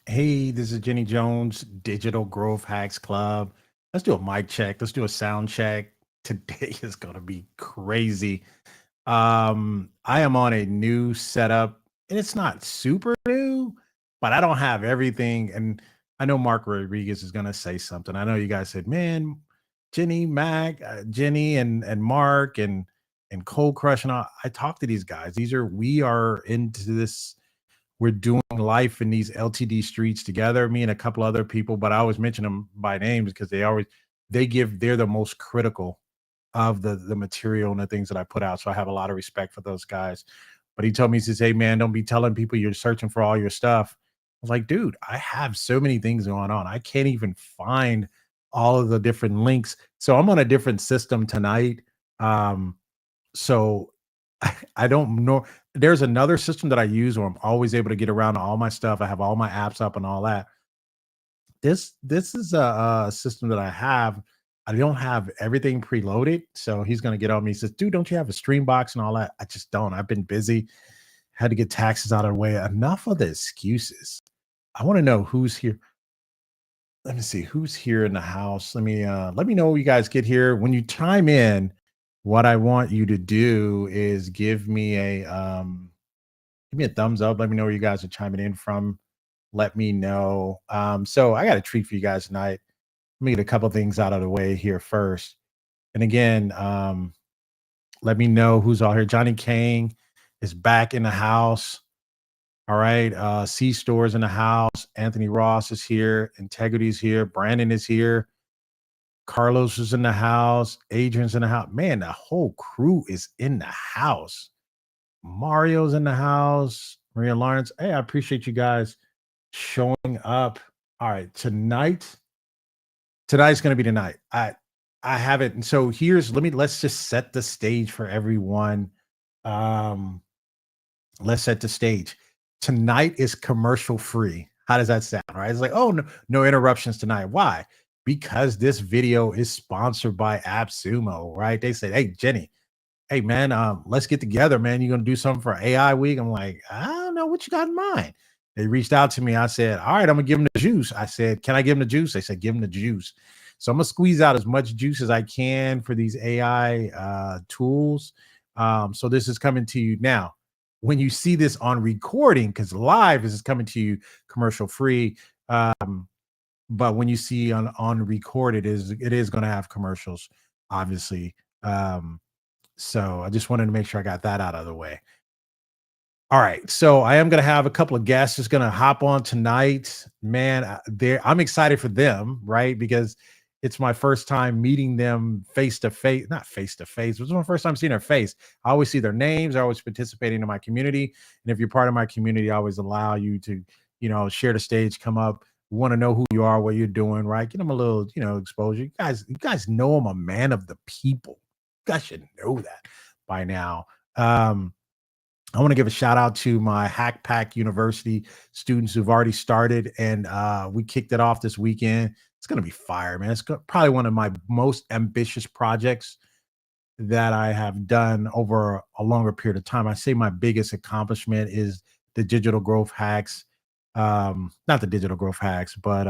Hey, this is Jenny Jones, Digital Growth Hacks Club. Let's do a mic check. Let's do a sound check. Today is going to be crazy. I am on a new setup, and it's not super new, but I don't have everything. And I know Mark Rodriguez is going to say something. I know you guys said, "Man, Jenny and Mark and Cold Crush," and I talked to these guys. We are into this. We're doing life in these LTD streets together, me and a couple other people, but I always mention them by names because they're the most critical of the material and the things that I put out. So I have a lot of respect for those guys. But he told me, he says, "Hey man, don't be telling people you're searching for all your stuff." I was like, dude, I have so many things going on. I can't even find all of the different links. So I'm on a different system tonight. Um, so I don't know. There's another system that I use where I'm always able to get around to all my stuff. I have all my apps up and all that. This is a system that I have. I don't have everything preloaded, so he's gonna get on me. He says, "Dude, don't you have a stream box and all that?" I just don't. I've been busy. Had to get taxes out of the way. Enough of the excuses. I want to know who's here. Let me see who's here in the house. Let me know when you guys get here. When you chime in, what I want you to do is give me a thumbs up. Let me know where you guys are chiming in from. Let me know. So I got a treat for you guys tonight. Let me get a couple things out of the way here first. And again, let me know who's all here. Johnny Kane is back in the house. All right. C Stores in the house. Anthony Ross is here. Integrity's here. Brandon is here. Carlos is in the house. Adrian's in the house. Man, the whole crew is in the house. Mario's in the house. Maria Lawrence. Hey, I appreciate you guys showing up. All right, tonight's going to be the night. I have it. And so let's just set the stage for everyone. Um let's set the stage. Tonight is commercial free. How does that sound? Right? It's like, oh no interruptions tonight. Why? Because this video is sponsored by AppSumo, right? They said, "Hey, Jenny, hey man, let's get together, man. You're gonna do something for AI week." I'm like, I don't know what you got in mind. They reached out to me. I said, all right, I'm gonna give them the juice. I said, can I give them the juice? They said, give them the juice. So I'm gonna squeeze out as much juice as I can for these AI tools. So this is coming to you now. When you see this on recording, because live this is coming to you commercial free. But when you see on record, it is going to have commercials, obviously. So I just wanted to make sure I got that out of the way. All right. So I am going to have a couple of guests just going to hop on tonight. Man, I'm excited for them, right? Because it's my first time meeting them face to face, not face to face. It was my first time seeing their face. I always see their names. I always participating in my community. And if you're part of my community, I always allow you to, share the stage, come up, want to know who you are, what you're doing, right? Get them a little, exposure. You guys know I'm a man of the people. You guys should know that by now. I want to give a shout out to my Hack Pack University students who've already started, and we kicked it off this weekend. It's going to be fire, man. Probably one of my most ambitious projects that I have done over a longer period of time. I say my biggest accomplishment is the digital growth hacks, not the digital growth hacks, but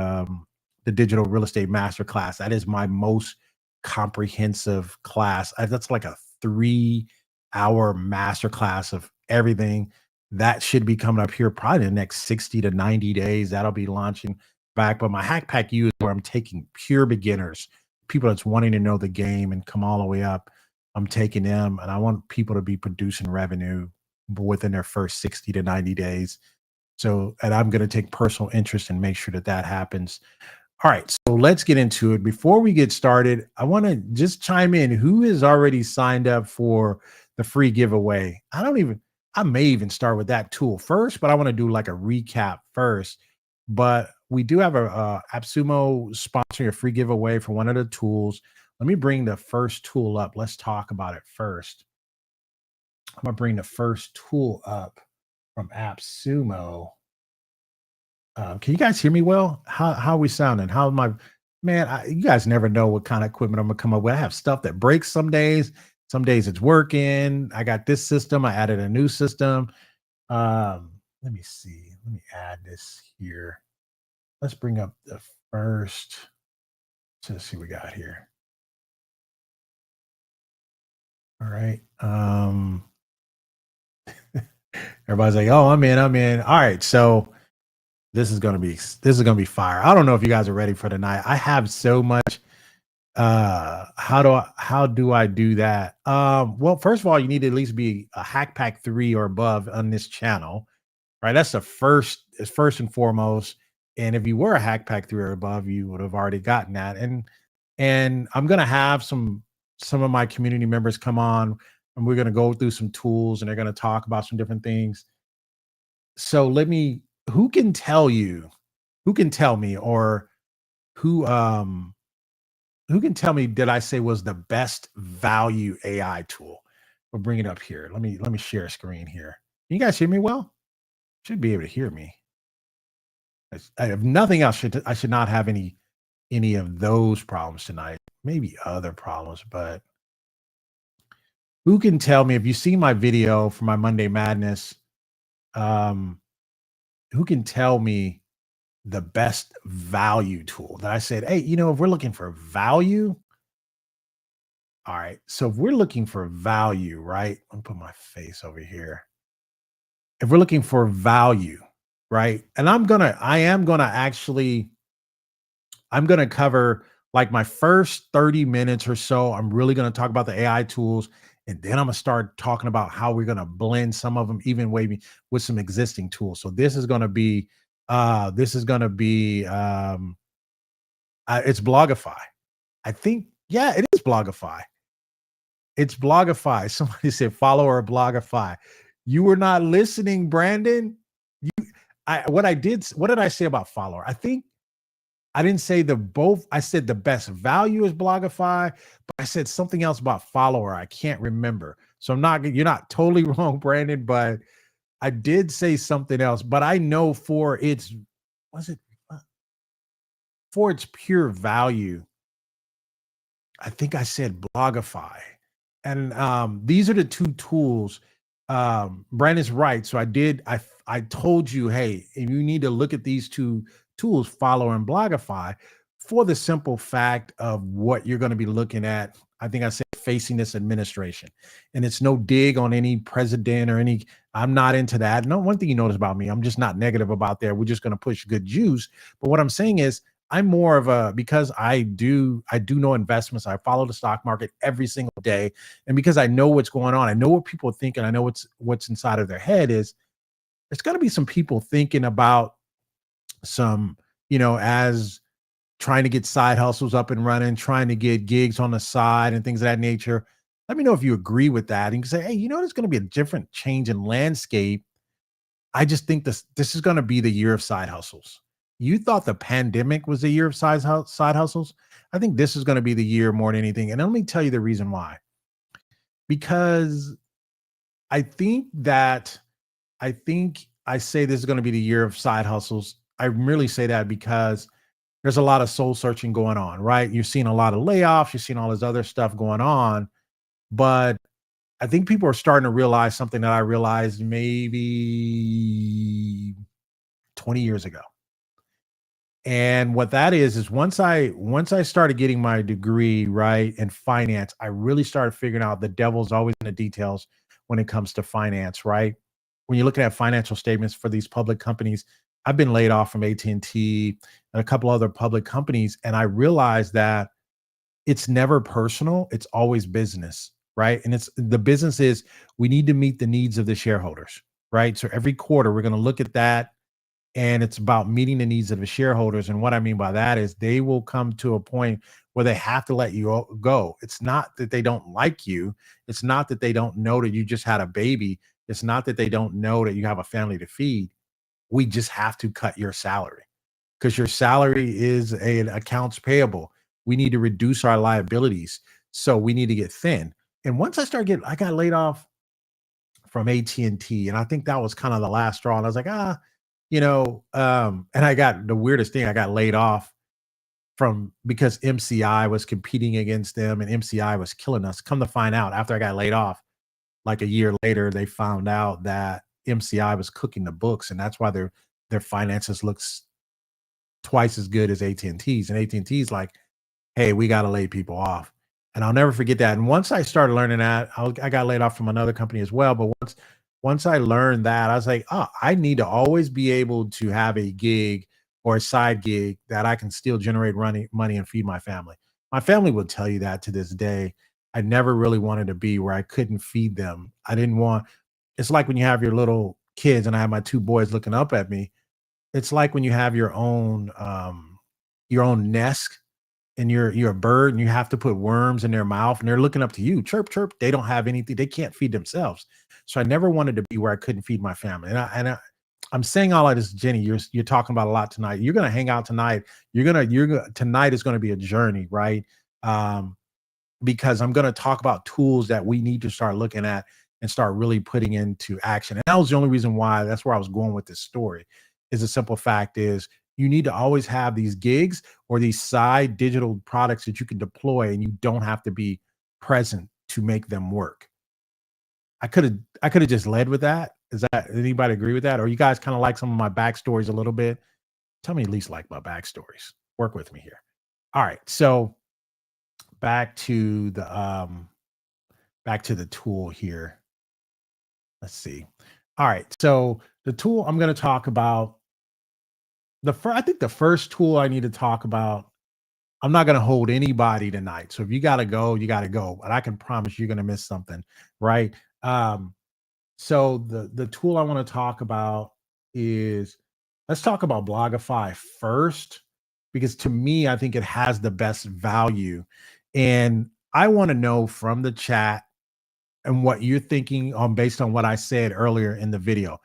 the digital real estate masterclass. That is my most comprehensive class. That's like a 3-hour masterclass of everything that should be coming up here probably in the next 60 to 90 days. That'll be launching back. But my Hack Pack U is where I'm taking pure beginners, people that's wanting to know the game and come all the way up. I'm taking them, and I want people to be producing revenue within their first 60 to 90 days. So, and I'm going to take personal interest and make sure that that happens. All right, so let's get into it. Before we get started, I want to just chime in. Who has already signed up for the free giveaway? I may even start with that tool first, but I want to do like a recap first. But we do have a AppSumo sponsoring a free giveaway for one of the tools. Let me bring the first tool up. Let's talk about it first. I'm gonna bring the first tool up from AppSumo. Can you guys hear me well? How are we sounding? How am I? Man, you guys never know what kind of equipment I'm gonna come up with. I have stuff that breaks some days. Some days it's working. I got this system. I added a new system. Let me see. Let me add this here. let's bring up the first. Let's see what we got here. All right. Everybody's like, oh, I'm in. All right. So this is gonna be fire. I don't know if you guys are ready for tonight. I have so much. How do I do that? Well, first of all, you need to at least be a Hack Pack 3 or above on this channel, right? That's the first and foremost. And if you were a Hack Pack 3 or above, you would have already gotten that. And I'm gonna have some of my community members come on, and we're gonna go through some tools, and they're gonna talk about some different things. So who can tell me, or who who can tell me, did I say was the best value AI tool? We'll bring it up here. Let me share a screen here. Can you guys hear me well? Should be able to hear me. I have nothing else. I should not have any of those problems tonight. Maybe other problems, but who can tell me, if you see my video for my Monday Madness, who can tell me the best value tool that I said, hey, if we're looking for value, all right. So if we're looking for value, right? Let me put my face over here. If we're looking for value, right? And I'm going to cover like my first 30 minutes or so. I'm really going to talk about the AI tools. And then I'm going to start talking about how we're going to blend some of them, even maybe with some existing tools. So this is going to be, it's Blogify. I think, yeah, it is Blogify. It's Blogify. Somebody said Followr Blogify. You were not listening, Brandon. What did I say about Followr? I think I didn't say I said the best value is Blogify, but I said something else about Followr. I can't remember. So you're not totally wrong, Brandon, but I did say something else. But I know for its pure value, I think I said Blogify. And these are the two tools. Brandon's right. So I told you, hey, you need to look at these two tools, Followr and Blogify, for the simple fact of what you're going to be looking at. I think I said facing this administration. And it's no dig on any president or I'm not into that. No, one thing you notice about me, I'm just not negative about that. We're just going to push good juice. But what I'm saying is, I'm more of because I do know investments. I follow the stock market every single day. And because I know what's going on, I know what people are thinking. I know what's inside of their head is there's got to be some people thinking about some, as trying to get side hustles up and running, trying to get gigs on the side and things of that nature. Let me know if you agree with that. And you can say, hey, there's going to be a different change in landscape. I just think this is going to be the year of side hustles. You thought the pandemic was the year of side hustles. I think this is going to be the year more than anything. And let me tell you the reason why. Because I think I say this is going to be the year of side hustles. I really say that because there's a lot of soul searching going on, right? You're seeing a lot of layoffs. You're seeing all this other stuff going on. But I think people are starting to realize something that I realized maybe 20 years ago. And what that is once I started getting my degree, right, in finance, I really started figuring out the devil's always in the details when it comes to finance, right? When you're looking at financial statements for these public companies, I've been laid off from AT&T and a couple other public companies, and I realized that it's never personal, it's always business, right? And the business is we need to meet the needs of the shareholders, right? So every quarter we're going to look at that, and it's about meeting the needs of the shareholders. And what I mean by that is they will come to a point where they have to let you go. It's not that they don't like you. It's not that they don't know that you just had a baby. It's not that they don't know that you have a family to feed. We just have to cut your salary because your salary is an accounts payable. We need to reduce our liabilities. So we need to get thin. And once I got laid off from AT&T, and I think that was kind of the last straw. And I was like, and I got the weirdest thing. I got laid off because MCI was competing against them, and MCI was killing us. Come to find out, after I got laid off, like a year later, they found out that MCI was cooking the books, and that's why their finances looks twice as good as AT&T's. And AT&T's like, hey, we got to lay people off. And I'll never forget that. And once I started learning that, I got laid off from another company as well. But once I learned that, I was like, oh, I need to always be able to have a gig or a side gig that I can still generate money and feed my family. My family will tell you that to this day. I never really wanted to be where I couldn't feed them. I didn't want, it's like when you have your little kids and I have my two boys looking up at me. It's like when you have your own nest and you're a bird and you have to put worms in their mouth and they're looking up to you, chirp, chirp. They don't have anything. They can't feed themselves. So I never wanted to be where I couldn't feed my family. I'm saying all of this, Jenny, you're talking about a lot tonight. You're going to hang out tonight. Tonight is going to be a journey, right? Because I'm going to talk about tools that we need to start looking at and start really putting into action. And that was the only reason why, that's where I was going with this story, is the simple fact is you need to always have these gigs or these side digital products that you can deploy and you don't have to be present to make them work. I could have just led with that. Anybody agree with that? Or you guys kind of like some of my backstories a little bit? Tell me at least like my backstories. Work with me here. All right. So back to the tool here. Let's see. All right. So the tool I'm going to talk about, I think the first tool I need to talk about, I'm not going to hold anybody tonight. So if you got to go, you got to go, but I can promise you're going to miss something. Right. So the tool I want to talk about is, let's talk about Blogify first, because to me, I think it has the best value. And I want to know from the chat and what you're thinking based on what I said earlier in the video.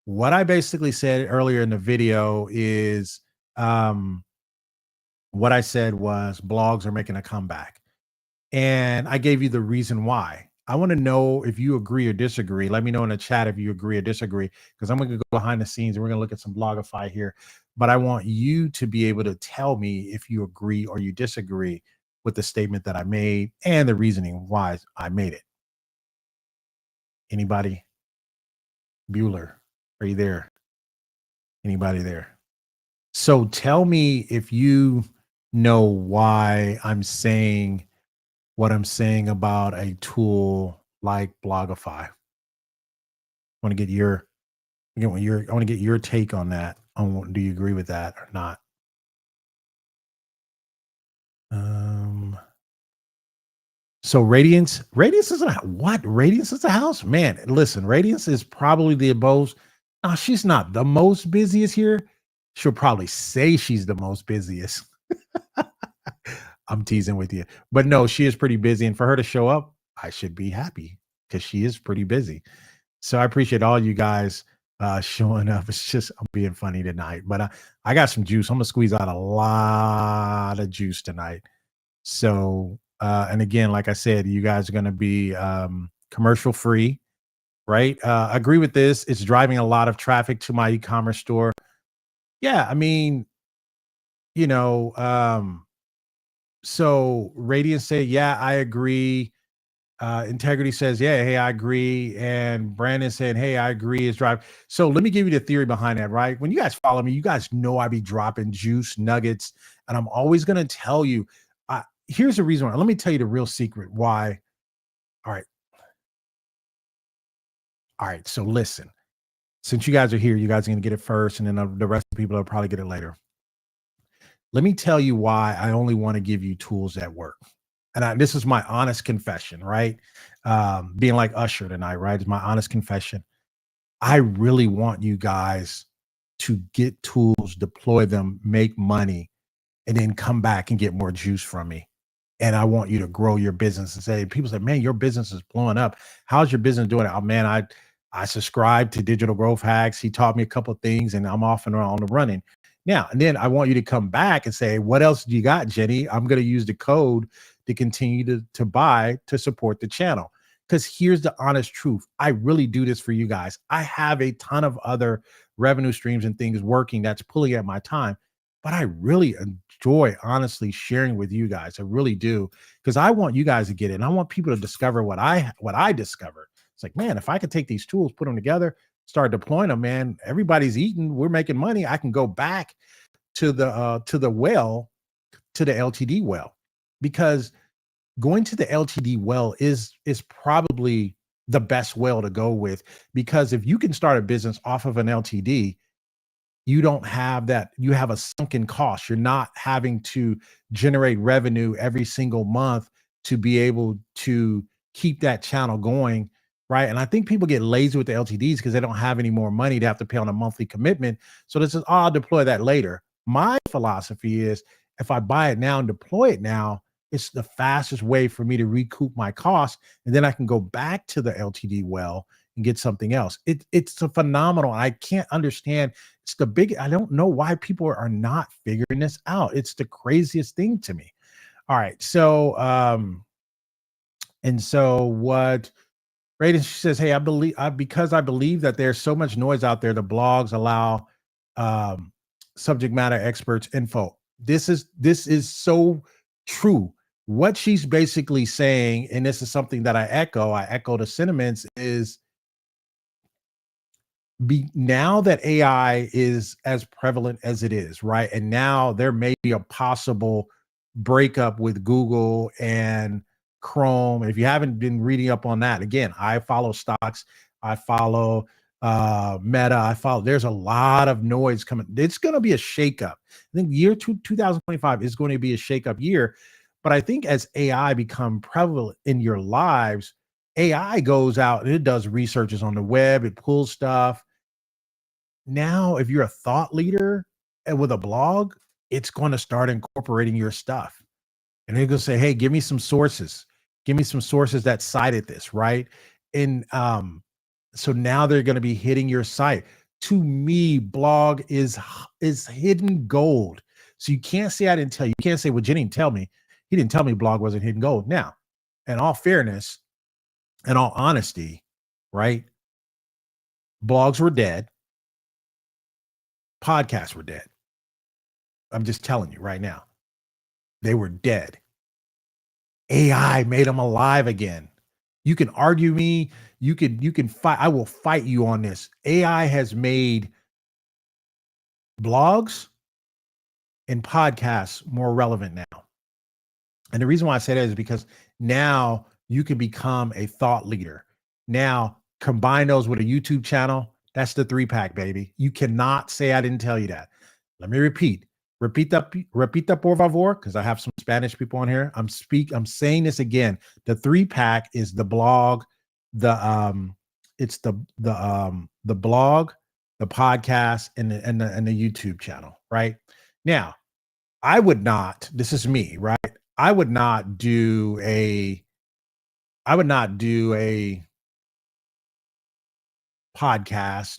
What I basically said earlier in the video is, what I said was blogs are making a comeback. And I gave you the reason why. I want to know if you agree or disagree. Let me know in the chat if you agree or disagree, because I'm going to go behind the scenes and we're going to look at some Blogify here. But I want you to be able to tell me if you agree or you disagree with the statement that I made and the reasoning why I made it. Anybody? Bueller, are you there? Anybody there? So tell me if you know why I'm saying what I'm saying about a tool like Blogify. I want to get your take on that. Do you agree with that or not? So Radiance is what? Radiance is a house? Man, listen, Radiance is probably the most, she's not the most busiest here. She'll probably say she's the most busiest. I'm teasing with you, but no, she is pretty busy. And for her to show up, I should be happy because she is pretty busy. So I appreciate all you guys showing up. It's just, I'm being funny tonight, but I got some juice. I'm gonna squeeze out a lot of juice tonight. So, and again, like I said, you guys are going to be commercial free, right? I agree with this. It's driving a lot of traffic to my e-commerce store. Yeah, I mean, so Radiant said, yeah, I agree. Integrity says, yeah, hey, I agree. And Brandon said, hey, I agree. It's drive. So let me give you the theory behind that, right? When you guys follow me, you guys know I be dropping juice nuggets, and I'm always going to tell you, here's the reason why. Let me tell you the real secret why. All right. So listen, since you guys are here, you guys are going to get it first, and then the rest of the people will probably get it later. Let me tell you why I only want to give you tools that work. And this is my honest confession, right? Being like Usher tonight, right? It's my honest confession. I really want you guys to get tools, deploy them, make money, and then come back and get more juice from me. And I want you to grow your business and say, people say, man, your business is blowing up. How's your business doing? Oh man, I subscribed to Digital Growth Hacks. He taught me a couple of things and I'm off and on the running. Now, and then I want you to come back and say, what else do you got, Jenny? I'm going to use the code to continue to buy to support the channel. Because here's the honest truth. I really do this for you guys. I have a ton of other revenue streams and things working that's pulling at my time. But I really enjoy honestly sharing with you guys. I really do, because I want you guys to get it. And I want people to discover what I discovered. It's like, man, if I could take these tools, put them together, start deploying them, man, everybody's eating, we're making money. I can go back to the well, to the LTD well, because going to the LTD well is probably the best well to go with, because if you can start a business off of an LTD, you don't have that. You have a sunken cost. You're not having to generate revenue every single month to be able to keep that channel going, right? And I think people get lazy with the LTDs because they don't have any more money to have to pay on a monthly commitment. So this is, oh, I'll deploy that later. My philosophy is, if I buy it now and deploy it now, it's the fastest way for me to recoup my costs, and then I can go back to the LTD well and get something else. It's a phenomenal. I can't understand. It's the big. I don't know why people are not figuring this out. It's the craziest thing to me. All right, so and so what? Right, she says, "Hey, because I believe that there's so much noise out there. The blogs allow um, subject matter experts info. This is so true. What she's basically saying, and this is something that I echo the sentiments, is now that AI is as prevalent as it is, right? And now there may be a possible breakup with Google and Chrome. If you haven't been reading up on that, again, I follow stocks, I follow Meta, there's a lot of noise coming. It's going to be a shakeup. I think year 2025 is going to be a shakeup year. But I think as AI become prevalent in your lives, AI goes out and it does researches on the web, it pulls stuff. Now, if you're a thought leader and with a blog, it's going to start incorporating your stuff. And they're going to say, hey, give me some sources. Give me some sources that cited this, right? And so now they're going to be hitting your site. To me, blog is hidden gold. So you can't say I didn't tell you. You can't say, well, Jenny didn't tell me. He didn't tell me blog wasn't hidden gold. Now, in all fairness, in all honesty, right? Blogs were dead. Podcasts were dead. I'm just telling you right now. They were dead. AI made them alive again. You can argue me. You can fight. I will fight you on this. AI has made blogs and podcasts more relevant now. And the reason why I say that is because now you can become a thought leader. Now combine those with a YouTube channel. That's the 3-pack, baby. You cannot say I didn't tell you that. Let me repeat that por favor, because I have some Spanish people on here. I'm saying this again. The 3-pack is the blog, the blog, the podcast, and the YouTube channel. Right now, I would not. This is me, right? I would not do a podcast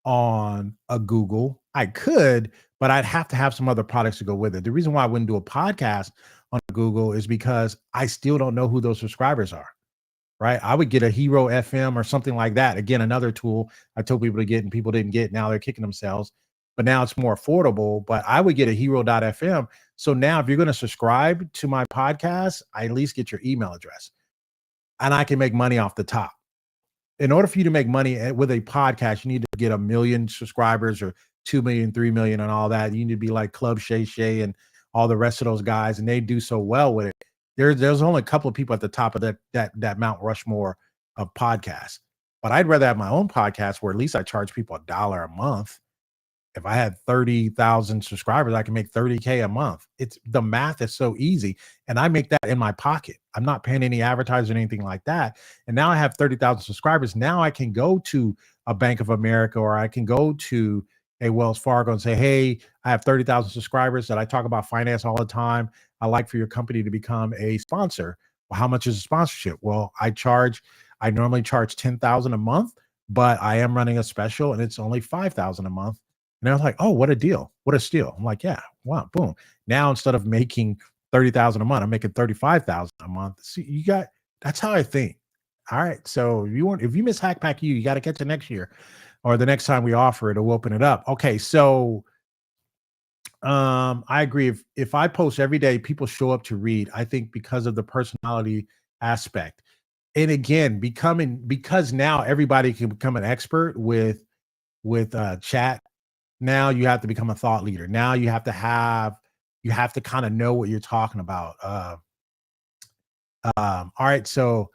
on a Google. I could, but I'd have to have some other products to go with it. The reason why I wouldn't do a podcast on Google is because I still don't know who those subscribers are, right? I would get a Hero FM or something like that. Again, another tool I told people to get and people didn't get. Now they're kicking themselves, but now it's more affordable. But I would get a Hero.fm. So now if you're going to subscribe to my podcast, I at least get your email address and I can make money off the top. In order for you to make money with a podcast, you need to get 1 million subscribers or 2 million, 3 million and all that. You need to be like Club Shay Shay and all the rest of those guys. And they do so well with it. There's only a couple of people at the top of that Mount Rushmore of podcasts. But I'd rather have my own podcast where at least I charge people $1 a month. If I had 30,000 subscribers, I can make 30K a month. It's the math is so easy. And I make that in my pocket. I'm not paying any advertising or anything like that. And now I have 30,000 subscribers. Now I can go to a Bank of America or I can go to a Wells Fargo and say, hey, I have 30,000 subscribers that I talk about finance all the time. I'd like for your company to become a sponsor. Well, how much is a sponsorship? Well, I normally charge 10,000 a month, but I am running a special and it's only 5,000 a month. And I was like, oh, what a deal. What a steal. I'm like, yeah, wow, boom. Now, instead of making 30,000 a month, I'm making 35,000 a month. See, that's how I think. All right. So if you miss Hack Pack you got to catch it next year or the next time we offer it, or we'll open it up. Okay. So I agree. If I post every day, people show up to read, I think because of the personality aspect. And again, because now everybody can become an expert with chat Now you have to become a thought leader. Now you have to kind of know what you're talking about. All right, so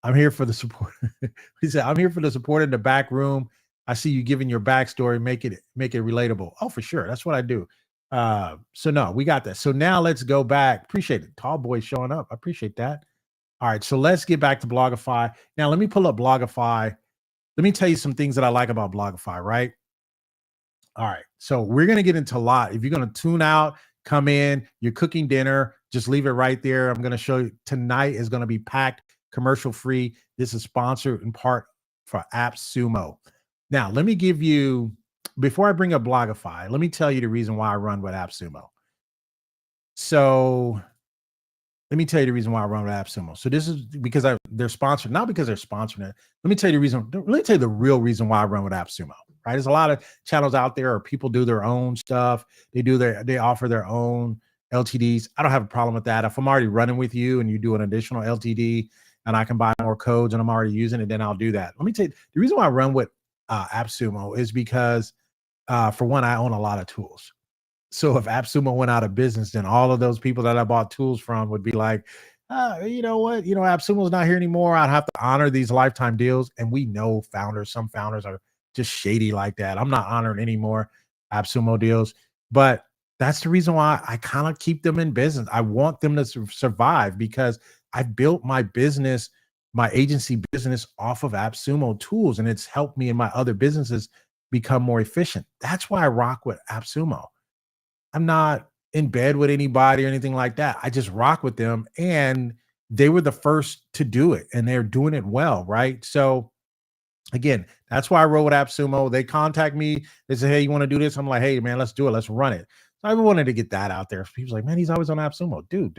I'm here for the support. He said, "I'm here for the support in the back room. I see you giving your backstory, make it relatable." Oh, for sure, that's what I do. So no, we got that. So now let's go back. Appreciate it, tall boy showing up. I appreciate that. All right, so let's get back to Blogify. Now let me pull up Blogify. Let me tell you some things that I like about Blogify. Right. All right. So we're going to get into a lot. If you're going to tune out, come in, you're cooking dinner, just leave it right there. I'm going to show you tonight is going to be packed, commercial free. This is sponsored in part for AppSumo. Now, let me give you, before I bring up Blogify, let me tell you the reason why I run with AppSumo. So let me tell you the reason why I run with AppSumo. So this is because they're sponsored, not because they're sponsoring it. Let me tell you the reason. Let me tell you the real reason why I run with AppSumo. Right? There's a lot of channels out there, or people do their own stuff. They offer their own LTDs. I don't have a problem with that. If I'm already running with you and you do an additional LTD and I can buy more codes and I'm already using it, then I'll do that. Let me tell you the reason why I run with AppSumo is because for one, I own a lot of tools. So if AppSumo went out of business, then all of those people that I bought tools from would be like, you know what? AppSumo's not here anymore. I'd have to honor these lifetime deals. And we know some founders are just shady like that. I'm not honoring any more AppSumo deals. But that's the reason why I kind of keep them in business. I want them to survive because I built my business, my agency business off of AppSumo tools, and it's helped me in my other businesses become more efficient. That's why I rock with AppSumo. I'm not in bed with anybody or anything like that. I just rock with them, and they were the first to do it, and they're doing it well, right? So again, that's why I roll with AppSumo. They contact me. They say, "Hey, you want to do this?" I'm like, "Hey, man, let's do it. Let's run it." So I wanted to get that out there. People's like, "Man, he's always on AppSumo." Dude,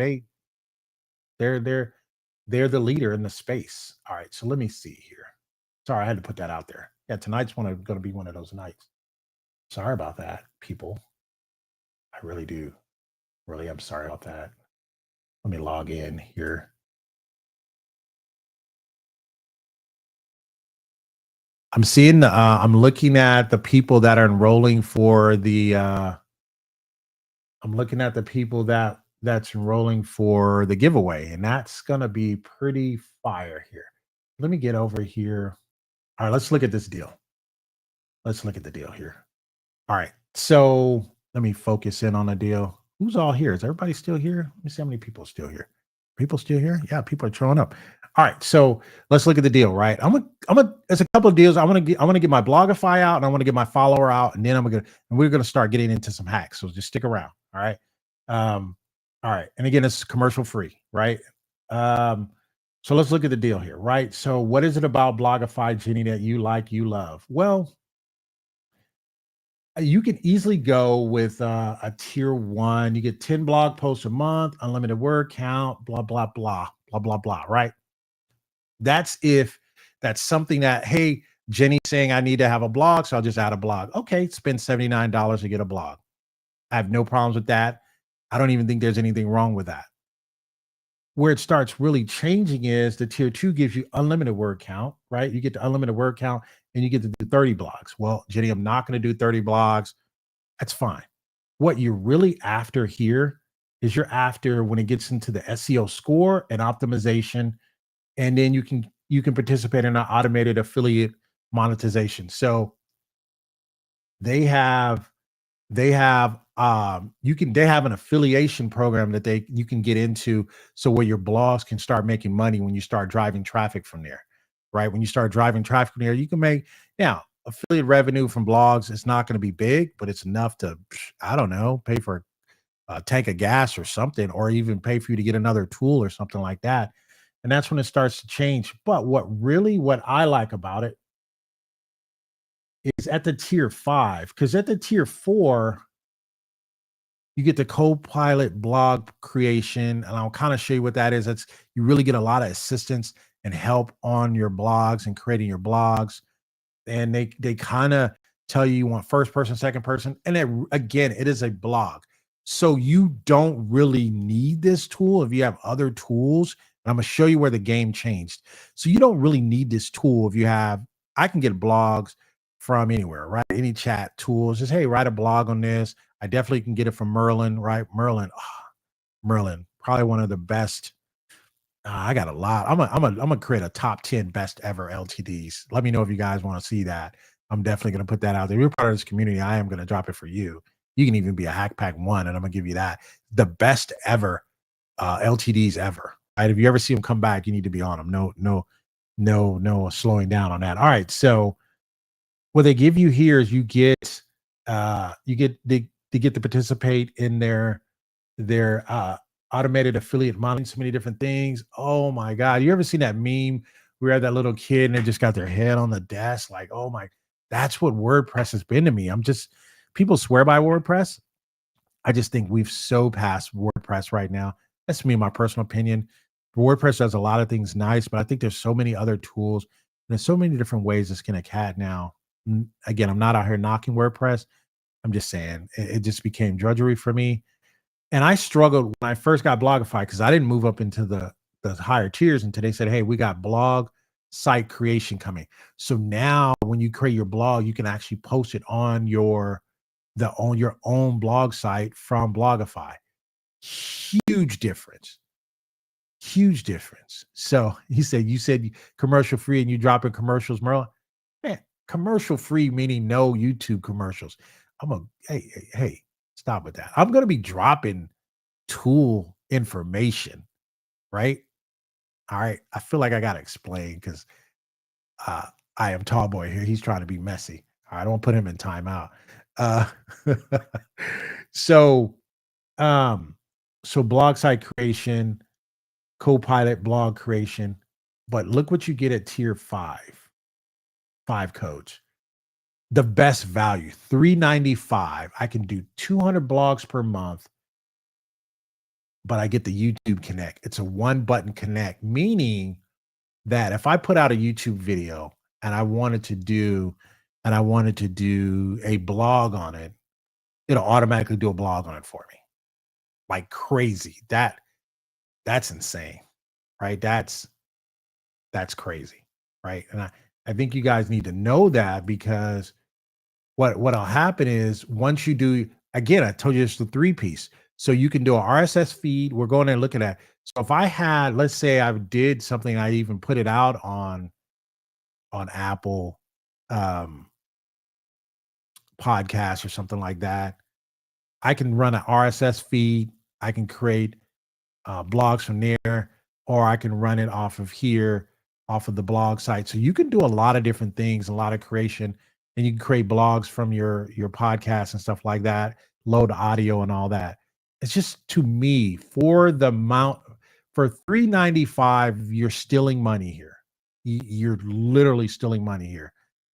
they're they're they're the leader in the space. All right, so let me see here. Sorry, I had to put that out there. Yeah, tonight's going to be one of those nights. Sorry about that, people. I really do. Really, I'm sorry about that. Let me log in here. I'm looking at the people that are enrolling for I'm looking at the people that's enrolling for the giveaway, and that's gonna be pretty fire here. Let me get over here. All right, let's look at this deal. Let's look at the deal here. All right, so let me focus in on the deal. Who's all here? Is everybody still here? Let me see how many people are still here. People still here? Yeah, people are showing up. All right, so let's look at the deal, right? There's a couple of deals. I want to get my Blogify out, and I want to get my Followr out, and then we're gonna start getting into some hacks. So just stick around. All right. Um, all right, and again, it's commercial free, right? Um, so let's look at the deal here, right? So what is it about Blogify, Jenny, that you love? Well, you can easily go with a tier one. You get 10 blog posts a month, unlimited word count, blah, blah, blah, blah, blah, blah, right? That's if that's something that, hey, Jenny's saying I need to have a blog, so I'll just add a blog. Okay, spend $79 to get a blog. I have no problems with that. I don't even think there's anything wrong with that. Where it starts really changing is the tier two gives you unlimited word count, right? You get the unlimited word count and you get to do 30 blogs. Well, Jenny, I'm not going to do 30 blogs. That's fine. What you're really after here is you're after when it gets into the SEO score and optimization, and then you can participate in an automated affiliate monetization. So they have they have an affiliation program that you can get into, so where your blogs can start making money when you start driving traffic from there, right? When you start driving traffic from there, you can make, now affiliate revenue from blogs is not going to be big, but it's enough to, I don't know, pay for a tank of gas or something, or even pay for you to get another tool or something like that. And that's when it starts to change. But what I like about it is at the tier 5, because at the tier 4, you get the co-pilot blog creation, and I'll kind of show you what that is. That's, you really get a lot of assistance and help on your blogs and creating your blogs. And they kind of tell you want first person, second person, and again, it is a blog, so you don't really need this tool if you have other tools. And I'm gonna show you where the game changed. So you don't really need this tool if you have. I can get blogs from anywhere, right? any chat tools. Just, hey, write a blog on this. I definitely can get it from Merlin, right? Merlin, probably one of the best. I got a lot. I'm gonna create a top 10 best ever LTDs. Let me know if you guys want to see that. I'm definitely gonna put that out there. You're part of this community. I am gonna drop it for you. You can even be a hack pack one, and I'm gonna give you that. The best ever LTDs ever. Right? If you ever see them come back, you need to be on them. No slowing down on that. All right. So what they give you here is you get they get to participate in their automated affiliate modeling, so many different things. Oh my God. You ever seen that meme where that little kid and they just got their head on the desk? Like, oh my, that's what WordPress has been to me. People swear by WordPress. I just think we've so past WordPress right now. That's me, my personal opinion. WordPress does a lot of things nice, but I think there's so many other tools. And there's so many different ways to skin a cat now. Again, I'm not out here knocking WordPress. I'm just saying it just became drudgery for me. And I struggled when I first got Blogify because I didn't move up into the higher tiers until they said, hey, we got blog site creation coming. So now when you create your blog, you can actually post it on your own blog site from Blogify. Huge difference. Huge difference. So you said commercial free and you drop in commercials, Merlin. Man, commercial free meaning no YouTube commercials. Hey, stop with that. I'm gonna be dropping tool information, right? All right. I feel like I gotta explain because I am tall boy here. He's trying to be messy. I don't put him in timeout. Uh so so blog site creation, Copilot blog creation, but look what you get at tier 5 codes. The best value, $395. I can do 200 blogs per month, but I get the YouTube Connect. It's a one button connect, meaning that if I put out a YouTube video and I wanted to do a blog on it, it'll automatically do a blog on it for me. Like crazy. That's insane, right? That's crazy, right? And I think you guys need to know that because what'll happen is once you do, again, I told you it's the 3-piece. So you can do an RSS feed. We're going there and looking at. So if I had, let's say I did something, I even put it out on Apple podcast or something like that, I can run an RSS feed. I can create blogs from there, or I can run it off of here, off of the blog site. So you can do a lot of different things, a lot of creation, and you can create blogs from your podcast and stuff like that, load audio and all that. It's just, to me, for the amount, for $395, you're stealing money here. You're literally stealing money here.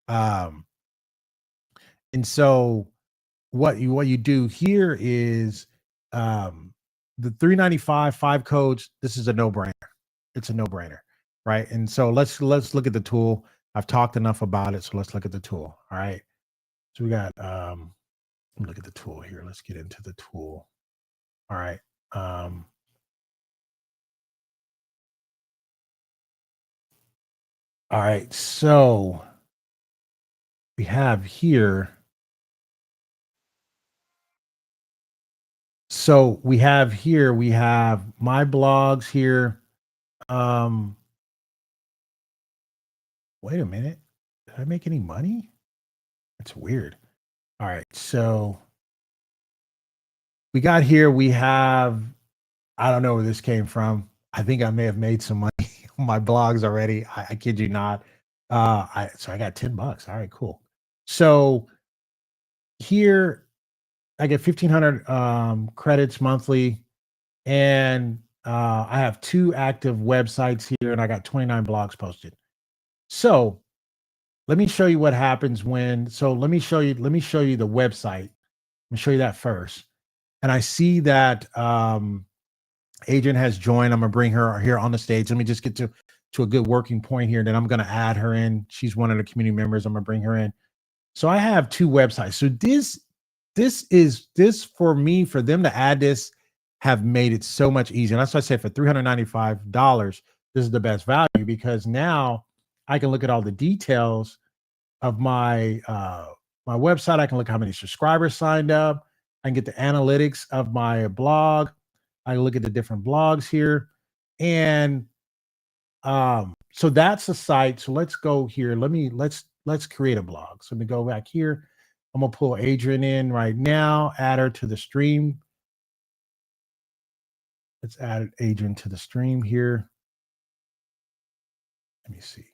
And so what you do here is the $395 5 codes. This is a no-brainer. It's a no-brainer, right? And so let's look at the tool. I've talked enough about it, so let's look at the tool. All right. So we got look at the tool here. Let's get into the tool. All right. All right. So we have here. So we have my blogs here. Wait a minute. Did I make any money? That's weird. All right. So we have, I don't know where this came from. I think I may have made some money on my blogs already. I kid you not. So I got $10. All right, cool. So here I get 1,500 credits monthly, and I have 2 active websites here, and I got 29 blogs posted. So let me show you what happens when. So let me show you the website. Let me show you that first. And I see that Adrian has joined. I'm gonna bring her here on the stage. Let me just get to a good working point here. Then I'm gonna add her in. She's one of the community members. I'm gonna bring her in. So I have 2 websites. So this for me, for them to add this, have made it so much easier. And that's why I said for $395, this is the best value, because now I can look at all the details of my my website. I can look how many subscribers signed up. I can get the analytics of my blog. I look at the different blogs here. And so that's the site. So let's go here. Let's create a blog. So let me go back here. I'm gonna pull Adrian in right now, add her to the stream. Let's add Adrian to the stream here. Let me see.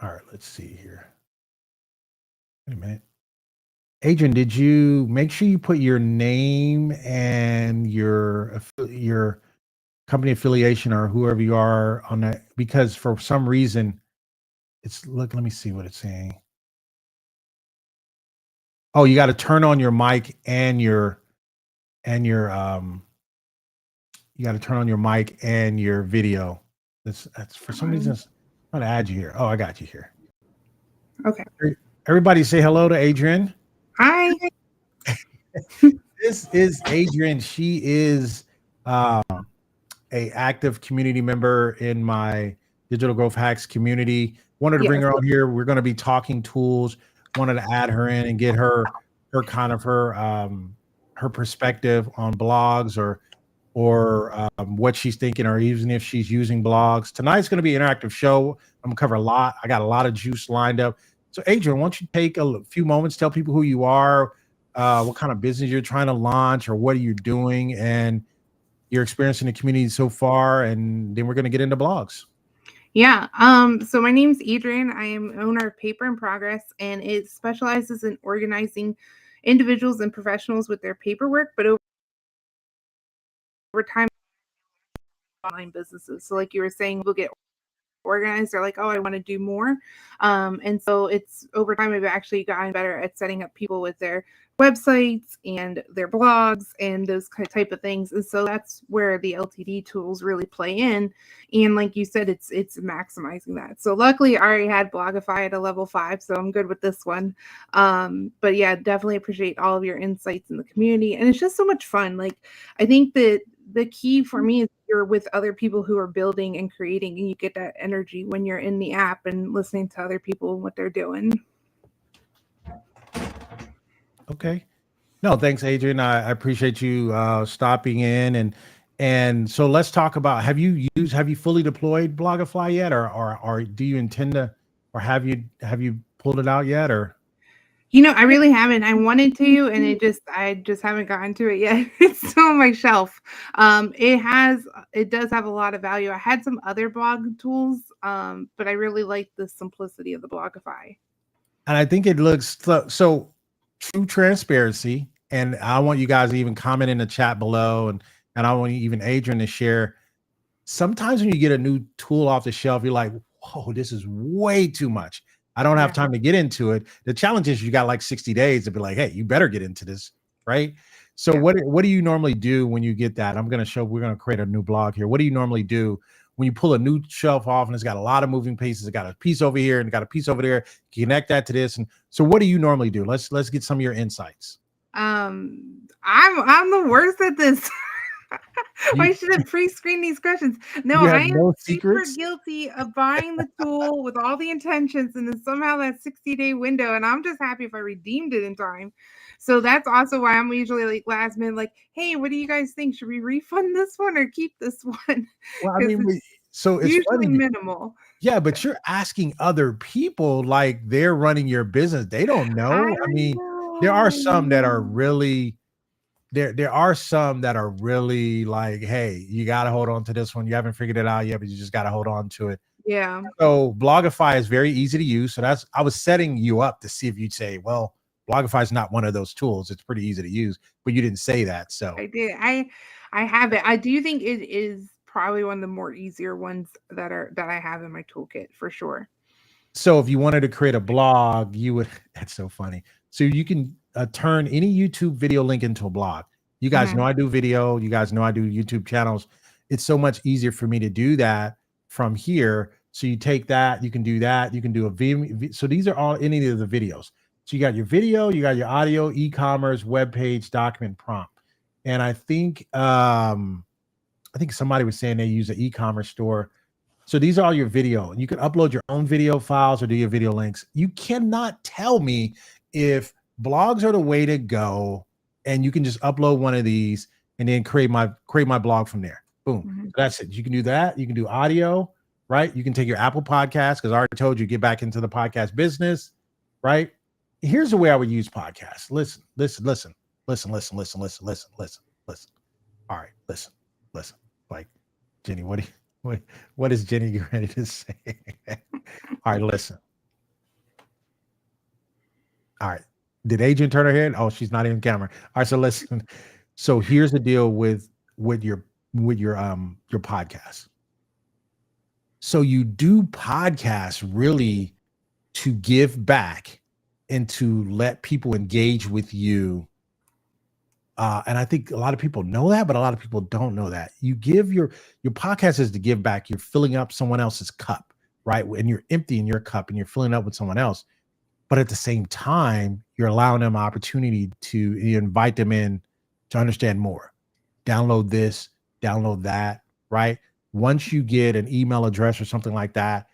All right, let's see here. Wait a minute. Adrian, did you make sure you put your name and your company affiliation or whoever you are on that? Because for some reason, let me see what it's saying. Oh, you got to turn on your mic and your you got to turn on your mic and your video. That's for some reason. I'm gonna add you here. Oh, I got you here. Okay. Everybody say hello to Adrian. Hi. This is Adrian. She is a active community member in my Digital Growth Hacks community. Wanted to bring her on here. We're going to be talking tools. Wanted to add her in and get her kind of her perspective on blogs or what she's thinking, or even if she's using blogs. Tonight's going to be an interactive show. I'm going to cover a lot. I got a lot of juice lined up. So Adrian, why don't you take a few moments, tell people who you are, what kind of business you're trying to launch, or what are you doing, and your experience in the community so far, and then we're going to get into blogs. Yeah. So my name's Adrian. I am owner of Paper in Progress, and it specializes in organizing individuals and professionals with their paperwork, but over time, online businesses. So like you were saying, we'll get organized. They're like, oh, I want to do more. And so it's over time, I've actually gotten better at setting up people with their websites and their blogs and those type of things. And so that's where the LTD tools really play in. And like you said, it's maximizing that. So luckily I already had Blogify at a level 5, so I'm good with this one. But yeah, definitely appreciate all of your insights in the community. And it's just so much fun. Like, I think that the key for me is you're with other people who are building and creating, and you get that energy when you're in the app and listening to other people and what they're doing. Okay. No, thanks, Adrian. I appreciate you stopping in, and so let's talk about, have you fully deployed Blogify yet, or do you intend to, or have you pulled it out yet, or? I really haven't. I wanted to, and I just haven't gotten to it yet. It's still on my shelf. It does have a lot of value. I had some other blog tools, but I really like the simplicity of the Blogify. And I think it looks so true transparency. And I want you guys to even comment in the chat below, and I want even Adrian to share. Sometimes when you get a new tool off the shelf, you're like, whoa, this is way too much. I don't have time to get into it. The challenge is you got like 60 days to be like, hey, you better get into this, right? So what do you normally do when you get that? We're going to create a new blog here. What do you normally do when you pull a new shelf off and it's got a lot of moving pieces? It got a piece over here and got a piece over there. Connect that to this. And so what do you normally do? Let's get some of your insights. I'm the worst at this. I should have pre-screened these questions. No, I am super guilty of buying the tool with all the intentions, and then somehow that 60-day window, and I'm just happy if I redeemed it in time. So that's also why I'm usually like last minute, like, hey, what do you guys think? Should we refund this one or keep this one? Well, I mean, so it's usually funny. Minimal. Yeah, but you're asking other people like they're running your business. They don't know. I mean, there are some that are really there are some that are really like, hey, you got to hold on to this one. You haven't figured it out yet, but you just got to hold on to it. Yeah. So Blogify is very easy to use. So I was setting you up to see if you'd say, well, Blogify is not one of those tools. It's pretty easy to use, but you didn't say that. So I did. I have it. I do think it is probably one of the more easier ones that I have in my toolkit for sure. So if you wanted to create a blog, you would, that's so funny. So you can turn any YouTube video link into a blog. You guys know I do video. You guys know I do YouTube channels. It's so much easier for me to do that from here. So you take that, you can do that. You can do a video. So these are all any of the videos. So you got your video, you got your audio, e-commerce, web page, document, prompt. And I think somebody was saying they use an e-commerce store So these are all your video, and you can upload your own video files or do your video links. You cannot tell me if blogs are the way to go, and you can just upload one of these and then create my blog from there. Boom. So that's it. You can do that. You can do audio, right? You can take your Apple podcast, because I already told you, get back into the podcast business, right? Here's the way I would use podcasts. Listen. All right, listen. Like, Jenny, what is Jenny ready to say? All right, listen. All right. Did Adrian turn her head? Oh, she's not even camera. All right, so listen. So here's the deal with your podcast. So you do podcasts really to give back and to let people engage with you. And I think a lot of people know that, but a lot of people don't know that. You give your podcast is to give back. You're filling up someone else's cup, right? And you're emptying your cup and you're filling up with someone else. But at the same time, you're allowing them opportunity to invite them in to understand more. Download this, download that, right? Once you get an email address or something like that,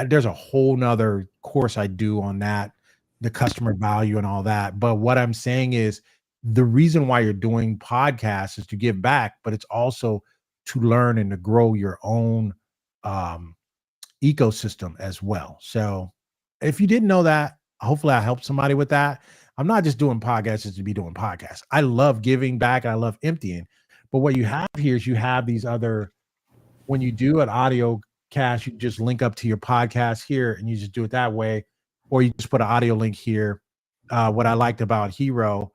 there's a whole nother course I do on that, the customer value and all that. But what I'm saying is, the reason why you're doing podcasts is to give back, but it's also to learn and to grow your own ecosystem as well. So if you didn't know that, hopefully I helped somebody with that. I'm not just doing podcasts just to be doing podcasts. I love giving back and I love emptying. But what you have here is you have these other, when you do an audio cast, you just link up to your podcast here and you just do it that way. Or you just put an audio link here. What I liked about Hero.fm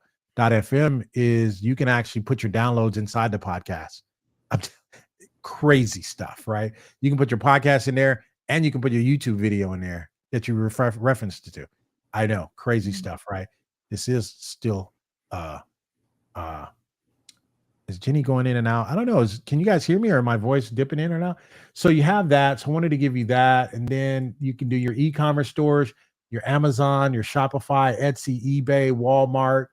is you can actually put your downloads inside the podcast. Crazy stuff, right? You can put your podcast in there and you can put your YouTube video in there that you reference to. I know, crazy stuff, right? This is still is Jenny going in and out? I don't know. Can you guys hear me, or my voice dipping in or not? So you have that. So I wanted to give you that. And then you can do your e-commerce stores, your Amazon, your Shopify, Etsy, eBay, Walmart.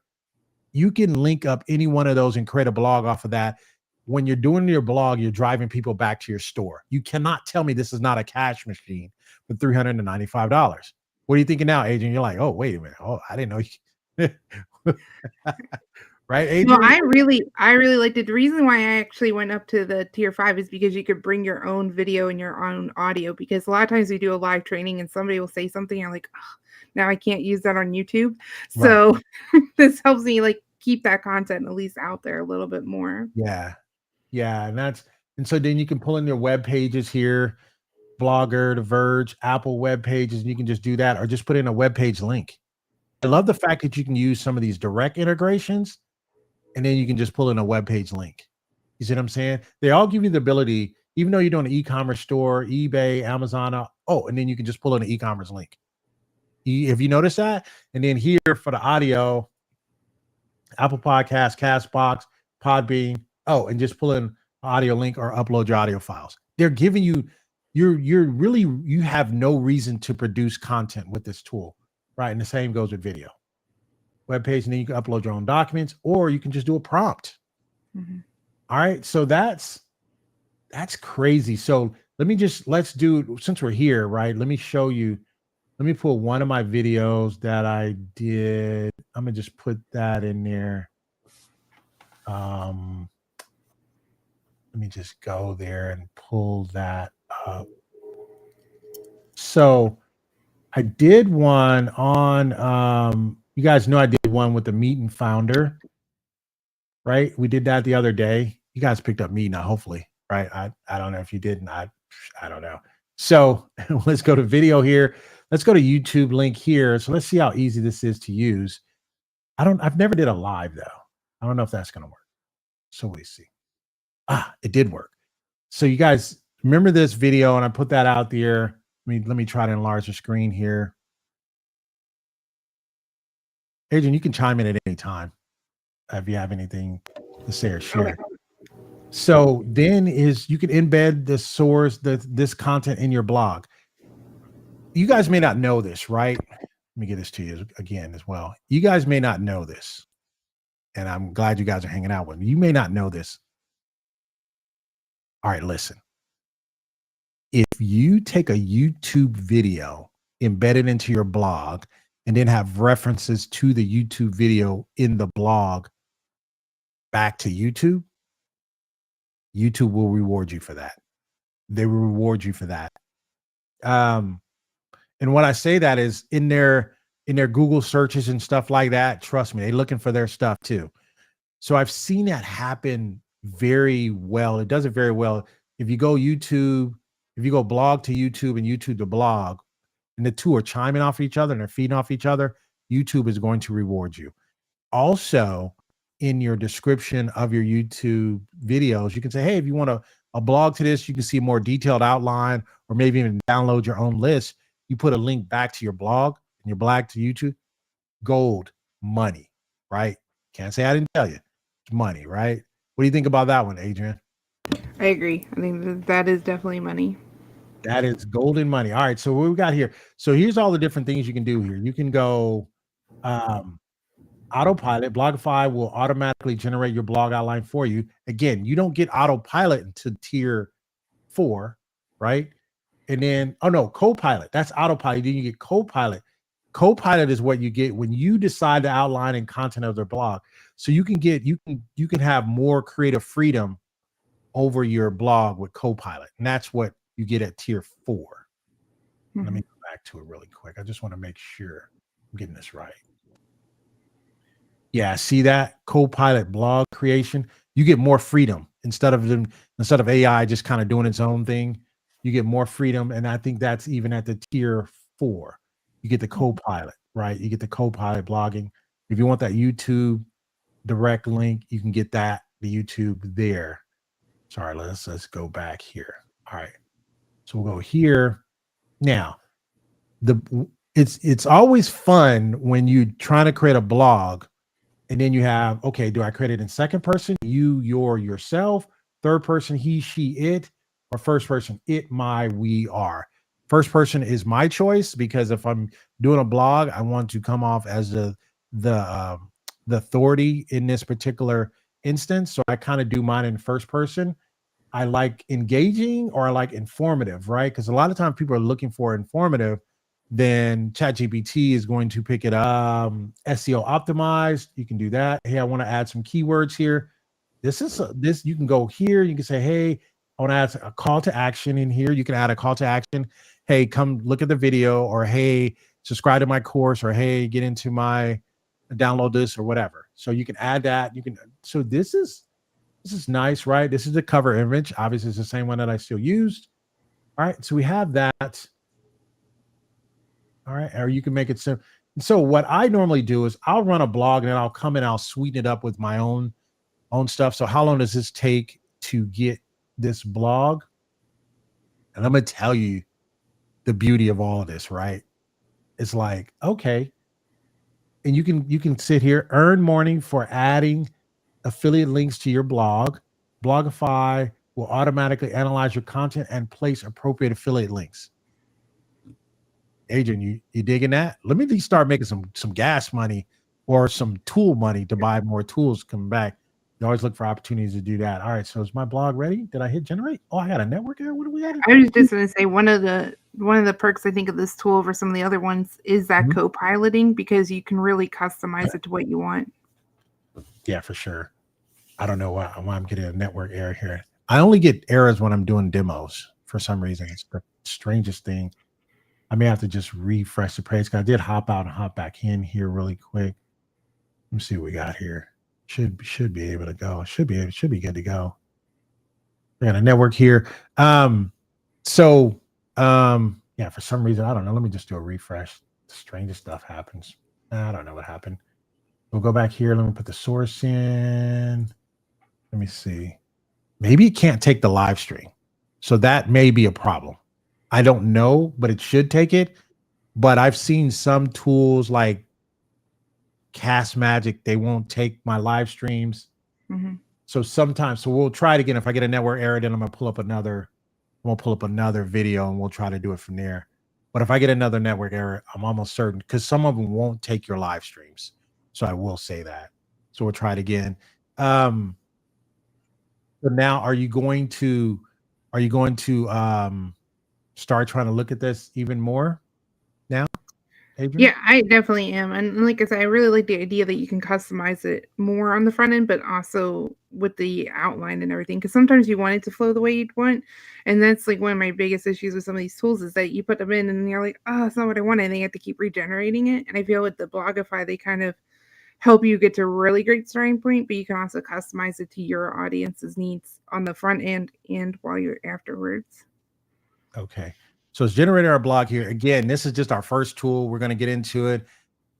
You can link up any one of those and create a blog off of that. When you're doing your blog, you're driving people back to your store. You cannot tell me this is not a cash machine for $395. What are you thinking now, Adrian? You're like, oh, wait a minute. Oh, I didn't know. Right, Adrian? No, I really liked it. The reason why I actually went up to the tier 5 is because you could bring your own video and your own audio, because a lot of times we do a live training and somebody will say something and I'm like, oh, now I can't use that on YouTube. So this helps me like keep that content at least out there a little bit more. Yeah. And so then you can pull in your web pages here, Blogger, The Verge, Apple web pages, and you can just do that, or just put in a web page link. I love the fact that you can use some of these direct integrations, and then you can just pull in a web page link. You see what I'm saying? They all give you the ability, even though you're doing an e-commerce store, eBay, Amazon, and then you can just pull in an e-commerce link. If you notice that, and then here for the audio, Apple Podcasts, Castbox, Podbean, and just pull in audio link or upload your audio files. They're giving you, you have no reason to produce content with this tool, right? And the same goes with video. Web page, and then you can upload your own documents, or you can just do a prompt. All right, so that's crazy. So let's do, since we're here, right? Let me show you. Let me pull one of my videos that I did. I'm gonna just put that in there. Let me just go there and pull that up. So I did one on, you guys know I did one with the Meeting founder, right? We did that the other day. You guys picked up Meeting, hopefully, right? I don't know if you didn't. I don't know. So let's go to video here. Let's go to YouTube link here. So let's see how easy this is to use. I've never did a live though. I don't know if that's going to work. So we see. It did work. So you guys remember this video, and I put that out there. Let me try to enlarge the screen here. Adrian, you can chime in at any time if you have anything to say or share. Okay. So then you can embed the source, this content in your blog. You guys may not know this, right? Let me get this to you again as well. You guys may not know this, and I'm glad you guys are hanging out with me. You may not know this. All right, listen. If you take a YouTube video, embed it into your blog, and then have references to the YouTube video in the blog back to YouTube, YouTube will reward you for that. They will reward you for that. And when I say that is in their Google searches and stuff like that, trust me, they're looking for their stuff too. So I've seen that happen very well. It does it very well. If you go YouTube, if you go blog to YouTube and YouTube to blog, and the two are chiming off each other and they're feeding off each other, YouTube is going to reward you. Also, in your description of your YouTube videos, you can say, hey, if you want a blog to this, you can see a more detailed outline, or maybe even download your own list. You put a link back to your blog and your blog to YouTube. Gold, money, right? Can't say I didn't tell you. It's money, right? What do you think about that one, Adrian? I agree. I think that is definitely money. That is golden money. All right. So what we got here. So here's all the different things you can do here. You can go autopilot. Blogify will automatically generate your blog outline for you. Again, you don't get autopilot until tier 4, right? And then, oh no, Copilot. That's autopilot. Then you get Copilot. Copilot is what you get when you decide the outline and content of their blog. So you can have more creative freedom over your blog with Copilot. And that's what you get at tier 4. Mm-hmm. Let me go back to it really quick. I just want to make sure I'm getting this right. Yeah, see that Copilot blog creation, you get more freedom instead of AI just kind of doing its own thing. You get more freedom, and I think that's even at the tier 4. You get the Copilot, right? You get the Copilot blogging. If you want that YouTube direct link, you can get that, the YouTube there. Sorry, let's go back here. All right, so we'll go here now. It's always fun when you're trying to create a blog. And then you have, okay, do I create it in second person? You, your, yourself, third person, he, she, it, or first person, it, my, we, are. First person is my choice, because if I'm doing a blog, I want to come off as the authority in this particular instance. So I kind of do mine in first person. I like engaging, or I like informative, right? Because a lot of times people are looking for informative, then ChatGPT is going to pick it up. SEO optimized, you can do that. Hey, I want to add some keywords here. This you can go here. You can say, hey, I want to add a call to action in here. You can add a call to action. Hey, come look at the video, or hey, subscribe to my course, or hey, get into my download this, or whatever. So you can add that. You can. So this is nice, right? This is the cover image. Obviously, it's the same one that I still used. All right, so we have that. All right, or you can make it simple. So what I normally do is I'll run a blog, and then I'll come in, I'll sweeten it up with my own stuff. So how long does this take to get this blog? And I'm gonna tell you the beauty of all of this, right? It's like, okay, and you can sit here, earn money for adding affiliate links to your blog. Blogify will automatically analyze your content and place appropriate affiliate links. Adrian, you digging that? Let me start making some gas money, or some tool money to buy more tools coming back. You always look for opportunities to do that. All right, so is my blog ready? Did I hit generate? Oh, I got a network here. What do we got? I was just going to say one of the perks I think of this tool over some of the other ones is that co-piloting, because you can really customize it to what you want. Yeah, for sure. I don't know why I'm getting a network error here. I only get errors when I'm doing demos for some reason. It's the strangest thing. I may have to just refresh the page, because I did hop out and hop back in here really quick. Let me see what we got here. Should be able to go. Should be good to go. I got a network here. Yeah, for some reason, I don't know. Let me just do a refresh. The strangest stuff happens. I don't know what happened. We'll go back here. Let me put the source in. Let me see. Maybe it can't take the live stream. So that may be a problem. I don't know, but it should take it. But I've seen some tools like Cast Magic, they won't take my live streams. Mm-hmm. So sometimes, so we'll try it again. If I get a network error, then I'm gonna pull up another video, and we'll try to do it from there. But if I get another network error, I'm almost certain, because some of them won't take your live streams. So I will say that. So we'll try it again. So now, are you going to start trying to look at this even more now, Adrian? Yeah, I definitely am. And like I said, I really like the idea that you can customize it more on the front end, but also with the outline and everything. Because sometimes you want it to flow the way you'd want. And that's like one of my biggest issues with some of these tools is that you put them in and you're like, oh, that's not what I want. And they have to keep regenerating it. And I feel with the Blogify, they kind of help you get to a really great starting point, but you can also customize it to your audience's needs on the front end and while you're afterwards. Okay. So it's generating our blog here. Again, this is just our first tool. We're going to get into it.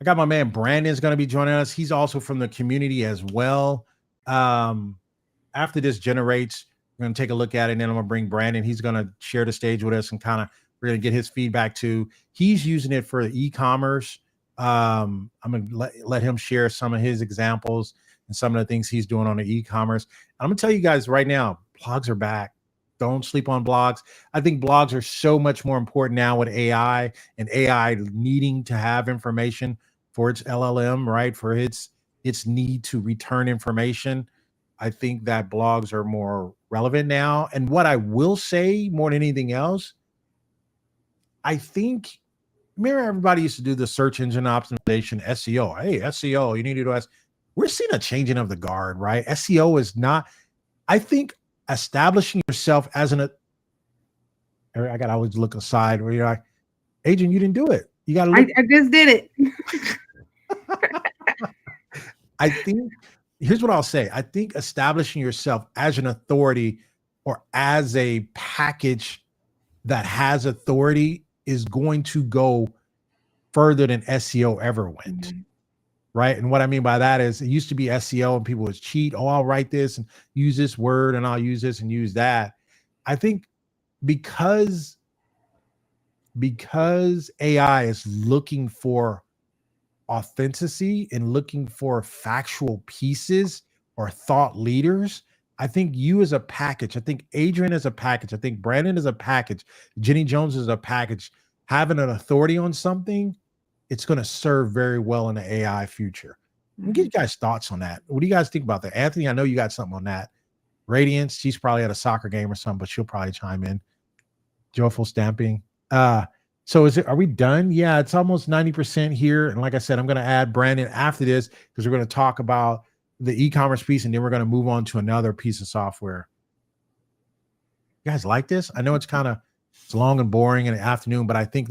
I got my man Brandon's going to be joining us. He's also from the community as well. After this generates, we're going to take a look at it, and then I'm going to bring Brandon. He's going to share the stage with us and kind of we're going to get his feedback too. He's using it for e-commerce. I'm going to let him share some of his examples and some of the things he's doing on the e-commerce. I'm going to tell you guys right now, blogs are back. Don't sleep on blogs. I think blogs are so much more important now with AI and AI needing to have information for its LLM, right? For its need to return information. I think that blogs are more relevant now. And what I will say more than anything else, I think, remember everybody used to do the search engine optimization, SEO. Hey, SEO, you need to do S. We're seeing a changing of the guard, right? SEO is not, I think establishing yourself as an, I got to always look aside where you're like, Adrian, you didn't do it. You got to look. I just did it. I think, here's what I'll say. I think establishing yourself as an authority or as a package that has authority is going to go further than SEO ever went. Mm-hmm. Right. And what I mean by that is it used to be SEO and people would cheat. Oh, I'll write this and use this word and I'll use this and use that. I think because AI is looking for authenticity and looking for factual pieces or thought leaders, I think you as a package, I think Adrian is a package, I think Brandon is a package, Jenny Jones is a package, having an authority on something, it's going to serve very well in the AI future. Let me get you guys thoughts on that. What do you guys think about that? Anthony, I know you got something on that. Radiance, she's probably at a soccer game or something, but she'll probably chime in. Joyful stamping. So are we done? Yeah, it's almost 90% here. And like I said, I'm going to add Brandon after this because we're going to talk about the e-commerce piece and then we're going to move on to another piece of software. You guys like this? I know it's long and boring in the afternoon, but I think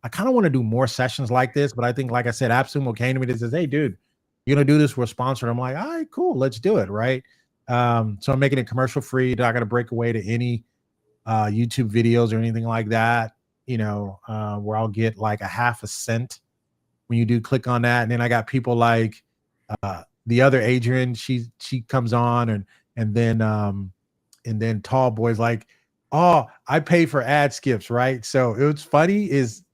I kind of want to do more sessions like this, but I think, like I said, Appsumo came to me and says, hey, dude, you're going to do this, we're sponsored. I'm like, all right, cool, let's do it, right? So I'm making it commercial free. Not going to break away to any YouTube videos or anything like that, where I'll get like a half a cent when you do click on that. And then I got people like the other Adrian, she comes on and then Tall Boy's like, oh, I pay for ad skips, right? So what's funny is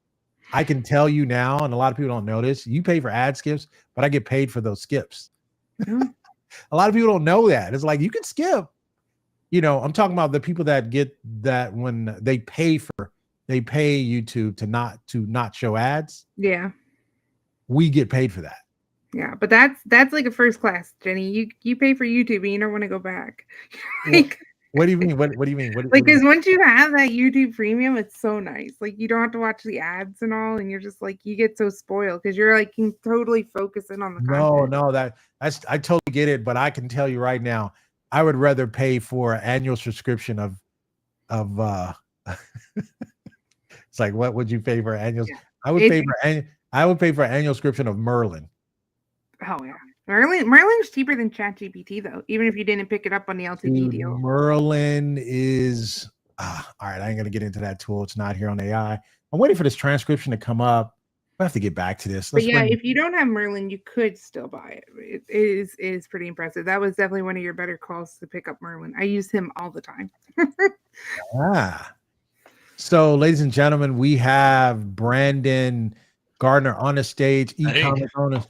I can tell you now, and a lot of people don't know this, you pay for ad skips, but I get paid for those skips. A lot of people don't know that. It's like, you can skip. I'm talking about the people that get that when they pay YouTube to not show ads. Yeah. We get paid for that. Yeah, but that's like a first class, Jenny. You pay for YouTube and you don't want to go back. What do you mean? What do you mean? Because once you have that YouTube premium, it's so nice. Like you don't have to watch the ads and all, and you're just like you get so spoiled because you're like can totally focus in on the content. No, that's I totally get it, but I can tell you right now, I would rather pay for an annual subscription of it's like, what would you pay for annuals? Yeah. I would pay for an annual subscription of Merlin. Oh yeah. Merlin's cheaper than ChatGPT though, even if you didn't pick it up on the LTV deal. Merlin is all right. I ain't gonna get into that tool. It's not here on AI. I'm waiting for this transcription to come up. I have to get back to this. But yeah, if you don't have Merlin, you could still buy it. It is pretty impressive. That was definitely one of your better calls to pick up Merlin. I use him all the time. So, ladies and gentlemen, we have Brandon Gardner on the stage, e-commerce owners.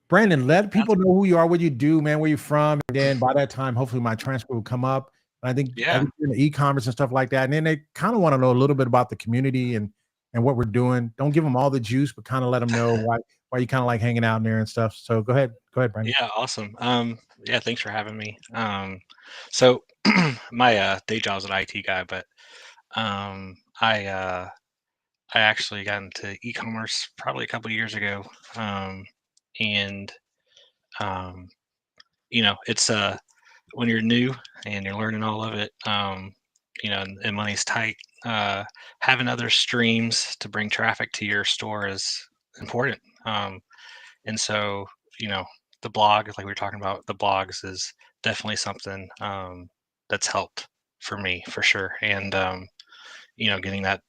Brandon, let people know who you are, what you do, man, where you're from. And then by that time, hopefully my transcript will come up. I think e-commerce and stuff like that. And then they kind of want to know a little bit about the community and what we're doing. Don't give them all the juice, but kind of let them know why you kind of like hanging out in there and stuff. So go ahead, Brandon. Yeah, awesome. Yeah, thanks for having me. So my day job is an IT guy, but I actually got into e-commerce probably a couple of years ago, and um, it's when you're new and you're learning all of it, and money's tight. Having other streams to bring traffic to your store is important. And so, you know, the blog, like we were talking about, the blogs is definitely something that's helped for me for sure. And getting that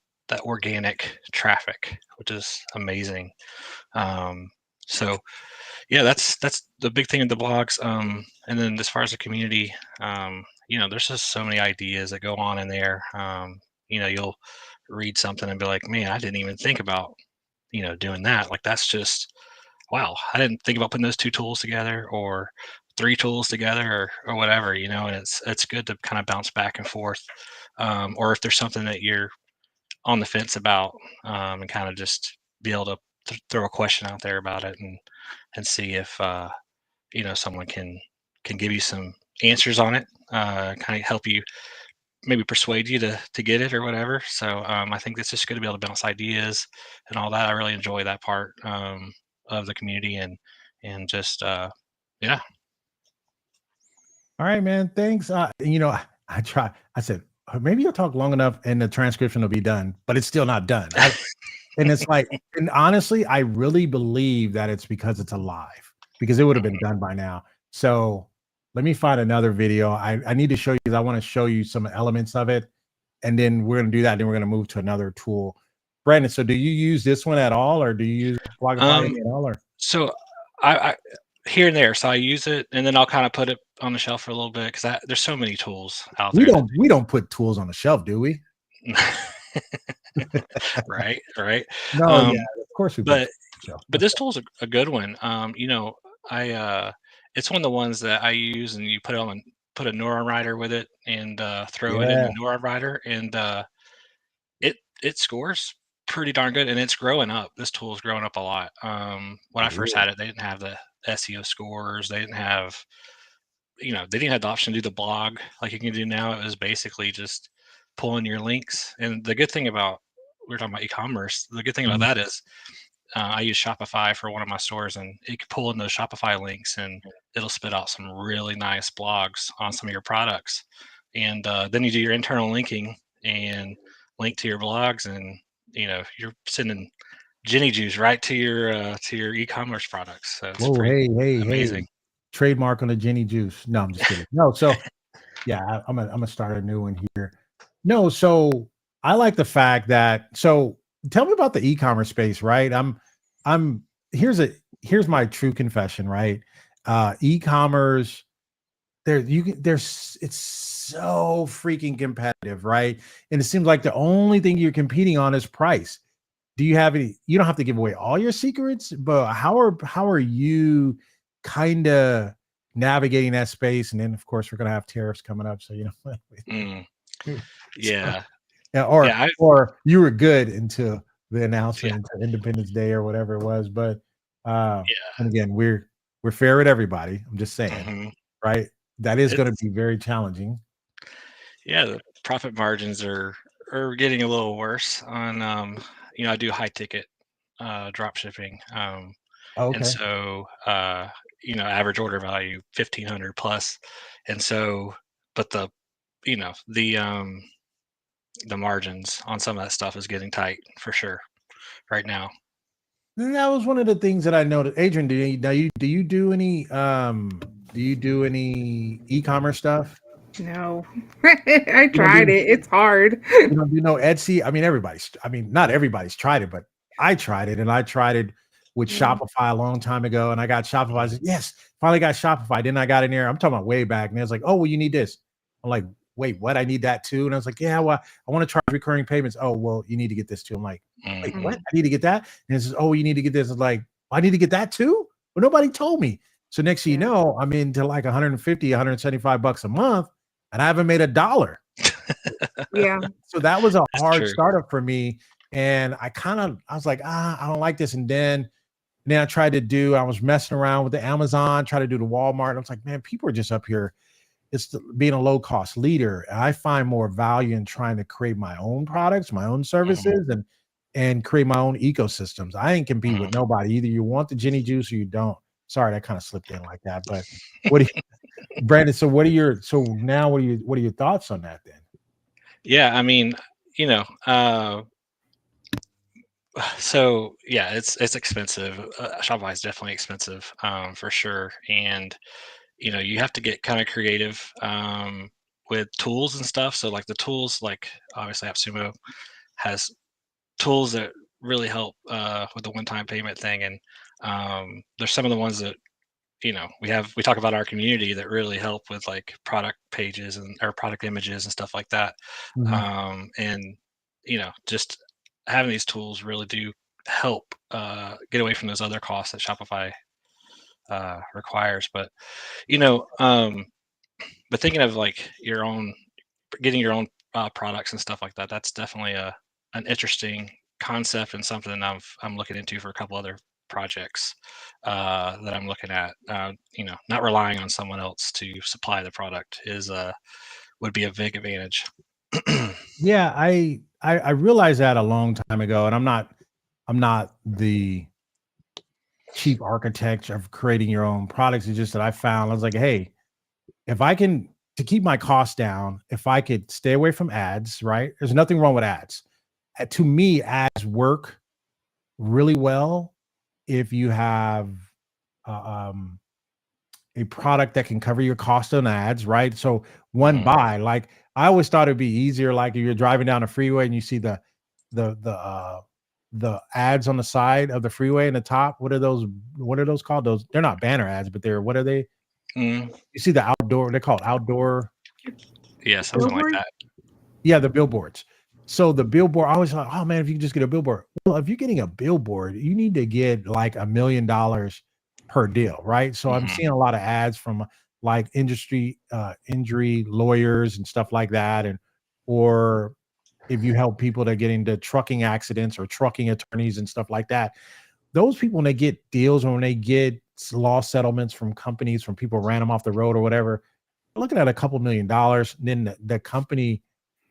organic traffic, which is amazing. So yeah, that's the big thing in the blogs. And then as far as the community, there's just so many ideas that go on in there. You'll read something and be like, man, I didn't even think about, doing that. Like that's just wow, I didn't think about putting those two tools together or three tools together or whatever, and it's good to kind of bounce back and forth. Or if there's something that you're on the fence about, and kind of just be able to throw a question out there about it and see if someone can give you some answers on it, kind of help you maybe persuade you to get it or whatever. So I think it's just good to be able to bounce ideas and all that. I really enjoy that part of the community and just yeah. All right, man. Thanks. I try. I said maybe you'll talk long enough and the transcription will be done, but it's still not done. And it's like, and honestly, I really believe that it's because it's alive, because it would have been done by now. So let me find another video. I need to show you, because I want to show you some elements of it. And then we're going to do that. Then we're going to move to another tool. Brandon, so do you use this one at all, or do you use Blogify at all? Or so I here and there. So I use it, and then I'll kind of put it on the shelf for a little bit because there's so many tools out there. We don't put tools on the shelf, do we? Right. No, yeah, of course we. But this tool's a good one. It's one of the ones that I use, and you put a neuron writer with it, and throw it in the neuron writer, and it scores pretty darn good, and it's growing up. This tool is growing up a lot. When I first had it, they didn't have the SEO scores. They didn't have, they didn't have the option to do the blog like you can do now. It was basically just pulling your links. And the good thing about, we were talking about e-commerce, the good thing about that is I use Shopify for one of my stores, and it can pull in those Shopify links, and it'll spit out some really nice blogs on some of your products. And then you do your internal linking and link to your blogs, and you're sending Jenny juice right to your e-commerce products. So it's amazing. Hey, trademark on the Jenny juice. No, I'm just kidding. No, so yeah, I'm gonna start a new one here. No, so I like the fact that, so tell me about the e-commerce space, right? Here's my true confession, right? E-commerce, it's so freaking competitive, right? And it seems like the only thing you're competing on is price. Do you have any? You don't have to give away all your secrets, but how are you kind of navigating that space? And then of course we're gonna have tariffs coming up, so yeah. Or you were good until the announcement, until Independence Day or whatever it was. But and again, we're fair with everybody. I'm just saying, right? That is going to be very challenging. Yeah, the profit margins are getting a little worse on. I do high ticket drop shipping, and so average order value 1,500 plus, and so but the margins on some of that stuff is getting tight for sure right now. And that was one of the things that I noticed. Adrian, do you do any e-commerce stuff? No. I tried it. It's hard. You don't do no Etsy? I mean, not everybody's tried it, but I tried it, and I tried it with Shopify a long time ago, and I got Shopify. I said, yes, finally got Shopify. Then I got in there. I'm talking about way back, and it was like, oh, well, you need this. I'm like, wait, what? I need that too? And I was like, yeah, well, I want to charge recurring payments. Oh, well, you need to get this too. I'm like, wait, what? I need to get that? And it says, oh, you need to get this. It's like, I need to get that too? Well, nobody told me. So next thing you know, I'm into like 150, 175 bucks a month, and I haven't made $1. Yeah. So that was a hard startup for me. And I was like, I don't like this. And then I tried to I was messing around with the Amazon, try to do the Walmart. And I was like, man, people are just up here being a low cost leader. I find more value in trying to create my own products, my own services, and create my own ecosystems. I ain't compete with nobody. Either you want the Jenny juice or you don't. Sorry, that kind of slipped in like that. But what do you, Brandon? So what are your what are your thoughts on that then? Yeah, I mean, so yeah, it's expensive. Shopify is definitely expensive, for sure. And you have to get kind of creative with tools and stuff. So like the tools, like obviously AppSumo has tools that really help with the one-time payment thing. And there's some of the ones that we talk about our community that really help with like product pages and or product images and stuff like that. And just having these tools really do help get away from those other costs that Shopify requires. But but thinking of like getting your own products and stuff like that, that's definitely an interesting concept and something I'm looking into for a couple other projects that I'm looking at. Not relying on someone else to supply the product would be a big advantage. Yeah, I realized that a long time ago, and I'm not the chief architect of creating your own products. It's just that I was like, hey, if I can, to keep my costs down, if I could stay away from ads, right? There's nothing wrong with ads. To me, ads work really well if you have a product that can cover your cost on ads, right? So one buy, like I always thought it'd be easier, like if you're driving down a freeway and you see the ads on the side of the freeway in the top. What are those called? Those, they're not banner ads, but what are they? You see the outdoor, they're called outdoor. Yeah, something like that. Yeah, the billboards. So the billboard, I was like, oh man, if you can just get a billboard. Well, if you're getting a billboard, you need to get like $1 million per deal, right? So I'm seeing a lot of ads from like injury lawyers and stuff like that, or if you help people that get into trucking accidents or trucking attorneys and stuff like that, those people, when they get deals or when they get law settlements from companies, from people ran them off the road or whatever, looking at a couple $1 million. Then the company,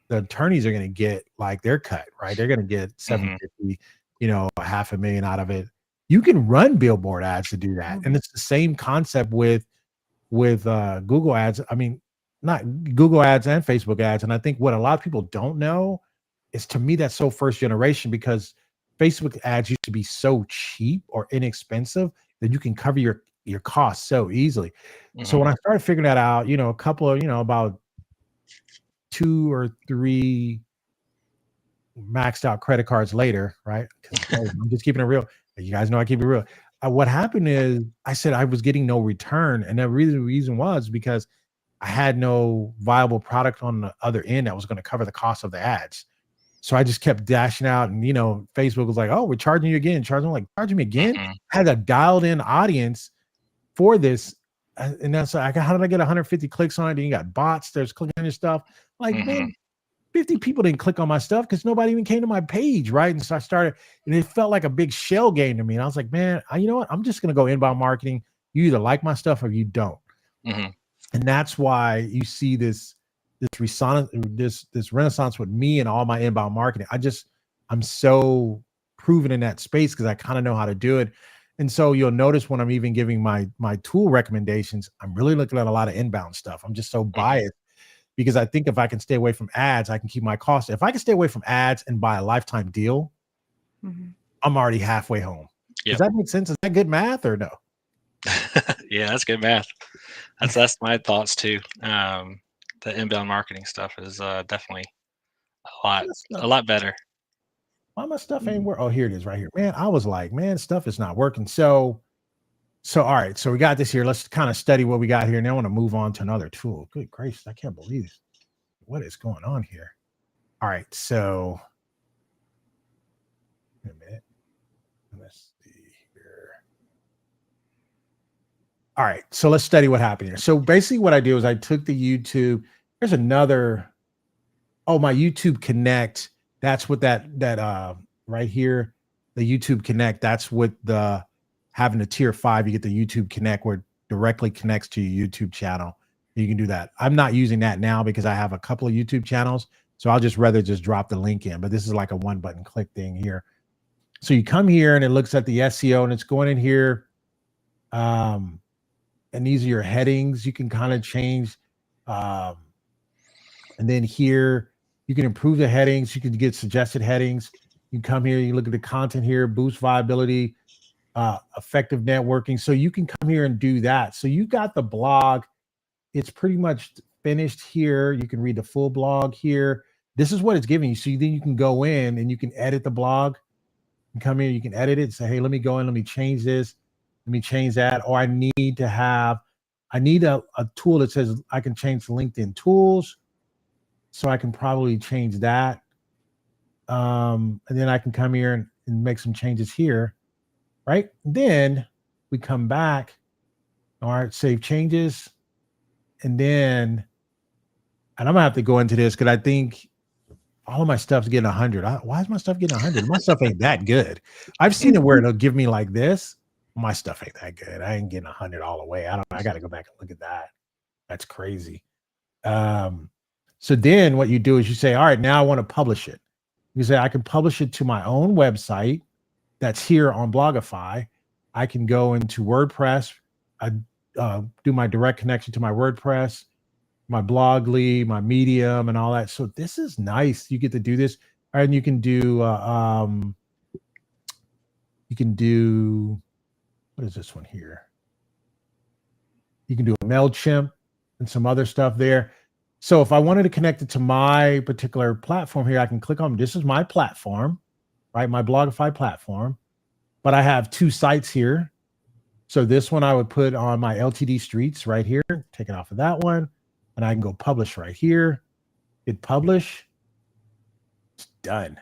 the attorneys are going to get like their cut, right? They're going to get 750, $500,000 out of it. You can run billboard ads to do that. And it's the same concept with Google ads. I mean, not Google ads and Facebook ads. And I think what a lot of people don't know is, to me, that's so first generation, because Facebook ads used to be so cheap or inexpensive that you can cover your costs so easily. So when I started figuring that out, a couple of, about 2 or 3 maxed out credit cards later, right? I'm just keeping it real. You guys know I keep it real. What happened is I said I was getting no return. And the reason was because I had no viable product on the other end that was going to cover the cost of the ads. So I just kept dashing out, and Facebook was like, oh, we're charging you again. Charging me again? I had a dialed in audience for this. And that's like, how did I get 150 clicks on it? And you got bots, there's clicking on your stuff. Like, man, 50 people didn't click on my stuff because nobody even came to my page, right? And so I started, and it felt like a big shell game to me. And I was like, man, you know what? I'm just going to go inbound marketing. You either like my stuff or you don't. And that's why you see this renaissance with me and all my inbound marketing. I'm so proven in that space because I kind of know how to do it. And so you'll notice when I'm even giving my tool recommendations, I'm really looking at a lot of inbound stuff. I'm just so biased because I think if I can stay away from ads, I can keep my costs. If I can stay away from ads and buy a lifetime deal, I'm already halfway home. Does that make sense? Is that good math or no? Yeah, that's good math. That's my thoughts too. The inbound marketing stuff is definitely a lot better. Why my stuff ain't work? Oh, here it is right here. Man, I was like, man, stuff is not working. So all right. So we got this here. Let's kind of study what we got here. Now I want to move on to another tool. Good gracious. I can't believe this. What is going on here? All right. So wait a minute. Let's see here. All right. So let's study what happened here. So basically what I did was I took the YouTube. There's another. Oh, my YouTube Connect. That's what that right here, the YouTube Connect. That's what having a tier 5, you get the YouTube Connect where it directly connects to your YouTube channel. You can do that. I'm not using that now because I have a couple of YouTube channels. So I'll just rather just drop the link in, but this is like a one button click thing here. So you come here and it looks at the SEO and it's going in here. And these are your headings. You can kind of change. And then here, you can improve the headings. You can get suggested headings. You come here, you look at the content here, boost viability, effective networking. So you can come here and do that. So you got the blog. It's pretty much finished here. You can read the full blog here. This is what it's giving you. So then you can go in and you can edit the blog. You come in, you can edit it. Say, hey, let me go in, let me change this. Let me change that. Or I need a tool that says I can change the LinkedIn tools. So I can probably change that. And then I can come here and make some changes here, right? Then we come back, all right, save changes. And I'm gonna have to go into this because I think all of my stuff's getting 100. Why is my stuff getting 100? My stuff ain't that good. I've seen it where it'll give me like this. My stuff ain't that good. I ain't getting 100 all the way. I got to go back and look at that. That's crazy. So then what you do is you say, all right, now I want to publish it. You say, I can publish it to my own website that's here on Blogify. I can go into WordPress. I do my direct connection to my WordPress, my Blogly, my Medium, and all that. So this is nice. You get to do this. And you can do, what is this one here? You can do a MailChimp and some other stuff there. So if I wanted to connect it to my particular platform here, I can click on, this is my platform, right? My Blogify platform, but I have two sites here. So this one I would put on my LTD Streets right here, take it off of that one, and I can go publish right here, hit publish, it's done.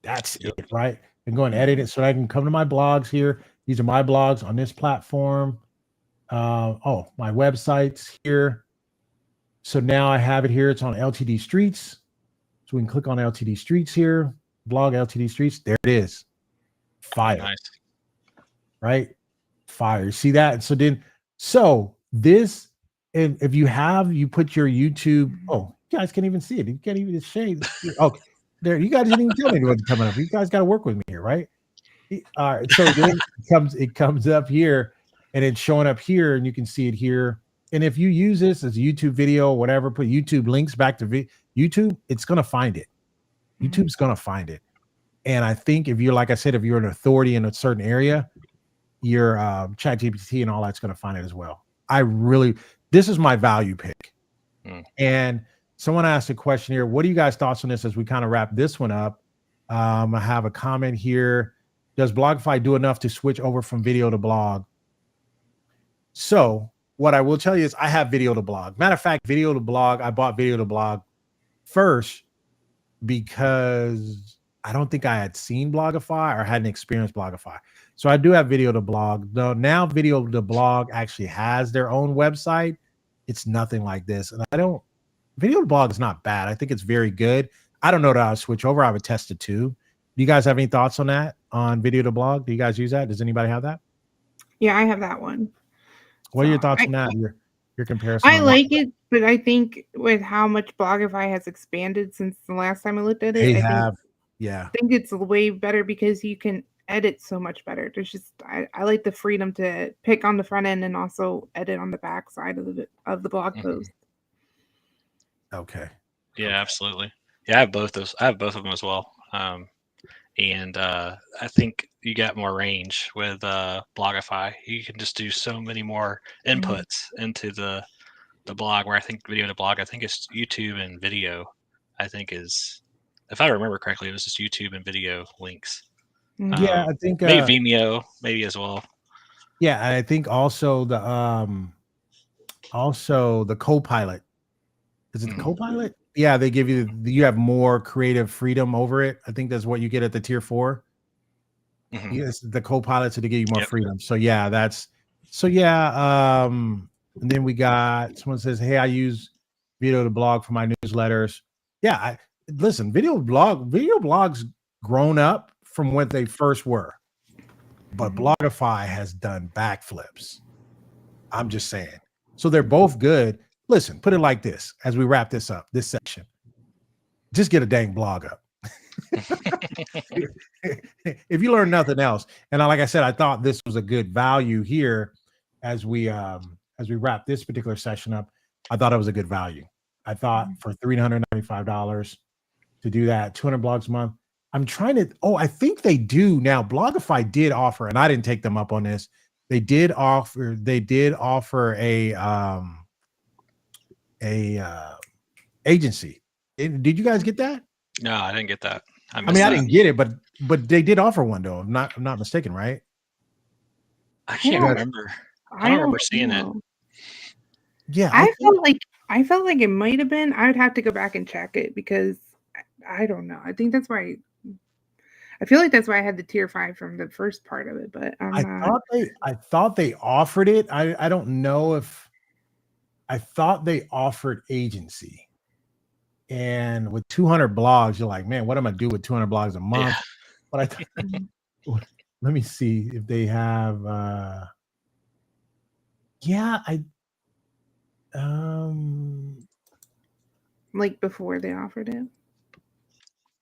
That's it, right? And go and edit it so I can come to my blogs here. These are my blogs on this platform. My website's here. So now I have it here. It's on LTD Streets. So we can click on LTD Streets here, blog LTD Streets. There it is. Fire. Nice. Right? Fire. See that? So this, and if you put your YouTube, you guys can't even see it. You can't even shade. Okay. There, you guys didn't even tell me what's coming up. You guys got to work with me here, right? All right. So then it comes up here and it's showing up here and you can see it here. And if you use this as a YouTube video or whatever, put YouTube links back to YouTube, it's going to find it. YouTube's going to find it. And I think if you're, like I said, if you're an authority in a certain area, your ChatGPT and all that's going to find it as well. This is my value pick. And someone asked a question here. What are you guys' thoughts on this as we kind of wrap this one up? I have a comment here. Does Blogify do enough to switch over from video to blog? So what I will tell you is I have video to blog. Matter of fact, video to blog, I bought video to blog first because I don't think I had seen Blogify or hadn't experienced Blogify. So I do have video to blog. Though now video to blog actually has their own website. It's nothing like this. And video to blog is not bad. I think it's very good. I don't know that I'll switch over. I would test it too. Do you guys have any thoughts on that, on video to blog? Do you guys use that? Does anybody have that? Yeah, I have that one. What are your thoughts on that? Your comparison? I like it, but I think with how much Blogify has expanded since the last time I looked at it, I think it's way better because you can edit so much better. There's just I like the freedom to pick on the front end and also edit on the back side of the blog post. Okay. Yeah, absolutely. Yeah, I have both those. I have both of them as well. And I think you got more range with Blogify. You can just do so many more inputs into the blog, where I think video to blog, I think it's YouTube and video. I think is, if I remember correctly, it was just YouTube and video links. Yeah, I think maybe Vimeo, maybe as well. Yeah, I think also the Copilot. Is it the Copilot? Yeah, they give you have more creative freedom over it. I think that's what you get at the tier 4. Yes, the Copilot, so they give you more freedom. So yeah, and then we got someone says, hey, I use video to blog for my newsletters. Yeah, listen, video blogs grown up from what they first were, but Blogify has done backflips. I'm just saying. So they're both good. listen, put it like this as we wrap this up, this section. Just get a dang blog up. If you learn nothing else, and like I said, I thought this was a good value here as we wrap this particular session up. I thought it was a good value. I thought for $395 to do that, 200 blogs a month. I'm trying to, I think they do now. Blogify did offer, and I didn't take them up on this. They did offer a agency. Did you guys get that? No, I didn't get that. I mean, I didn't get it, but they did offer one though. I'm not mistaken, right? I can't remember. I don't remember seeing it. Yeah, I felt like it might have been. I would have to go back and check it because I don't know. I think that's why. I feel like that's why I had the tier 5 from the first part of it, but I thought they offered it. I don't know if I thought they offered agency. And with 200 blogs, you're like, man, what am I do with 200 blogs a month? Yeah. But let me see if they have like before they offered it.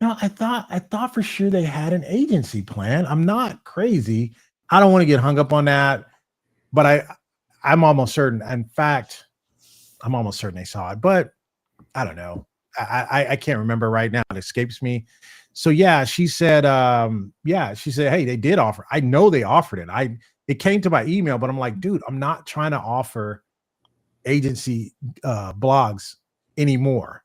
No, I thought for sure they had an agency plan. I'm not crazy. I don't want to get hung up on that, but I'm almost certain. In fact, I'm almost certain they saw it, but I don't know. I can't remember right now. It escapes me. So yeah, she said, hey, they did offer. I know they offered it. It came to my email, but I'm like, dude, I'm not trying to offer agency blogs anymore.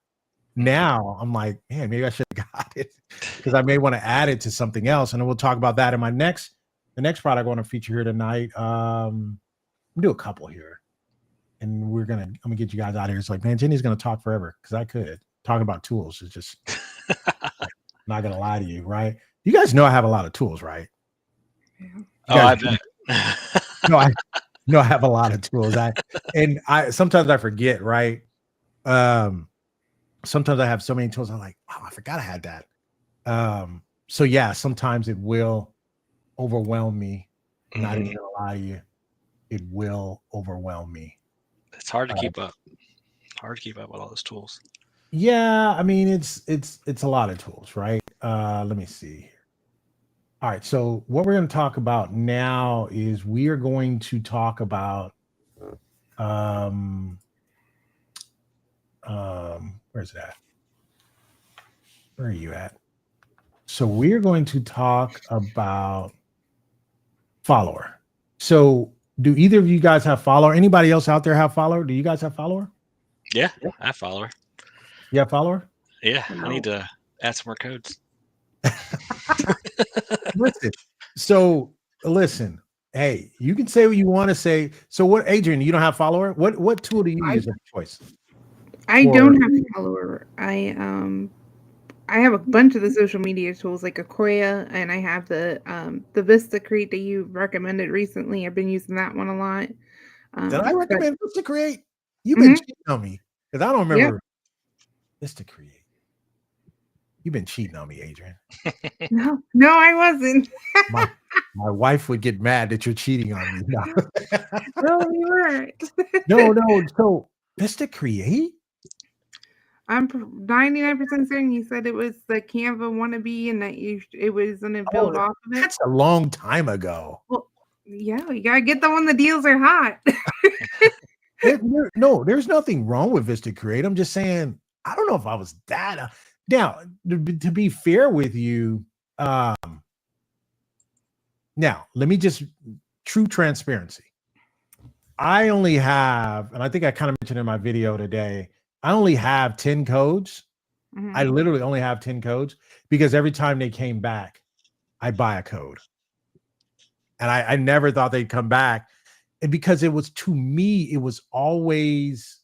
Now I'm like, man, maybe I should have got it because I may want to add it to something else. And then we'll talk about that in the next product I want to feature here tonight. We'll do a couple here. And I'm gonna get you guys out of here. It's like, man, Jenny's gonna talk forever because I could. Talking about tools is just not gonna lie to you, right? You guys know I have a lot of tools, right? I bet. I have a lot of tools. I sometimes I forget, right? Sometimes I have so many tools. I'm like, oh, I forgot I had that. So yeah, sometimes it will overwhelm me. Not even gonna lie to you, it will overwhelm me. It's hard to keep up. Hard to keep up with all those tools. Yeah, I mean it's a lot of tools, right? Let me see here. All right, so what we're going to talk about now is we are going to talk about where's it at? Where are you at? So we're going to talk about Followr. So do either of you guys have Followr? Anybody else out there have Followr? Do you guys have Followr? Yeah, I have Followr. You have Followr? Yeah, I need to add some more codes. Listen. Hey, you can say what you want to say. So what, Adrian, you don't have Followr? What tool do you use of choice? I don't have Followr. I have a bunch of the social media tools like Akoya, and I have the Vista Create that you recommended recently. I've been using that one a lot. Did I recommend Vista Create? You've been cheating on me because I don't remember Vista Create. You've been cheating on me, Adrian. No, I wasn't. my wife would get mad that you're cheating on me. No, no, you weren't. No. So Vista Create? I'm 99% certain you said it was the Canva wannabe and that it was going to build off of it. That's a long time ago. Well, yeah, you gotta get the one the deals are hot. No, there's nothing wrong with Vista Create. I'm just saying, I don't know if I was that. Now, to be fair with you, now let me just true transparency. I only have, and I think I kind of mentioned in my video today, I only have 10 codes. Mm-hmm. I literally only have 10 codes because every time they came back, I buy a code. And I never thought they'd come back. And because it was, to me, it was always,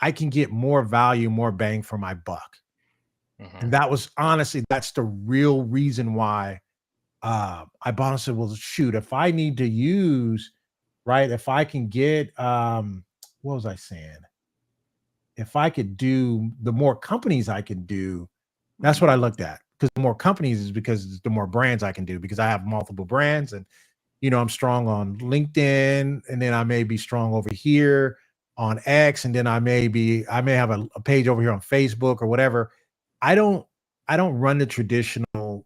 I can get more value, more bang for my buck. Mm-hmm. And that was honestly, that's the real reason why I bought and said, well, shoot, if I need to use, right, if I can get, what was I saying? If I could do, the more companies I can do, that's what I looked at. Because the more companies is because the more brands I can do, because I have multiple brands and, I'm strong on LinkedIn, and then I may be strong over here on X, and then I may have a page over here on Facebook or whatever. I don't run the traditional.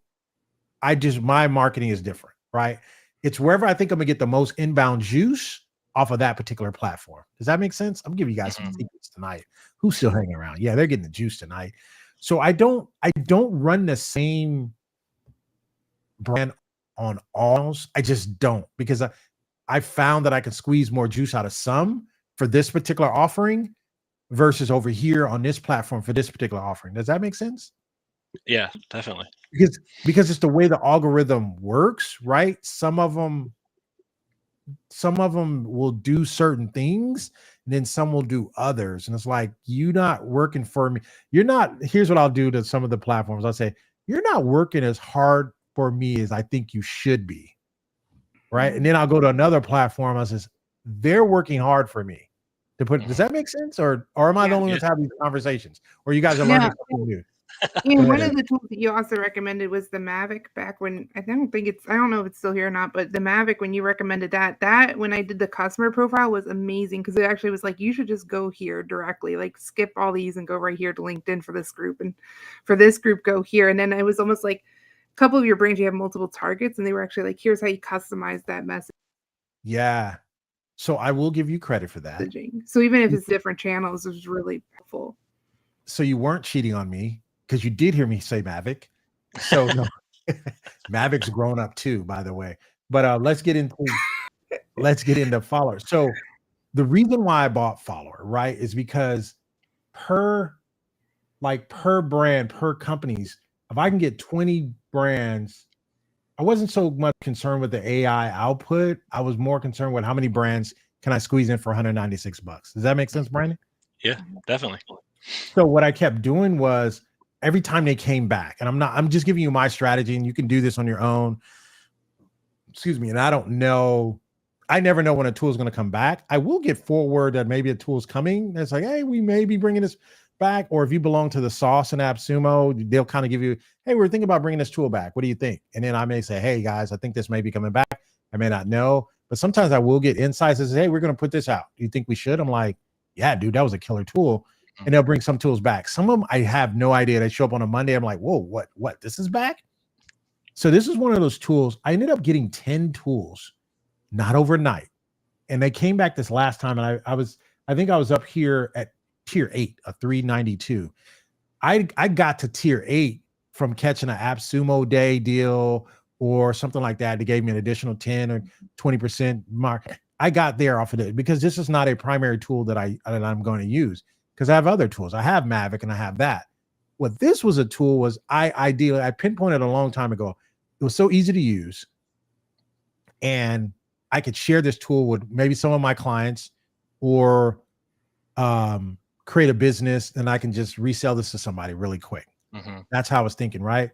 My marketing is different, right? It's wherever I think I'm gonna get the most inbound juice off of that particular platform. Does that make sense? I'm giving you guys some secrets tonight. Who's still hanging around? Yeah, they're getting the juice tonight. So I don't run the same brand on all. I just don't, because I found that I can squeeze more juice out of some for this particular offering versus over here on this platform for this particular offering. Does that make sense? Yeah, definitely. Because it's the way the algorithm works, right? Some of them will do certain things, and then some will do others. And it's like, you're not working for me. Here's what I'll do to some of the platforms. I'll say, you're not working as hard for me as I think you should be. Right. And then I'll go to another platform. I says, they're working hard for me to put. Does that make sense? Or am I the only one that's having these conversations? Or you guys are learning something new? And one of the tools that you also recommended was the Mavic back when I don't know if it's still here or not, but the Mavic, when you recommended that when I did the customer profile was amazing, because it actually was like, you should just go here directly, like skip all these and go right here to LinkedIn for this group, and for this group go here. And then it was almost like a couple of your brands, you have multiple targets, and they were actually like, here's how you customize that message. Yeah. So I will give you credit for that. So even if it's different channels, it was really helpful. So you weren't cheating on me, because you did hear me say Mavic. So no, Mavic's grown up too, by the way. But let's get into Followr. So the reason why I bought Followr, right, is because per brand, per companies, if I can get 20 brands, I wasn't so much concerned with the AI output. I was more concerned with how many brands can I squeeze in for $196. Does that make sense, Brandon? Yeah, definitely. So what I kept doing was, every time they came back, and I'm just giving you my strategy, and you can do this on your own. Excuse me. And I never know when a tool is going to come back. I will get forward that maybe a tool is coming. It's like, hey, we may be bringing this back. Or if you belong to the sauce and AppSumo, they'll kind of give you, hey, we're thinking about bringing this tool back. What do you think? And then I may say, hey guys, I think this may be coming back. I may not know, but sometimes I will get insights that say, hey, we're going to put this out. Do you think we should? I'm like, yeah, dude, that was a killer tool. And they'll bring some tools back. Some of them I have no idea. They show up on a Monday. I'm like, whoa, what? This is back? So this is one of those tools. I ended up getting 10 tools, not overnight. And they came back this last time. And I think I was up here at tier 8, a 392. I got to tier 8 from catching an AppSumo day deal or something like that. They gave me an additional 10 or 20% mark. I got there off of it because this is not a primary tool that I'm going to use, because I have other tools. I have Mavic and I have that. What this was a tool was I pinpointed a long time ago. It was so easy to use, and I could share this tool with maybe some of my clients, or create a business, and I can just resell this to somebody really quick. That's how I was thinking, right?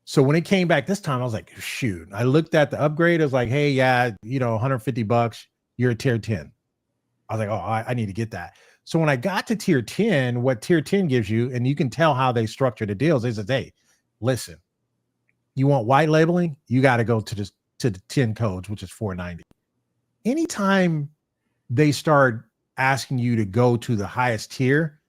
So when it came back this time, I was like, shoot. I looked at the upgrade. I was like, hey, yeah, $150, you're a tier 10. I was like, oh, I need to get that. So when I got to tier 10, what tier 10 gives you, and you can tell how they structure the deals, they said, hey, listen, you want white labeling? You got to go to the 10 codes, which is $490. Anytime they start asking you to go to the highest tier,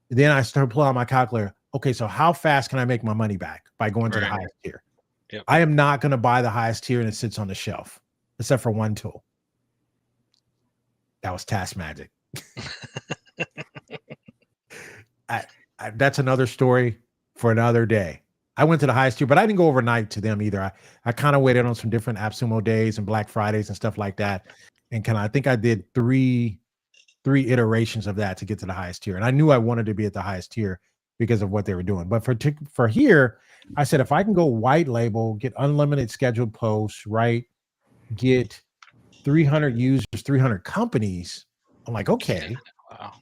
then I start pulling out my calculator. Okay, so how fast can I make my money back by going to the highest tier? Yep. I am not going to buy the highest tier and it sits on the shelf, except for one tool. That was Task Magic. That's another story for another day. I went to the highest tier, but I didn't go overnight to them either. I kind of waited on some different AppSumo days and Black Fridays and stuff like that. And I think I did three iterations of that to get to the highest tier. And I knew I wanted to be at the highest tier because of what they were doing. But for here, I said, if I can go white label, get unlimited scheduled posts, right? Get 300 users, 300 companies. I'm like, okay, wow.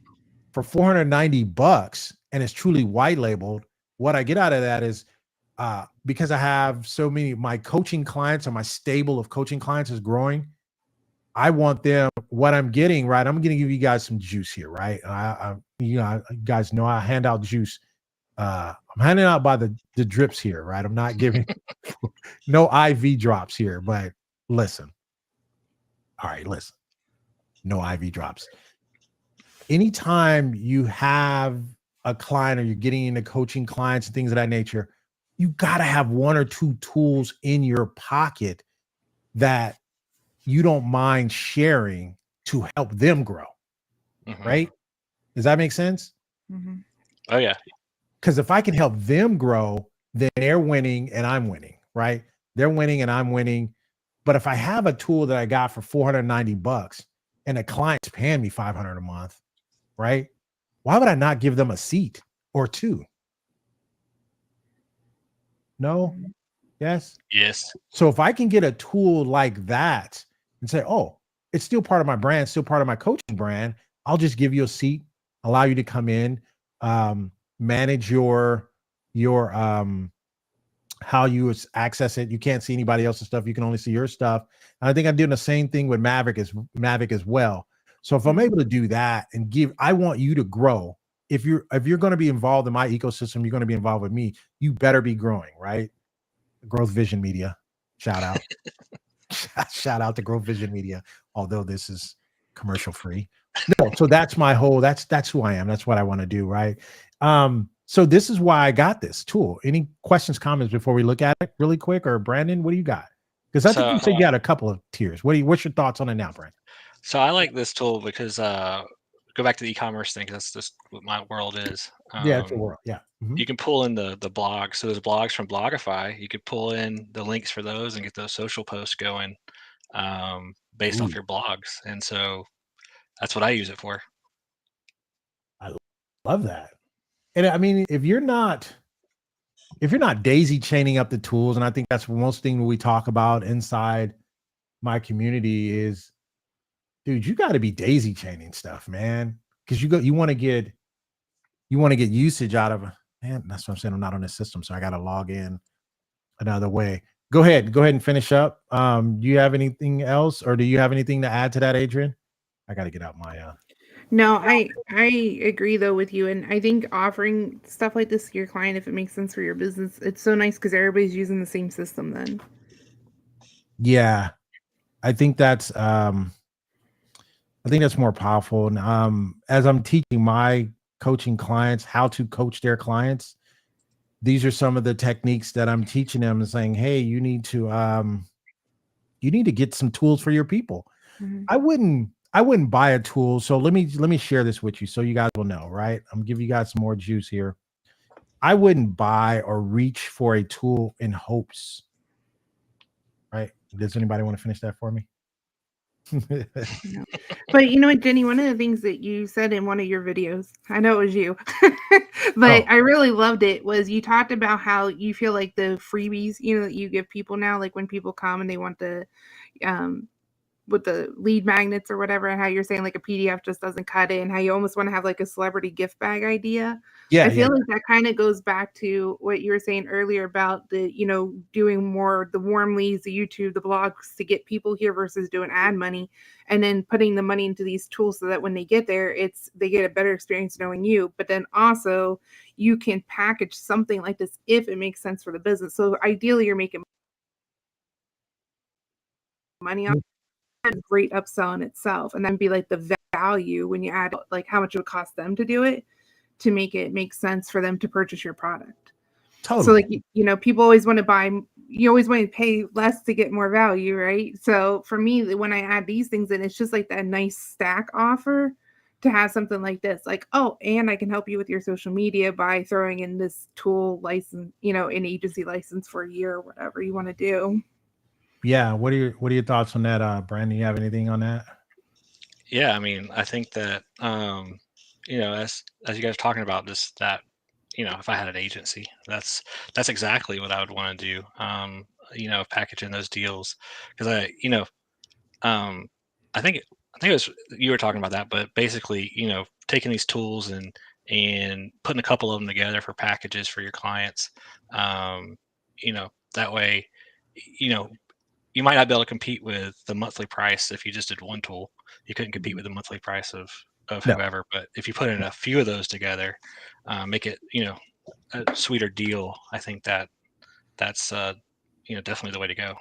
For $490, and it's truly white labeled. What I get out of that is, because I have so many, my coaching clients, or my stable of coaching clients is growing. I want them, what I'm getting, right? I'm going to give you guys some juice here, right? You guys know I hand out juice. I'm handing out by the drips here, right? I'm not giving no IV drops here, but listen, All right, listen, no IV drops. Anytime you have a client or you're getting into coaching clients and things of that nature, you got to have one or two tools in your pocket that you don't mind sharing to help them grow. Right? Does that make sense? Oh yeah. Because if I can help them grow, then they're winning and I'm winning, right? They're winning and I'm winning. But if I have a tool that I got for $490 and a client's paying me $500 a month, right? Why would I not give them a seat or two? No? Yes? Yes. So if I can get a tool like that and say, oh, it's still part of my brand, still part of my coaching brand, I'll just give you a seat, allow you to come in, manage your how you access it. You can't see anybody else's stuff. You can only see your stuff. And I think I'm doing the same thing with Mavic as well. So if I'm able to do that and I want you to grow. If you're going to be involved in my ecosystem, you're going to be involved with me. You better be growing, right? Growth Vision Media, shout out. Shout out to Growth Vision Media, although this is commercial free. No, so that's my whole, that's who I am. That's what I want to do, right? So this is why I got this tool. Any questions, comments before we look at it really quick? Or Brandon, what do you got? Because I think you said you had a couple of tiers. What's your thoughts on it now, Brandon? So I like this tool because go back to the e-commerce thing, because that's just what my world is. Yeah, it's a world. Yeah. You can pull in the blogs. So there's blogs from Blogify. You could pull in the links for those and get those social posts going based off your blogs. And so that's what I use it for. I love that. And I mean, if you're not daisy chaining up the tools, and I think that's most thing we talk about inside my community is, dude, you got to be daisy chaining stuff, man. Because you want to get usage out of it. Man, that's what I'm saying. I'm not on this system, so I got to log in another way. Go ahead and finish up. Do you have anything else, or do you have anything to add to that, Adrian? I got to get out my No, I agree though with you, and I think offering stuff like this to your client, if it makes sense for your business, it's so nice because everybody's using the same system then. Yeah, I think that's more powerful. And as I'm teaching my coaching clients how to coach their clients, these are some of the techniques that I'm teaching them and saying, hey, you need to get some tools for your people. I wouldn't buy a tool. So let me share this with you so you guys will know, right? I'm giving you guys some more juice here. I wouldn't buy or reach for a tool in hopes, right? Does anybody want to finish that for me? No. But you know what, Jenny, one of the things that you said in one of your videos, I know it was you, but I really loved it, was you talked about how you feel like the freebies, that you give people now, like when people come and they want the with the lead magnets or whatever, and how you're saying like a PDF just doesn't cut it, and how you almost want to have like a celebrity gift bag idea. Yeah, I feel like that kind of goes back to what you were saying earlier about the, doing more the warm leads, the YouTube, the blogs to get people here versus doing ad money, and then putting the money into these tools so that when they get there, they get a better experience knowing you. But then also you can package something like this if it makes sense for the business. So ideally you're making money on a great upsell in itself, and then be like the value when you add like how much it would cost them to do it to make it make sense for them to purchase your product. Totally. So like, people always want to buy, you always want to pay less to get more value, right? So for me, when I add these things in, it's just like that nice stack offer to have something like this, like, oh, and I can help you with your social media by throwing in this tool license, an agency license for a year or whatever you want to do. Yeah. What are your thoughts on that, Brandon? You have anything on that? Yeah, I mean, I think that as you guys are talking about this, that if I had an agency, that's exactly what I would want to do. Packaging those deals, because I think it was you were talking about that, but basically, taking these tools and putting a couple of them together for packages for your clients. That way, you might not be able to compete with the monthly price if you just did one tool. You couldn't compete with the monthly price of whoever. But if you put in a few of those together, make it a sweeter deal. I think that's definitely the way to go.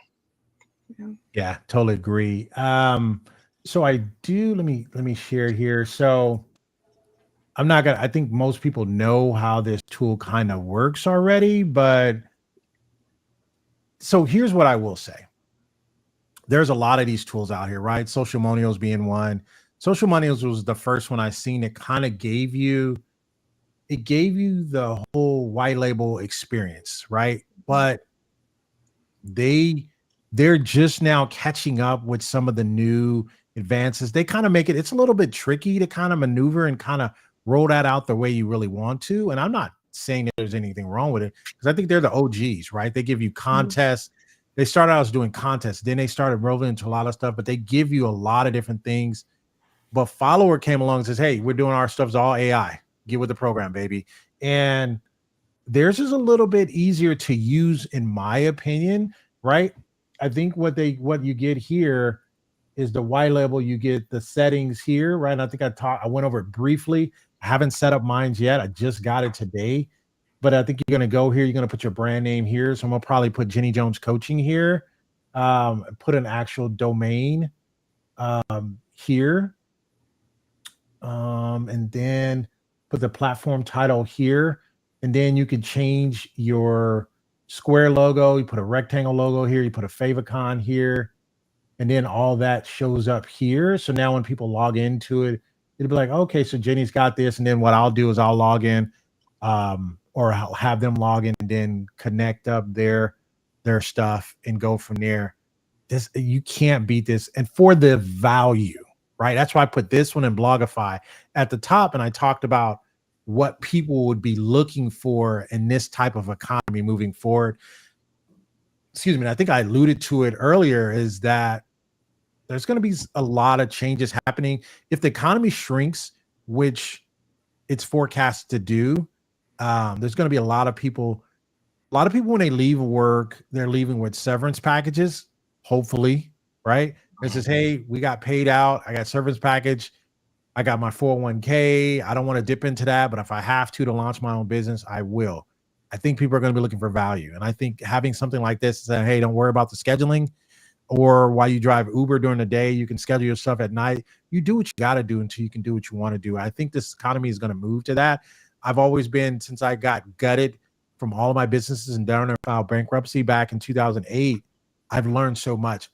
Yeah, totally agree. So I do, let me share it here. So I think most people know how this tool kind of works already, but so here's what I will say. There's a lot of these tools out here, right? Social Monials being one. Social Monials was the first one I seen. It kind of it gave you the whole white label experience, right? But they they're just now catching up with some of the new advances. They kind of make it's a little bit tricky to kind of maneuver and kind of roll that out the way you really want to. And I'm not saying that there's anything wrong with it, because I think they're the OGs, right? They give you contests. They started out as doing contests, then they started rolling into a lot of stuff, but they give you a lot of different things. But Followr came along and says, hey, we're doing our stuff's all AI. Get with the program, baby. And theirs is a little bit easier to use, in my opinion, right? I think what you get here is the white label. You get the settings here, right? And I think I went over it briefly. I haven't set up mine yet. I just got it today. But I think you're gonna go here, you're gonna put your brand name here. So I'm gonna probably put Jenny Jones Coaching here, put an actual domain here, and then put the platform title here. And then you can change your square logo. You put a rectangle logo here. You put a favicon here. And then all that shows up here. So now when people log into it, it'll be like, okay, so Jenny's got this. And then what I'll do is I'll log in, or I'll have them log in and then connect up their stuff and go from there. You can't beat this. And for the value, right? That's why I put this one in Blogify at the top. And I talked about what people would be looking for in this type of economy moving forward. Excuse me. I think I alluded to it earlier, is that there's going to be a lot of changes happening. If the economy shrinks, which it's forecast to do, there's going to be a lot of people when they leave work, they're leaving with severance packages, hopefully, right? It says, hey, we got paid out. I got severance package. I got my 401k. I don't want to dip into that, but if I have to launch my own business, I will. I think people are going to be looking for value. And I think having something like this, saying, hey, don't worry about the scheduling, or while you drive Uber during the day, you can schedule yourself at night. You do what you got to do until you can do what you want to do. I think this economy is going to move to that. I've always been, since I got gutted from all of my businesses and down there filed bankruptcy back in 2008, I've learned so much.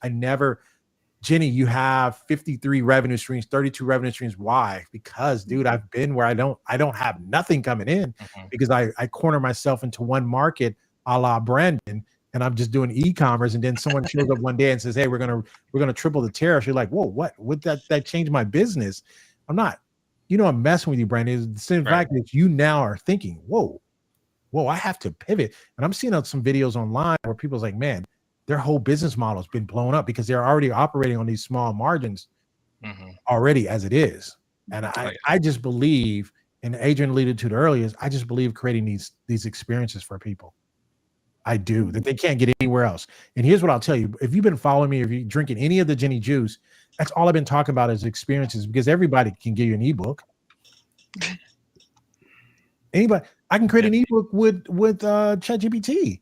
Jenny, you have 53 revenue streams, 32 revenue streams. Why? Because, dude, I've been where I don't have nothing coming in, because I corner myself into one market, a la Brandon, and I'm just doing e-commerce. And then someone shows up one day and says, hey, we're gonna triple the tariffs. You're like, whoa, what? Would that change my business? I'm not, I'm messing with you, Brandon. The same fact that you now are thinking, whoa, I have to pivot. And I'm seeing some videos online where people's like, man, their whole business model has been blown up because they're already operating on these small margins already as it is. And I just believe, and Adrian alluded to it earlier, I just believe creating these experiences for people. I do, that they can't get anywhere else. And here's what I'll tell you. If you've been following me, if you're drinking any of the Jenny juice, that's all I've been talking about is experiences, because everybody can give you an ebook. Anybody, I can create an ebook with ChatGPT.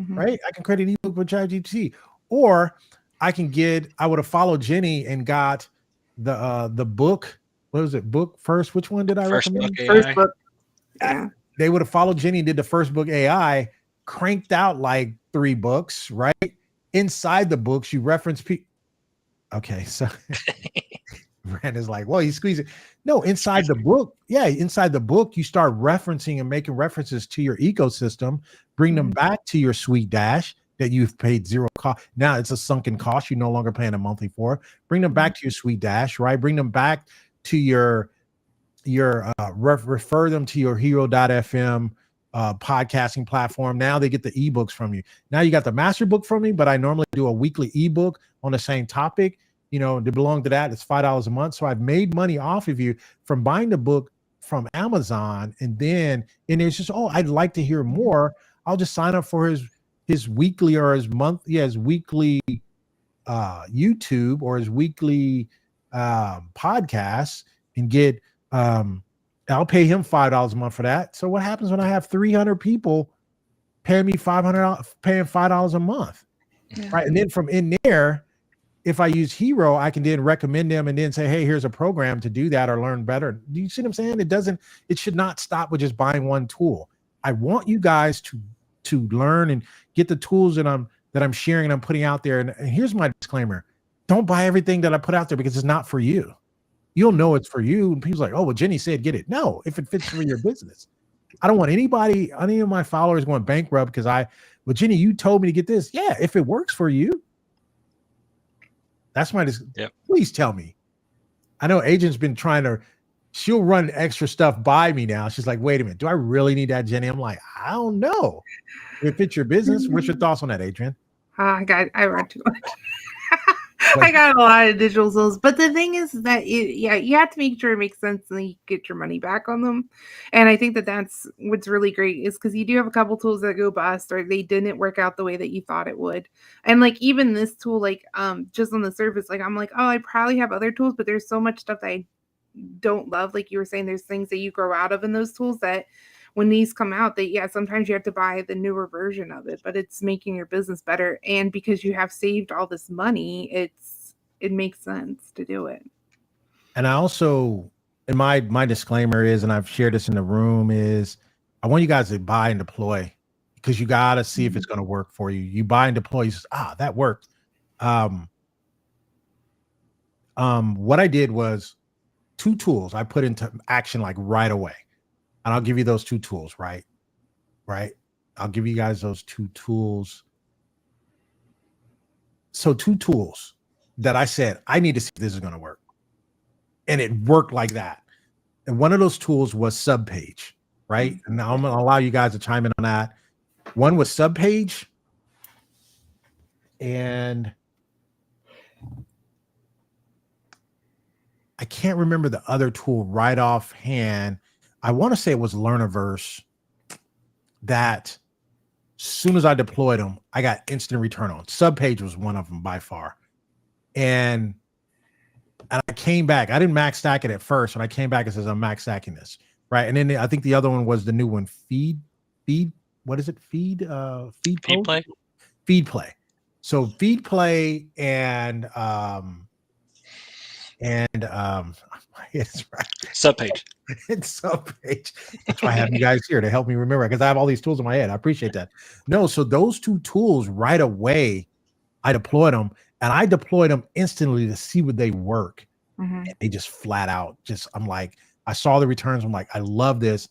Right? I can create an ebook with ChatGPT, or I would have followed Jenny and got the book. What was it? Book first. Which one did I recommend? First book. Yeah. They would have followed Jenny and did the first book AI, cranked out like 3 books, right? Inside the books, you reference people. Okay, so Brandon's like, well, you squeeze it. No, inside the book. Yeah, inside the book, you start referencing and making references to your ecosystem, bring them back to your Suite Dash that you've paid zero cost. Now it's a sunken cost. You're no longer paying a monthly for. Bring them back to your Suite Dash, right? Bring them back to your refer them to your Hero.fm podcasting platform. Now they get the ebooks from you. Now you got the master book from me, but I normally do a weekly ebook on the same topic. To belong to that, it's $5 a month. So I've made money off of you from buying the book from Amazon. And it's just, I'd like to hear more. I'll just sign up for his weekly or his weekly YouTube or his weekly podcasts and get, I'll pay him $5 a month for that. So what happens when I have 300 people paying me $500 a month? Yeah. right? And then from in there, if I use Hero, I can then recommend them and then say, hey, here's a program to do that or learn better. Do you see what I'm saying? It should not stop with just buying one tool. I want you guys to learn and get the tools that I'm sharing and I'm putting out there. And here's my disclaimer. Don't buy everything that I put out there because it's not for you. You'll know it's for you. And people's like, oh, well, Jenny said, get it. No, if it fits for your business. I don't want any of my followers going bankrupt because well, Jenny, you told me to get this. Yeah, if it works for you. That's my, yep. Please tell me. I know Agent's been she'll run extra stuff by me now. She's like, wait a minute, do I really need that, Jenny? I'm like, I don't know. If it fits your business, what's your thoughts on that, Adrian? I read too much. I got a lot of digital tools, but the thing is that you have to make sure it makes sense and then you get your money back on them. And I think that that's what's really great is because you do have a couple tools that go bust or they didn't work out the way that you thought it would. And like even this tool, like just on the surface, like I'm like, oh, I probably have other tools, but there's so much stuff that I don't love. Like you were saying, there's things that you grow out of in those tools that when these come out, that sometimes you have to buy the newer version of it, but it's making your business better. And because you have saved all this money, it makes sense to do it. And I also, and my disclaimer is, and I've shared this in the room, is I want you guys to buy and deploy because you got to see if it's going to work for you. You buy and deploy, you say, that worked. What I did was 2 tools I put into action like right away. And I'll give you those 2 tools, right? I'll give you guys those 2 tools. So 2 tools that I said, I need to see if this is going to work. And it worked like that. And one of those tools was Subpage, right? And now I'm going to allow you guys to chime in on that. One was Subpage. And I can't remember the other tool right offhand. I want to say it was Learniverse that as soon as I deployed them, I got instant return on. Subpage was one of them by far. And I came back. I didn't max stack it at first. When I came back, it says I'm max stacking this, right? And then I think the other one was the new one, Feed. What is it? Feed Play. Feed Play. So Feed Play and it's right. Subpage. It's Subpage. That's why I have you guys here to help me remember because I have all these tools in my head. I appreciate that. No, so those 2 tools right away, I deployed them and I deployed them instantly to see would they work. And they just flat out I'm like, I saw the returns. I'm like, I love this.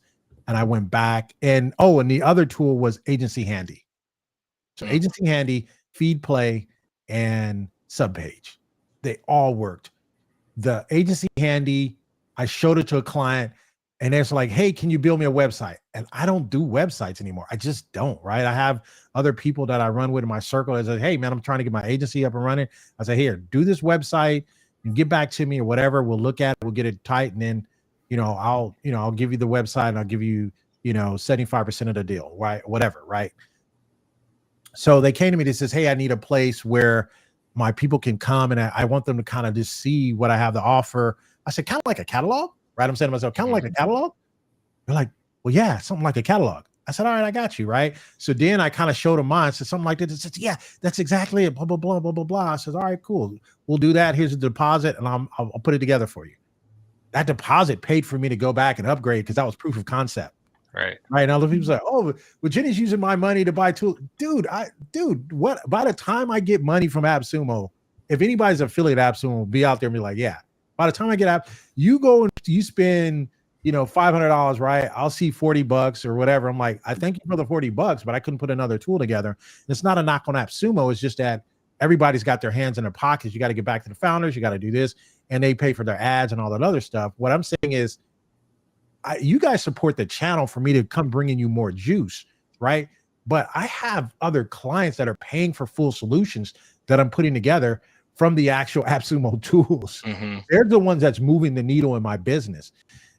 And I went back and the other tool was Agency Handy. So Agency Handy, Feed Play, and Subpage. They all worked. The Agency Handy, I showed it to a client and it's like, hey, can you build me a website? And I don't do websites anymore. I just don't, right? I have other people that I run with in my circle that say, hey man, I'm trying to get my agency up and running. I say, here, do this website and get back to me or whatever. We'll look at it, we'll get it tight. And then, I'll give you the website and I'll give you, 75% of the deal, right? Whatever, right? So they came to me and says, hey, I need a place where my people can come and I want them to kind of just see what I have to offer. I said, kind of like a catalog, right? I'm saying to myself, kind of like a catalog. They're like, well, yeah, something like a catalog. I said, all right, I got you, right? So then I kind of showed them mine. I said, something like this. I said, yeah, that's exactly it, blah, blah, blah, blah, blah, blah. I said, all right, cool. We'll do that. Here's a deposit and I'll put it together for you. That deposit paid for me to go back and upgrade because that was proof of concept. Right. Now the people's like, oh, well, Jenny's using my money to buy tools. Dude, what? By the time I get money from AppSumo, if anybody's affiliate AppSumo, be out there and be like, yeah. By the time I get you go and you spend, $500, right? I'll see $40 or whatever. I'm like, I thank you for the $40, but I couldn't put another tool together. And it's not a knock on AppSumo. It's just that everybody's got their hands in their pockets. You got to get back to the founders. You got to do this, and they pay for their ads and all that other stuff. What I'm saying is, you guys support the channel for me to come bringing you more juice, right? But I have other clients that are paying for full solutions that I'm putting together from the actual AppSumo tools. They're the ones that's moving the needle in my business.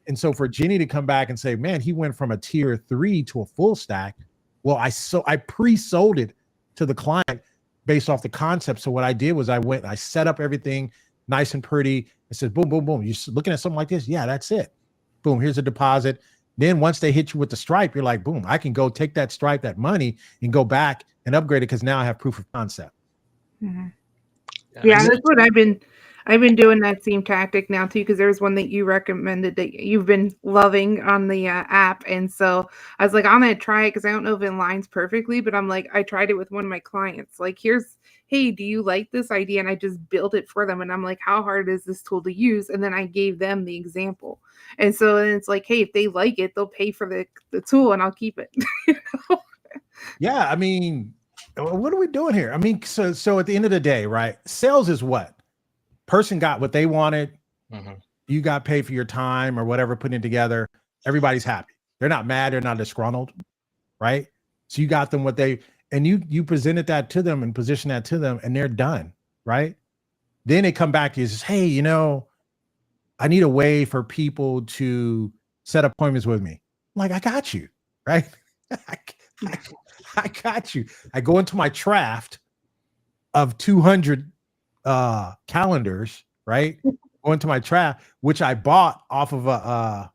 And so for Jenny to come back and say, man, he went from a tier 3 to a full stack. Well, I pre-sold it to the client based off the concept. So what I did was I went and I set up everything nice and pretty. It says, boom, boom, boom. You're looking at something like this? Yeah, that's it. Boom, here's a deposit. Then once they hit you with the Stripe, you're like, boom, I can go take that Stripe, that money, and go back and upgrade it because now I have proof of concept. Mhm. That Yeah, makes that's sense. what I've been doing that same tactic now too, because there's one that you recommended that you've been loving on the app, and so I was like, I'm gonna try it because I don't know if it aligns perfectly, but I'm like, I tried it with one of my clients. Like, hey, do you like this idea? And I just built it for them, and I'm like, how hard is this tool to use? And then I gave them the example, and so then it's like, hey, if they like it, they'll pay for the tool, and I'll keep it. You know? Yeah, I mean, what are we doing here? I mean, so at the end of the day, right? Sales is what? Person got what they wanted. Mhm. You got paid for your time or whatever, putting it together. Everybody's happy. They're not mad. They're not disgruntled, right? So you got them what they, and you presented that to them and positioned that to them, and they're done, right? Then they come back to you and says, hey, I need a way for people to set appointments with me. I'm like, I got you, right? I, I, I got you. I go into my draft of 200 calendars, right? Go into my draft, which I bought off of a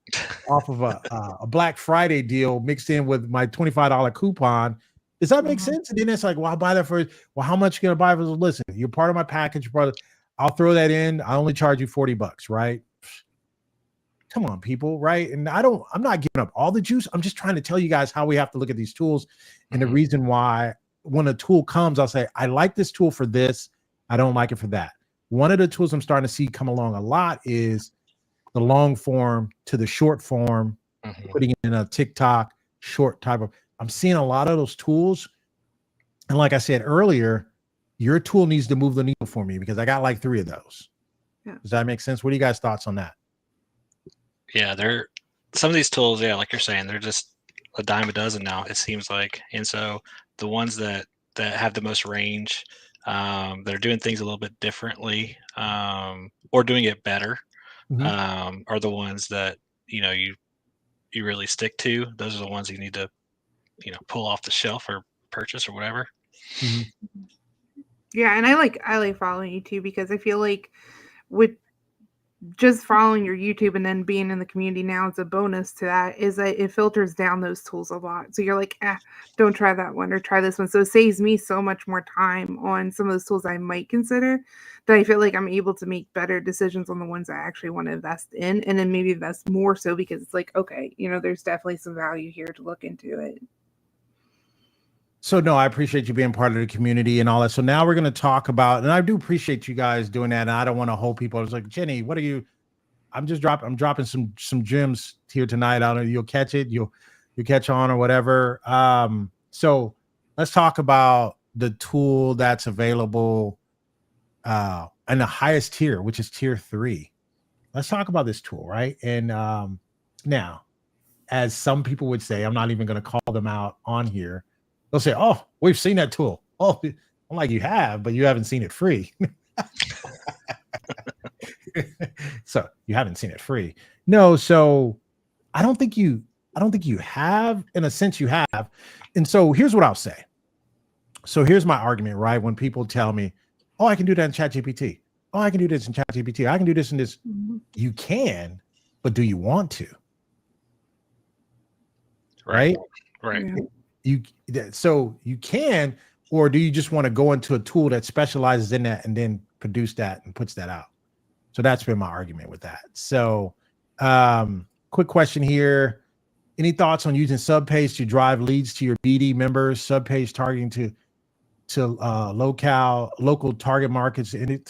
Black Friday deal mixed in with my $25 coupon. Does that make sense? And then it's like, well, I'll buy that for, well, how much you gonna buy for? Listen, you're part of my package, you're part of, I'll throw that in. I only charge you $40, right? Come on, people, right? And I'm not giving up all the juice. I'm just trying to tell you guys how we have to look at these tools. And the reason why when a tool comes, I'll say, I like this tool for this. I don't like it for that. One of the tools I'm starting to see come along a lot is the long form to the short form, putting it in a TikTok short type of, I'm seeing a lot of those tools. And like I said earlier, your tool needs to move the needle for me because I got like 3 of those. Yeah. Does that make sense? What are you guys' thoughts on that? Yeah, some of these tools, yeah, like you're saying, they're just a dime a dozen now, it seems like. And so the ones that have the most range, that are doing things a little bit differently, or doing it better, are the ones that you really stick to. Those are the ones you need to pull off the shelf or purchase or whatever. Yeah, and I like following you too, because I feel like with just following your YouTube and then being in the community now, it's a bonus to that, is that it filters down those tools a lot. So you're like, don't try that one or try this one. So it saves me so much more time on some of those tools I might consider, that I feel like I'm able to make better decisions on the ones I actually want to invest in, and then maybe invest more so because it's like, okay, there's definitely some value here to look into it. So no, I appreciate you being part of the community and all that. So now we're going to talk about, and I do appreciate you guys doing that. And I don't want to hold people. I was like, Jenny, what are you? I'm dropping some gems here tonight. I don't know, you'll catch it. You'll catch on or whatever. So let's talk about the tool that's available in the highest tier, which is tier 3. Let's talk about this tool, right? And now, as some people would say, I'm not even going to call them out on here. They'll say, oh, we've seen that tool. Oh, I'm like, you have, but you haven't seen it free. So you haven't seen it free. No, so I don't think you have. In a sense, you have. And so here's what I'll say. So here's my argument, right? When people tell me, oh, I can do that in ChatGPT. Oh, I can do this in ChatGPT. I can do this in this. You can, but do you want to? Right? Right. So you can, or do you just want to go into a tool that specializes in that and then produce that and puts that out? So that's been my argument with that. So quick question here. Any thoughts on using Subpage to drive leads to your BD members, Subpage targeting to local target markets? Do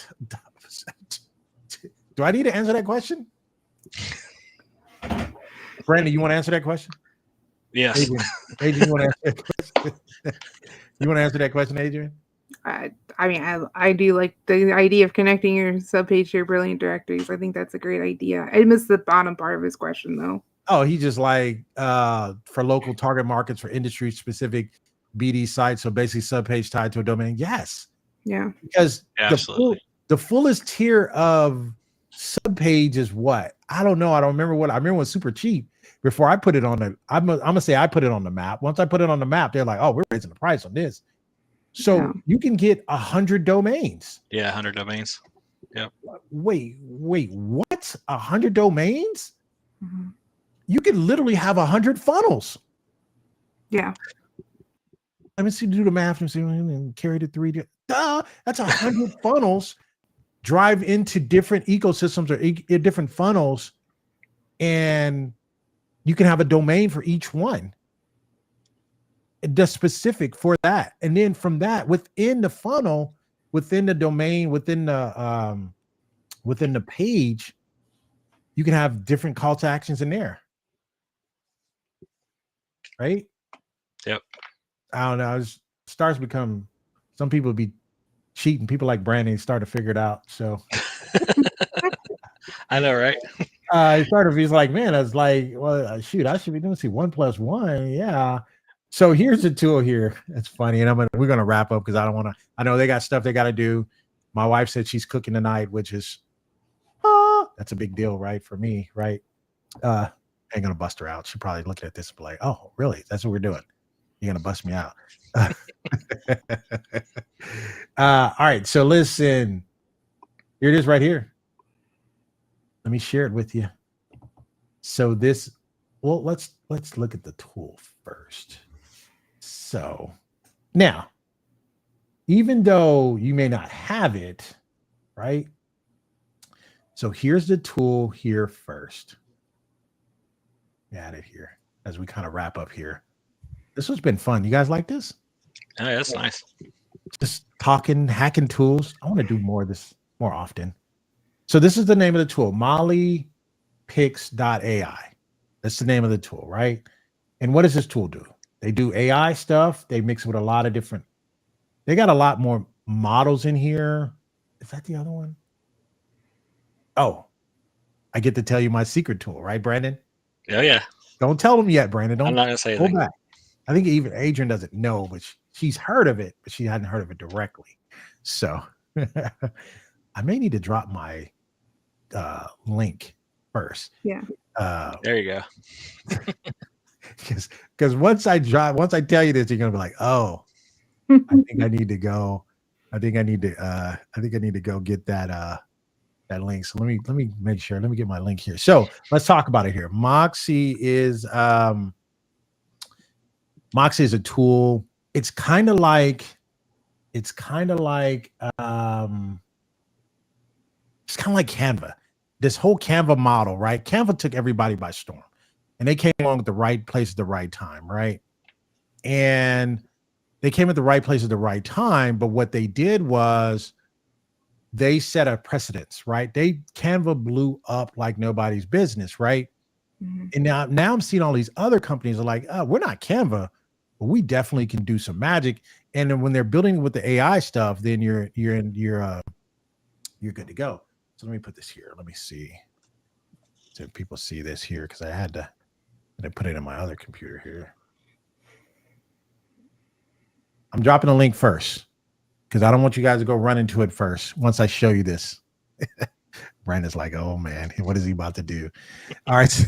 I need to answer that question? Brandon, you want to answer that question? Yes. Adrian, you want to answer that question? You want to answer that question, Adrian? I mean, I do like the idea of connecting your subpage to your brilliant directories. I think that's a great idea. I missed the bottom part of his question though. Oh, he just like for local target markets, for industry specific BD sites. So basically Subpage tied to a domain. Yes. Yeah. Because absolutely. The fullest tier of Subpage is what? I don't know. I don't remember I remember it was super cheap before I put it on the, I'm gonna say I put it on the map. Once I put it on the map, they're like, oh, we're raising the price on this. So you can get 100 domains. Yeah, 100 domains. Yep. Wait, what? 100 domains? You could literally have 100 funnels. Yeah. Let me see, do the math and see and carry the 3. duh, that's 100 funnels drive into different ecosystems or different funnels, and you can have a domain for each one. Just specific for that. And then from that, within the funnel, within the domain, within the page, you can have different call to actions in there. Right? Yep. I don't know. It starts to become, some people be cheating. People like Brandon start to figure it out. So I know, right? He's like, man, I was like, well, shoot, I should be doing 1 + 1. Yeah. So here's the tool here. It's funny. And we're going to wrap up because I know they got stuff they got to do. My wife said she's cooking tonight, which is, that's a big deal, right? For me, right? I ain't going to bust her out. She's probably looking at this and be like, oh, really? That's what we're doing. You're going to bust me out. All right. So listen, here it is right here. Let me share it with you. So let's look at the tool first. So now, even though you may not have it, right? So here's the tool here first. Add it here as we kind of wrap up here. This has been fun. You guys like this? Oh, yeah, that's nice. Just talking, hacking tools. I want to do more of this more often. So this is the name of the tool, MolyPix.ai. That's the name of the tool, right? And what does this tool do? They do AI stuff. They mix it with a lot of different, they got a lot more models in here. Is that the other one? Oh, I get to tell you my secret tool, right, Brandon? Oh, yeah. Don't tell them yet, Brandon. Don't. I'm not going to say Go anything. back. I think even Adrian doesn't know, but she's heard of it, but she hadn't heard of it directly. So I may need to drop my link first. Yeah. There you go. Because once I tell you this, you're gonna be like, oh, I think I need to go. I think I need to go get that link. So let me make sure. Let me get my link here. So let's talk about it here. Moxie is a tool. It's kind of like Canva. This whole Canva model, right? Canva took everybody by storm, and they came along at the right place at the right time, right? And they came at the right place at the right time. But what they did was they set a precedence, right? Canva blew up like nobody's business, right? Mm-hmm. And now I'm seeing all these other companies are like, oh, we're not Canva, but we definitely can do some magic. And then when they're building with the AI stuff, then you're good to go. So let me put this here. Let me see. So people see this here because I had to put it in my other computer here. I'm dropping a link first because I don't want you guys to go run into it first. Once I show you this, Brandon's like, "Oh man, what is he about to do?" All right,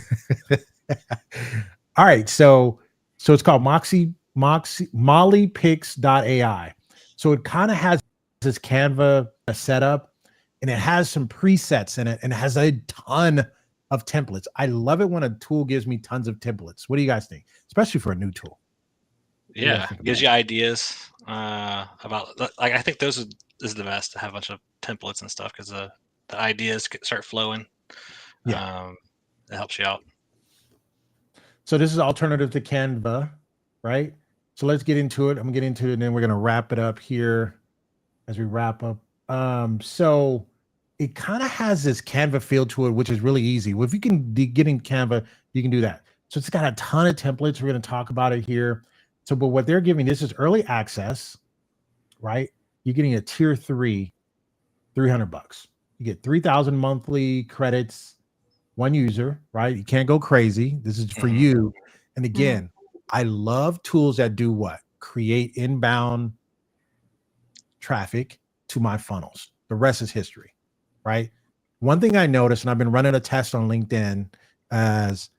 all right. So it's called MolyPix.ai. So it kind of has this Canva setup, and it has some presets in it, and it has a ton of templates. I love it when a tool gives me tons of templates. What do you guys think? Especially for a new tool. Yeah, gives you ideas about, like, I think this is the best to have a bunch of templates and stuff because the ideas start flowing. Yeah, it helps you out. So this is alternative to Canva, right? So let's get into it. I'm gonna get into it, and then we're gonna wrap it up here as we wrap up. So it kind of has this Canva feel to it, which is really easy. Well, if you can get in Canva, you can do that. So it's got a ton of templates. We're going to talk about it here. So, but what they're giving, this is early access, right? You're getting a tier 3, $300. You get 3,000 monthly credits, one user, right? You can't go crazy. This is for you. And again, I love tools that do what? Create inbound traffic to my funnels. The rest is history, right? One thing I noticed, and I've been running a test on LinkedIn, as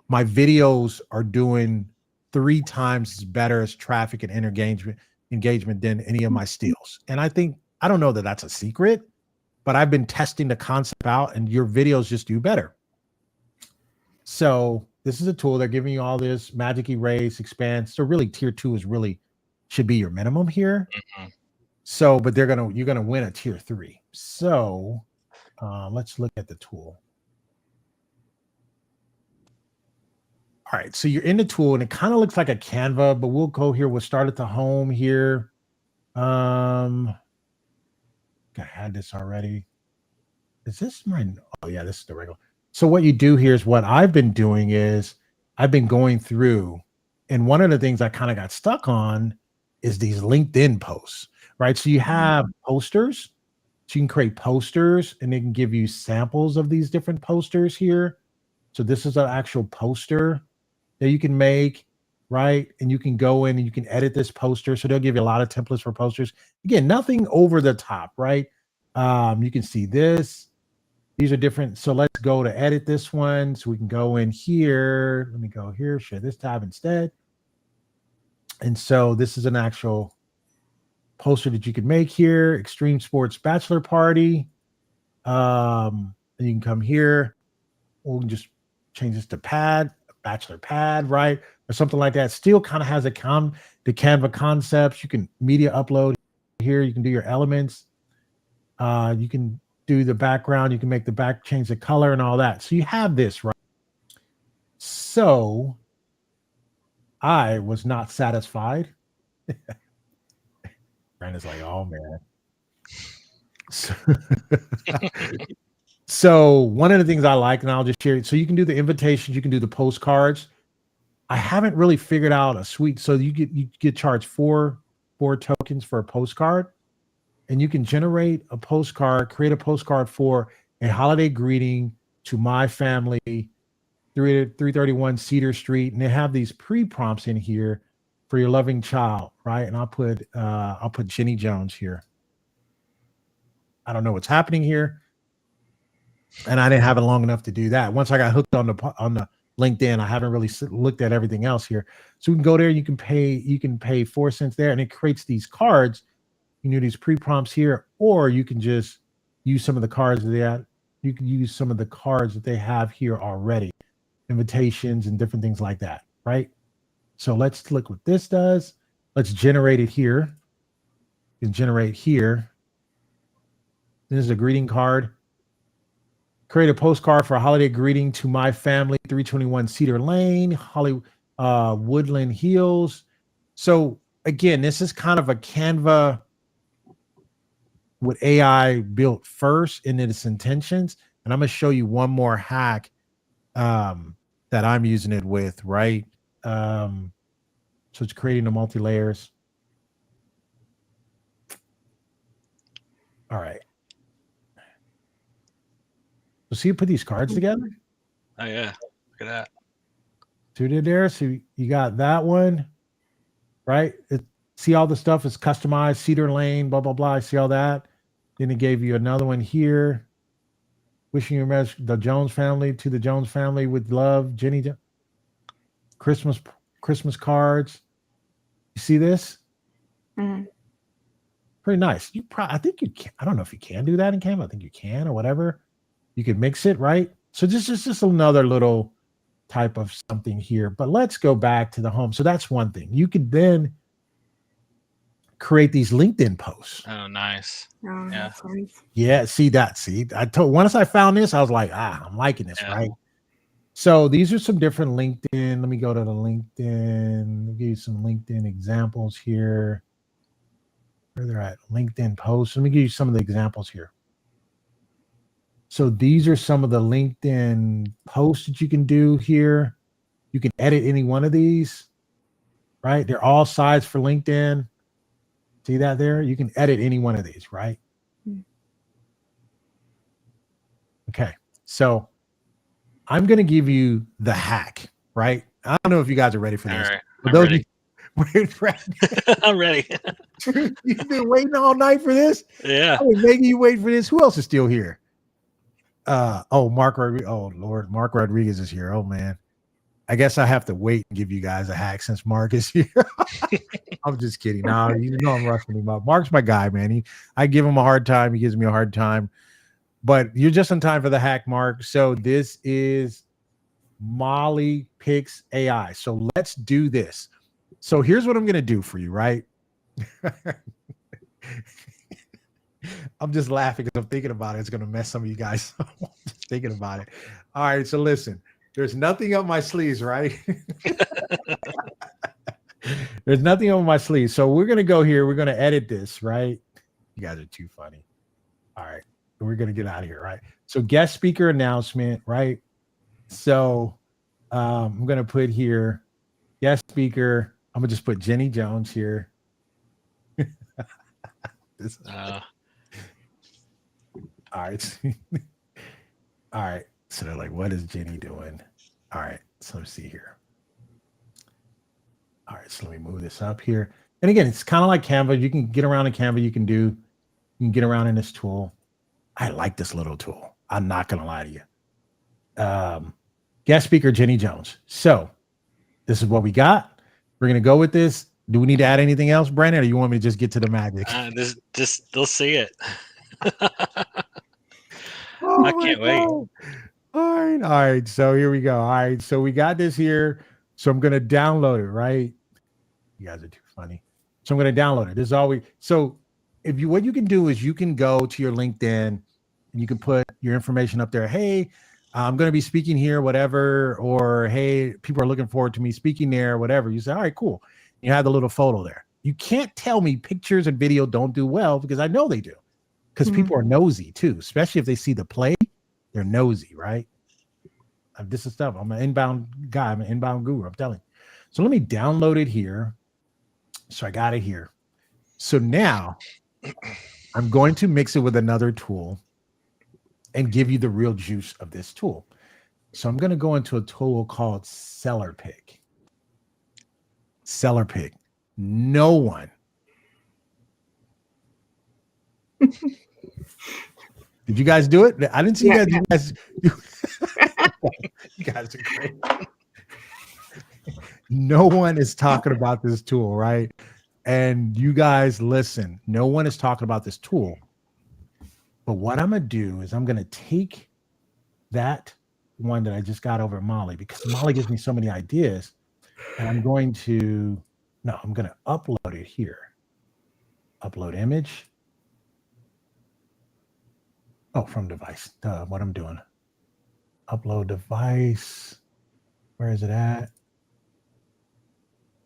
my videos are doing 3 times better as traffic and engagement than any of my steals. And I don't know that that's a secret, but I've been testing the concept out, and your videos just do better. So this is a tool. They're giving you all this magic erase, expand. So really tier 2 should be your minimum here. So, but you're gonna win a tier 3. So let's look at the tool. All right, so you're in the tool and it kind of looks like a Canva, but we'll go here. We'll start at the home here. I had this already. Is this my, oh yeah, this is the regular. So what you do here is what I've been doing is I've been going through, and one of the things I kind of got stuck on is these LinkedIn posts, right? So you have posters, so you can create posters and they can give you samples of these different posters here. So this is an actual poster that you can make, right? And you can go in and you can edit this poster. So they'll give you a lot of templates for posters. Again, nothing over the top, right? You can see this. These are different. So let's go to edit this one. So we can go in here. Let me go here, share this tab instead. And so this is an actual poster that you can make here. Extreme sports bachelor party. And you can come here. We'll just change this to bachelor pad, right? Or something like that. Still kind of has the Canva concepts. You can media upload here. You can do your elements. You can do the background. You can make the back, change the color and all that. So you have this, right? So I was not satisfied. Brandon's like, oh man. So one of the things I like, and I'll just share it. So you can do the invitations, you can do the postcards. I haven't really figured out a suite. So you get charged four tokens for a postcard, and you can generate a postcard, create a postcard for a holiday greeting to my family, 331 Cedar Street, and they have these pre-prompts in here for your loving child, right? And I'll put Jenny Jones here. I don't know what's happening here. And I didn't have it long enough to do that. Once I got hooked on the LinkedIn, I haven't really looked at everything else here. So we can go there. You can pay 4 cents there, and it creates these cards. You can do these pre-prompts here, or you can just use some of the cards that they have. You can use some of the cards that they have here already, invitations and different things like that, right? So let's look what this does. Let's generate it here. You can generate here. This is a greeting card. Create a postcard for a holiday greeting to my family, 321 Cedar Lane, Woodland Hills. So again, this is kind of a Canva with AI built first in its intentions. And I'm going to show you one more hack that I'm using it with, right? So it's creating the multi-layers. All right. So see, you put these cards together. Oh yeah, look at that. Two there. So you got that one, right? See all the stuff is customized, Cedar Lane, blah, blah, blah. I see all that. Then it gave you another one here. Wishing you the Jones family, to the Jones family with love, Jenny. Christmas cards. You see this? Mm-hmm. Pretty nice. I think you can. I don't know if you can do that in Canva. I think you can, or whatever. You can mix it, right? So this is just another little type of something here. But let's go back to the home. So that's one thing. You could then create these LinkedIn posts. Oh, nice. Oh, Yeah. that's nice. Yeah, see that. See, once I found this, I was like, I'm liking this, right? So these are some different LinkedIn. Let me go to the LinkedIn. I'll give you some LinkedIn examples here. Where they're at, LinkedIn posts. Let me give you some of the examples here. So these are some of the LinkedIn posts that you can do here. You can edit any one of these, right? They're all sized for LinkedIn. See that there? You can edit any one of these, right? Okay, so I'm going to give you the hack, right? I don't know if you guys are ready for this. All right, I'm ready. I'm ready. You've been waiting all night for this? Yeah. I was making you wait for this. Who else is still here? Mark Rodriguez. Oh Lord, Mark Rodriguez is here. Oh man. I guess I have to wait and give you guys a hack since Mark is here. I'm just kidding. No, you know I'm rushing him up. Mark's my guy, man. I give him a hard time. He gives me a hard time. But you're just in time for the hack, Mark. So this is MolyPix AI. So let's do this. So here's what I'm going to do for you, right? I'm just laughing because I'm thinking about it. It's going to mess some of you guys up. I'm just thinking about it. All right. So listen, there's nothing up my sleeves, right? There's nothing on my sleeve. So we're going to go here. We're going to edit this, right? You guys are too funny. All right. We're going to get out of here, right? So guest speaker announcement, right? So I'm going to put here guest speaker. I'm going to just put Jenny Jones here. All right. All right. So they're like, what is Jenny doing? All right. So let's see here. All right. So let me move this up here. And again, it's kind of like Canva. You can get around in Canva. You can get around in this tool. I like this little tool. I'm not going to lie to you. Guest speaker, Jenny Jones. So this is what we got. We're going to go with this. Do we need to add anything else, Brandon, or you want me to just get to the magic? They'll see it. Oh, I can't wait. All right. So here we go. All right. So we got this here. So I'm going to download it, right? You guys are too funny. So I'm going to download it. This is all we. So what you can do is you can go to your LinkedIn and you can put your information up there. Hey, I'm going to be speaking here, whatever. Or, hey, people are looking forward to me speaking there, whatever. You say, all right, cool. You have the little photo there. You can't tell me pictures and video don't do well because I know they do. Because people are nosy too, especially if they see the play, they're nosy, right? This is stuff. I'm an inbound guy. I'm an inbound guru. I'm telling you. So let me download it here. So I got it here. So now I'm going to mix it with another tool and give you the real juice of this tool. So I'm going to go into a tool called SellerPic. SellerPic. No one. Did you guys do it? I didn't see you guys. You guys are great. No one is talking about this tool, right? And you guys listen. No one is talking about this tool. But what I'm going to do is I'm going to take that one that I just got over at Molly, because Molly gives me so many ideas, and I'm going to upload it here. Upload image. Oh, from device. What I'm doing. Upload device. Where is it at?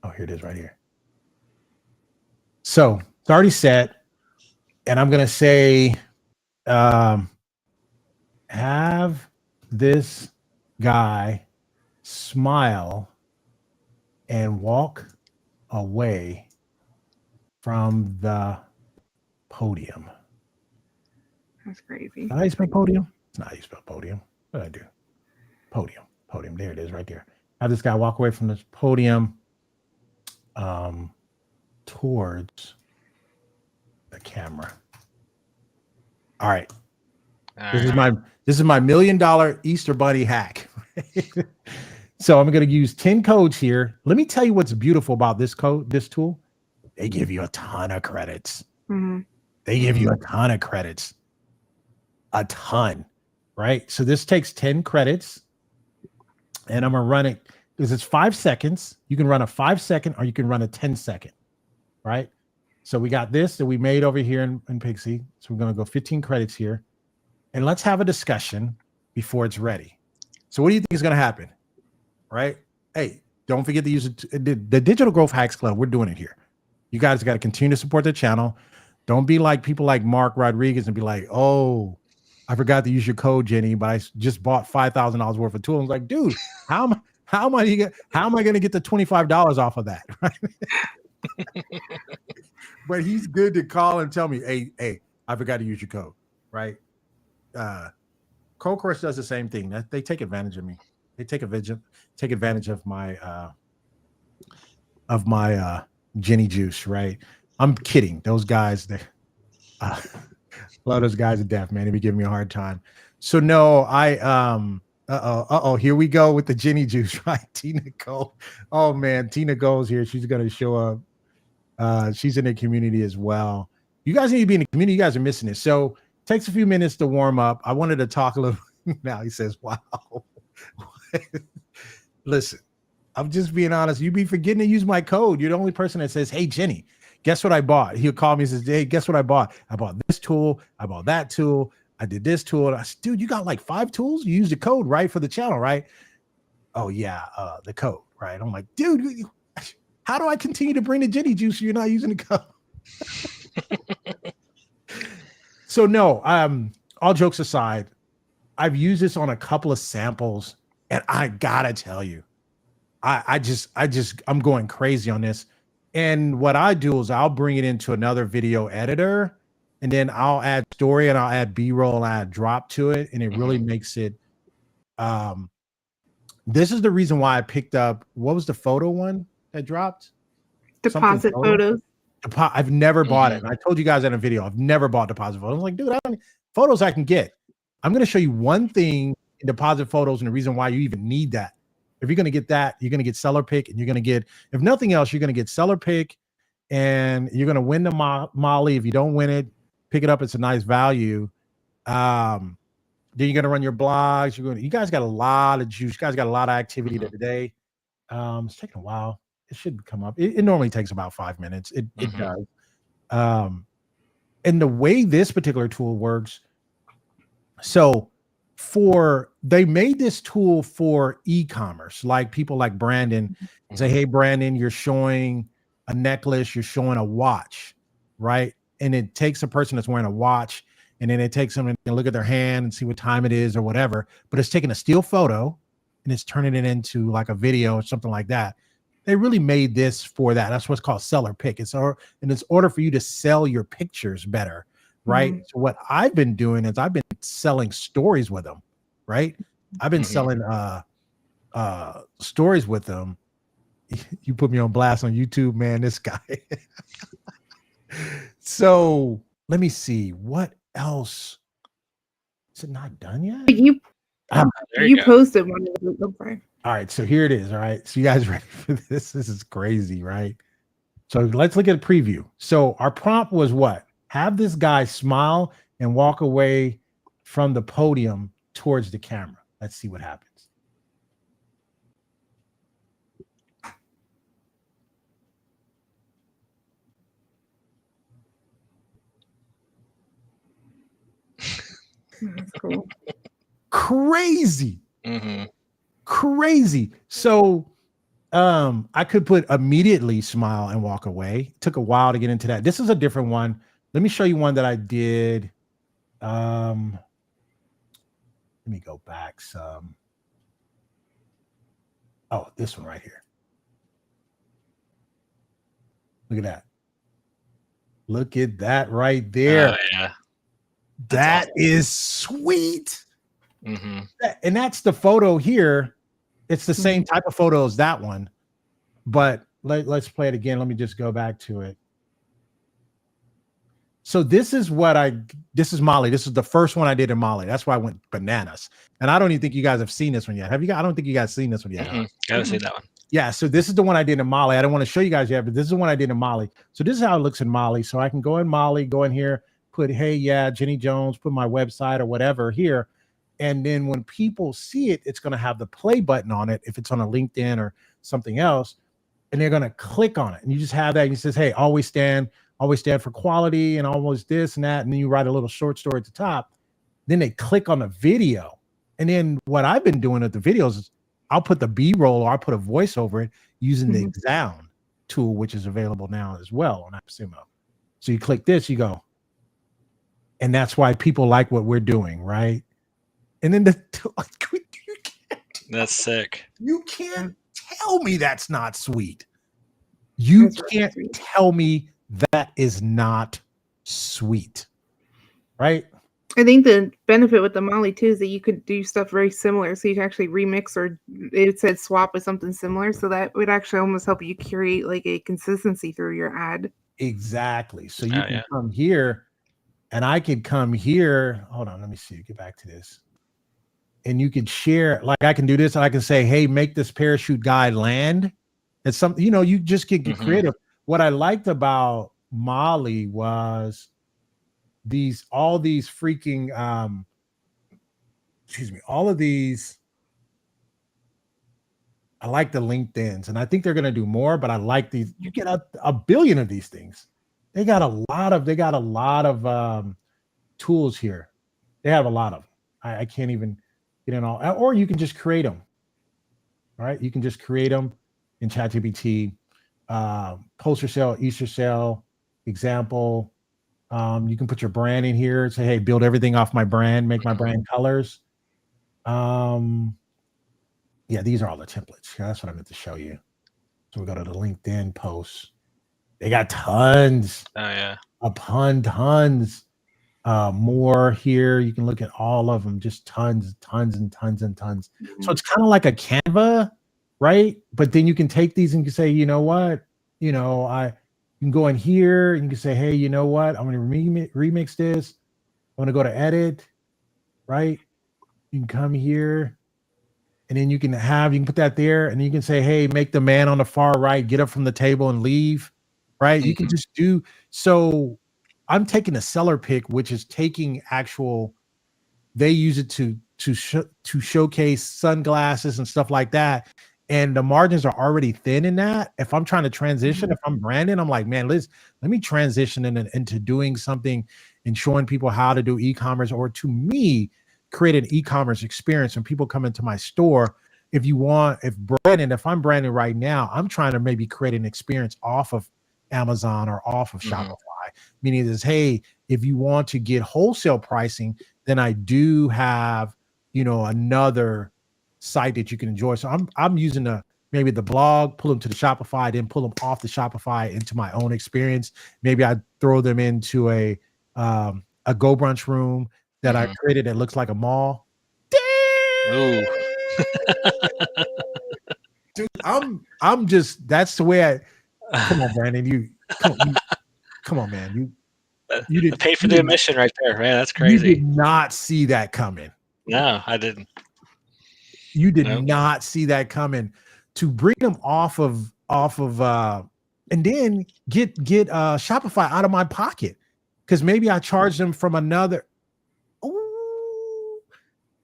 Oh, here it is right here. So it's already set. And I'm going to say, have this guy smile and walk away from the podium. That's crazy. How do you spell podium? It's not how you spell podium. What did I do? Podium. There it is right there. Have this guy walk away from this podium towards the camera. All right. This is my $1 million Easter Bunny hack. So I'm going to use 10 codes here. Let me tell you what's beautiful about this tool. They give you a ton of credits. Mm-hmm. They give you a ton of credits. A ton, right? So this takes 10 credits, and I'm going to run it because it's 5 seconds. You can run a 5-second or you can run a 10-second, right? So we got this that we made over here in Pixie. So we're going to go 15 credits here, and let's have a discussion before it's ready. So what do you think is going to happen, right? Hey, don't forget to use the Digital Growth Hacks Club. We're doing it here. You guys got to continue to support the channel. Don't be like people like Mark Rodriguez and be like, oh, I forgot to use your code, Jenny, but I just bought $5,000 worth of tools. I was like, dude, how am I going to get the $25 off of that? Right? But he's good to call and tell me, hey, I forgot to use your code, right? Code Course does the same thing. They take advantage of me. They take advantage of my Jenny juice, right? I'm kidding. Those guys, I love those guys to death, man. They be giving me a hard time. So no, here we go with the Jenny juice, right? Tina Cole. Oh man, Tina Cole's here. She's gonna show up. She's in the community as well. You guys need to be in the community. You guys are missing it. So it takes a few minutes to warm up. I wanted to talk a little. Now he says, wow. Listen, I'm just being honest. You be forgetting to use my code. You're the only person that says, hey, Jenny, guess what I bought? He'll call me and says, hey, guess what I bought? I bought this tool. I bought that tool. I did this tool. And I said, dude, you got like 5 tools? You used the code, right? For the channel, right? Oh yeah, the code, right? I'm like, dude, how do I continue to bring the Jenny juice if you're not using the code? So no, all jokes aside, I've used this on a couple of samples, and I gotta tell you, I'm going crazy on this. And what I do is I'll bring it into another video editor, and then I'll add story and I'll add B-roll, and add drop to it, and it really makes it. This is the reason why I picked up, what was the photo one that dropped? Deposit photos. I've never bought it. And I told you guys in a video, I've never bought deposit photos. I'm like, dude, photos I can get. I'm going to show you one thing in deposit photos and the reason why you even need that. If you're going to get that, you're going to get SellerPic, and you're going to get, if nothing else, you're going to get SellerPic, and you're going to win the Molly. If you don't win it, pick it up. It's a nice value. Then you're going to run your blogs. You guys got a lot of juice. You guys got a lot of activity today. It's taking a while. It should come up. It normally takes about 5 minutes. It does. And the way this particular tool works, so they made this tool for e-commerce, like people like Brandon say, hey, Brandon, you're showing a necklace, you're showing a watch, right? And it takes a person that's wearing a watch, and then it takes them and look at their hand and see what time it is or whatever. But it's taking a still photo and it's turning it into like a video or something like that. They really made this for that. That's what's called SellerPic. It's order for you to sell your pictures better, right? So what I've been doing is I've been selling stories with them, right? I've been selling stories with them. You put me on blast on YouTube, man, this guy. So let me see what else. Is it not done yet? You posted one of them. All right, so here it is. All right, so you guys ready for this? This is crazy, right? So let's look at a preview. So our prompt was what? Have this guy smile and walk away from the podium towards the camera. Let's see what happens. That's cool. Crazy. Crazy. So I could put immediately smile and walk away. It took a while to get into that. This is a different one. Let me show you one that I did. Let me go back some. Oh, this one right here. Look at that. Look at that right there. Oh, yeah. That is sweet. And that's the photo here. It's the same type of photo as that one, but let's play it again. Let me just go back to it. So this is this is Molly. This is the first one I did in Molly. That's why I went bananas. And I don't even think you guys have seen this one yet. Have you guys? I don't think you guys seen this one yet. Gotta see that one. Yeah. So this is the one I did in Molly. I don't want to show you guys yet, but this is the one I did in Molly. So this is how it looks in Molly. So I can go in Molly, go in here, put, hey, yeah, Jenny Jones, put my website or whatever here. And then when people see it, it's going to have the play button on it if it's on a LinkedIn or something else, and they're going to click on it. And you just have that. And it says, hey, always stand for quality and always this and that. And then you write a little short story at the top. Then they click on the video. And then what I've been doing at the videos is I'll put the B-roll or I'll put a voice over it using the Xound tool, which is available now as well on AppSumo. So you click this, you go. And that's why people like what we're doing, right? And then That's sick. You can't tell me that's not sweet. You can't tell me that is not sweet, right? I think the benefit with the Molly too is that you could do stuff very similar. So you can actually remix, or it said swap with something similar. So that would actually almost help you create like a consistency through your ad. Exactly. So you can come here, and I could come here. Hold on, let me see. Get back to this. And you could share, like I can do this, and I can say, hey, make this parachute guy land. It's something, you just get creative. What I liked about Molly was all these freaking, all of these. I like the LinkedIns, and I think they're going to do more, but I like these. You get a billion of these things. They got a lot of tools here. They have a lot of them. I can't even get in all, or you can just create them. Right? You can just create them in ChatGPT. Poster sale, Easter sale, example. You can put your brand in here. Say, hey, build everything off my brand. Make my brand colors. Yeah, these are all the templates. Yeah, that's what I meant to show you. So we go to the LinkedIn posts. They got tons. Oh yeah. Tons. More here. You can look at all of them. Just tons and tons. So it's kind of like a Canva, right? But then you can take these and you can say, you know what? You can go in here and you can say, hey, you know what? I'm going to remix this. I want to go to edit, right? You can come here and then you can put that there and you can say, hey, make the man on the far right get up from the table and leave, right? You can just do. So I'm taking a SellerPic, which is taking actual, they use it to showcase sunglasses and stuff like that. And the margins are already thin in that. If I'm trying to transition, if I'm branding, I'm like, man, let me transition into doing something and showing people how to do e-commerce, or to me, create an e-commerce experience when people come into my store. If I'm branding right now, I'm trying to maybe create an experience off of Amazon or off of Shopify, meaning this, hey, if you want to get wholesale pricing, then I do have, another site that you can enjoy. So I'm using maybe the blog, pull them to the Shopify, then pull them off the Shopify into my own experience. Maybe I throw them into a Go Brunch room that I created that looks like a mall. Ooh. Dude, I'm just, that's the way come on, Brandon. Come on, man. You didn't pay for the admission right there, man. That's crazy. You did not see that coming. No, I didn't. You did not see that coming. To bring them off of and then get Shopify out of my pocket, because maybe I charge them from another.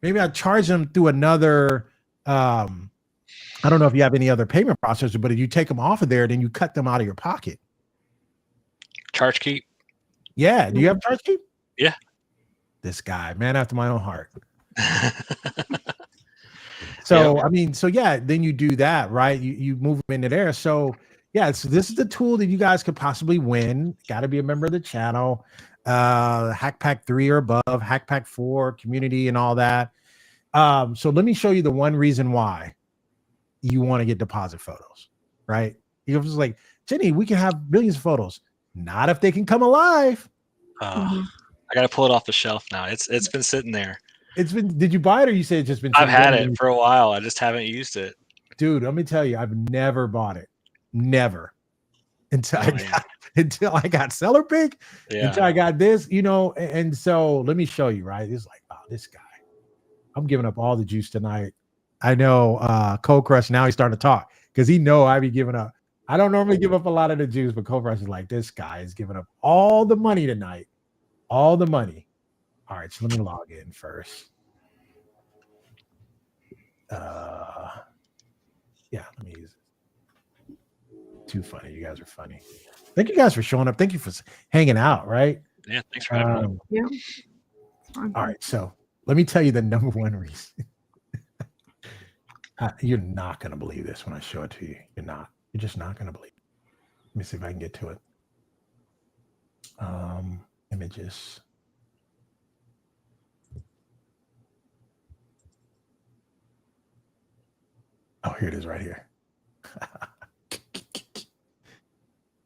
Maybe I charge them through another. I don't know if you have any other payment processor, but if you take them off of there, then you cut them out of your pocket. ChargeKeep. Yeah. Do you have ChargeKeep? Yeah. This guy, man after my own heart. So, yep. Then you do that, right? You move them into there. So so this is the tool that you guys could possibly win. Got to be a member of the channel. Hack Pack 3 or above, Hack Pack 4, community and all that. So let me show you the one reason why you want to get deposit photos, right? You're just like, Jenny, we can have millions of photos. Not if they can come alive. I got to pull it off the shelf now. It's been sitting there. Did you buy it, or you say it's just been? I've had it for a while. I just haven't used it. Dude, let me tell you, I've never bought it. Never. Until I got SellerPic, until I got this, and so let me show you, right? It's like, oh, this guy. I'm giving up all the juice tonight. I know Cold Crush, now he's starting to talk because he know I be giving up. I don't normally give up a lot of the juice, but Cold Crush is like, this guy is giving up all the money tonight. All the money. All right, so let me log in first. Let me use it. Too funny. You guys are funny. Thank you guys for showing up. Thank you for hanging out, right? Yeah, thanks for having me. Yeah. All right, so let me tell you the number one reason. You're not going to believe this when I show it to you. You're not. You're just not going to believe it. Let me see if I can get to it. Images. Oh, here it is right here.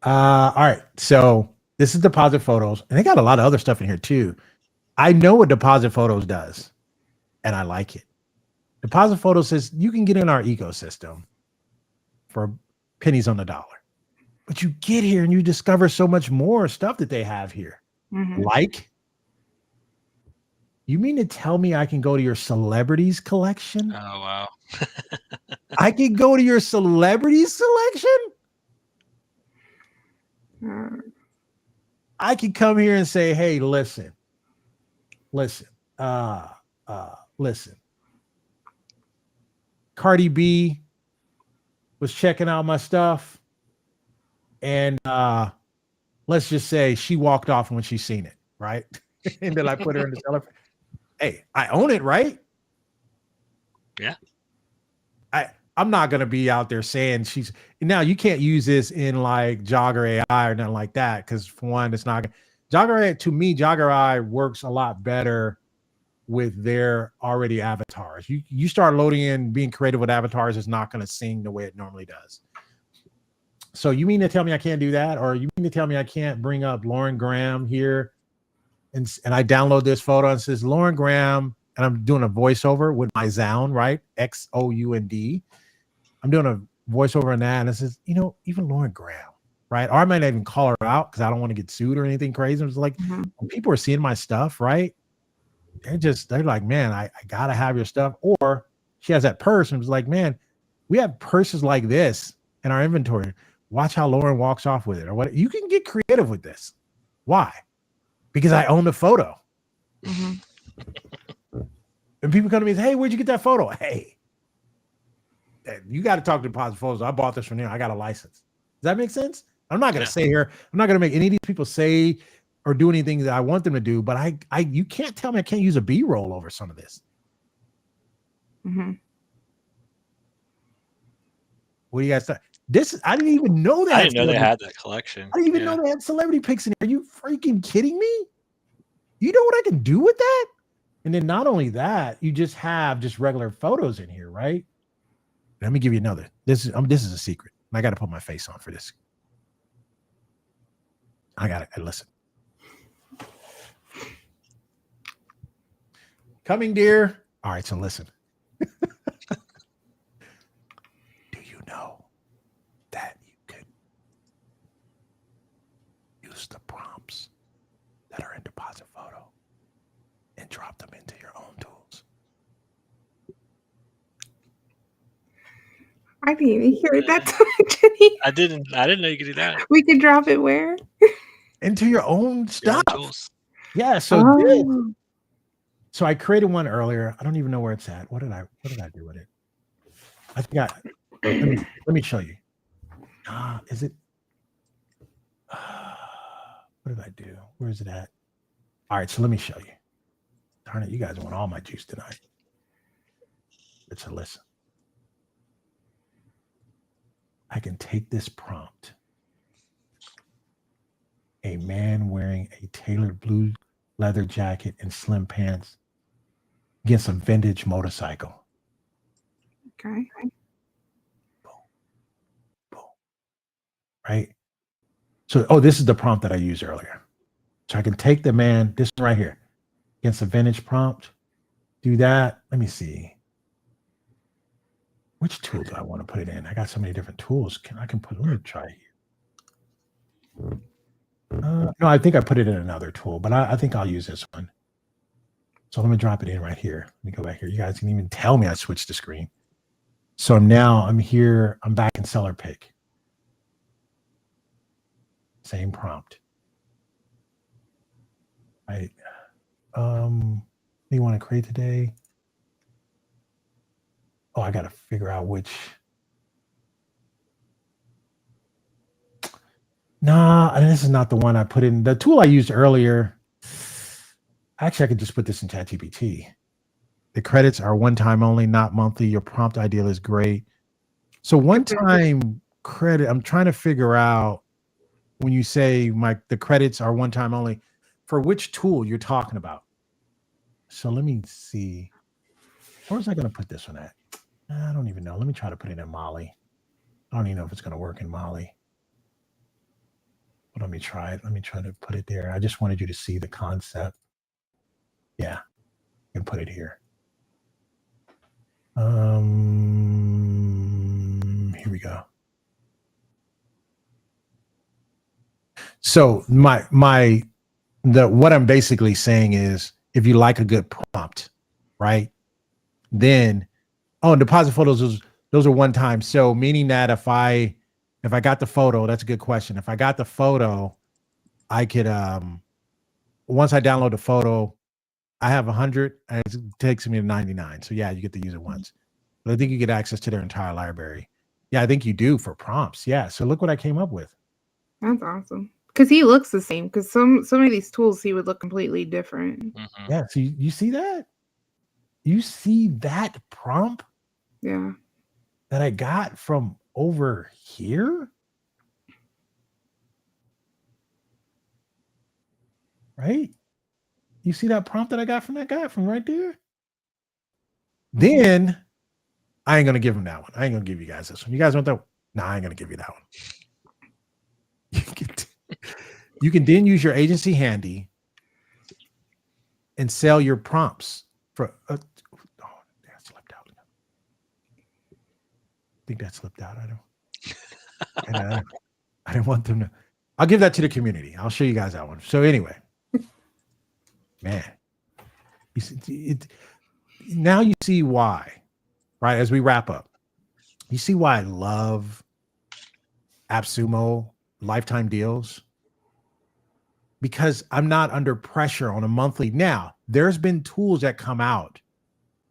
All right. So this is deposit photos, and they got a lot of other stuff in here too. I know what deposit photos does, and I like it. Deposit photos says you can get in our ecosystem for pennies on the dollar, but you get here and you discover so much more stuff that they have here. Like, you mean to tell me I can go to your celebrities collection? Oh, wow. I can go to your celebrities selection? I can come here and say, hey, listen. Cardi B was checking out my stuff, and let's just say she walked off when she seen it, right? And then I put her in the seller. Hey, I own it, right? Yeah. I'm not gonna be out there saying she's now. You can't use this in like Jogger AI or nothing like that, because for one, it's not Jogger AI. To me, Jogger AI works a lot better with their already avatars. You start loading in, being creative with avatars is not going to sing the way it normally does. So you mean to tell me I can't do that? Or you mean to tell me I can't bring up Lauren Graham here and I download this photo and it says Lauren Graham, and I'm doing a voiceover with my Xound, right? Xound. I'm doing a voiceover on that, and it says, you know, even Lauren Graham, right? Or I might not even call her out because I don't want to get sued or anything crazy. It's like when people are seeing my stuff, right? They're like, man, I gotta have your stuff. Or she has that purse and was like, man, we have purses like this in our inventory. Watch how Lauren walks off with it, or what. You can get creative with this. Why? Because I own the photo. And people come to me and say, hey, where'd you get that photo? Hey, you got to talk to Deposit Photos. I bought this from there. I got a license. Does that make sense? I'm not going to say here, I'm not going to make any of these people say or do anything that I want them to do, but you can't tell me I can't use a B-roll over some of this. What do you guys think? I didn't even know that. I didn't know they had that collection. I didn't even know they had celebrity pics in here. Are you freaking kidding me? You know what I can do with that? And then not only that, you just have just regular photos in here, right? Let me give you another. This is a secret. I got to put my face on for this. I got to listen. Coming, dear. All right, so listen. Do you know that you could use the prompts that are in Deposit Photo and drop them into your own tools? I didn't even hear that, Jenny. I didn't know you could do that. We could drop it where? Into your own stuff. Your own tools. Yeah, so so I created one earlier. I don't even know where it's at. What did I do with it? I think let me show you. Is it what did I do? Where is it at? All right, so let me show you. Darn it, you guys want all my juice tonight. It's a listen. I can take this prompt. A man wearing a tailored blue leather jacket and slim pants against a vintage motorcycle. Okay. Boom. Boom. Right? So, this is the prompt that I used earlier. So I can take the man, this one right here, against a vintage prompt, do that. Let me see. Which tool do I want to put it in? I got so many different tools. Let me try here. No, I think I put it in another tool, but I think I'll use this one. So let me drop it in right here. Let me go back here. You guys can even tell me I switched the screen. So now I'm here. I'm back in SellerPic. Same prompt. Right. What do you want to create today? Oh, I got to figure out which. Nah, this is not the one I put in. The tool I used earlier. Actually, I could just put this in ChatGPT. The credits are one time only, not monthly. Your prompt ideal is great. So one time credit, I'm trying to figure out when you say the credits are one time only, for which tool you're talking about. So let me see. Where was I going to put this one at? I don't even know. Let me try to put it in Molly. I don't even know if it's going to work in Molly. But let me try it. Let me try to put it there. I just wanted you to see the concept. Yeah, I can put it here. Here we go. So what I'm basically saying is, if you like a good prompt, right? Then, Deposit Photos, those are one time. So meaning that if I got the photo, that's a good question. If I got the photo, I could once I download the photo, I have 100 and it takes me to 99. So yeah, you get to use it once. But I think you get access to their entire library. Yeah, I think you do for prompts. Yeah. So look what I came up with. That's awesome. Because he looks the same. Because some of these tools he would look completely different. Mhm. Yeah. So you see that? You see that prompt Yeah. that I got from over here? Right? You see that prompt that I got from that guy from right there? Then I ain't gonna give him that one. I ain't gonna give you guys this one. You guys want that? No, I ain't gonna give you that one. You can then use your agency handy and sell your prompts for. Oh, that slipped out. I think that slipped out. I didn't want them to. I'll give that to the community. I'll show you guys that one. So anyway, man, you see, now you see why, right? As we wrap up, you see why I love AppSumo lifetime deals, because I'm not under pressure on a monthly. Now, there's been tools that come out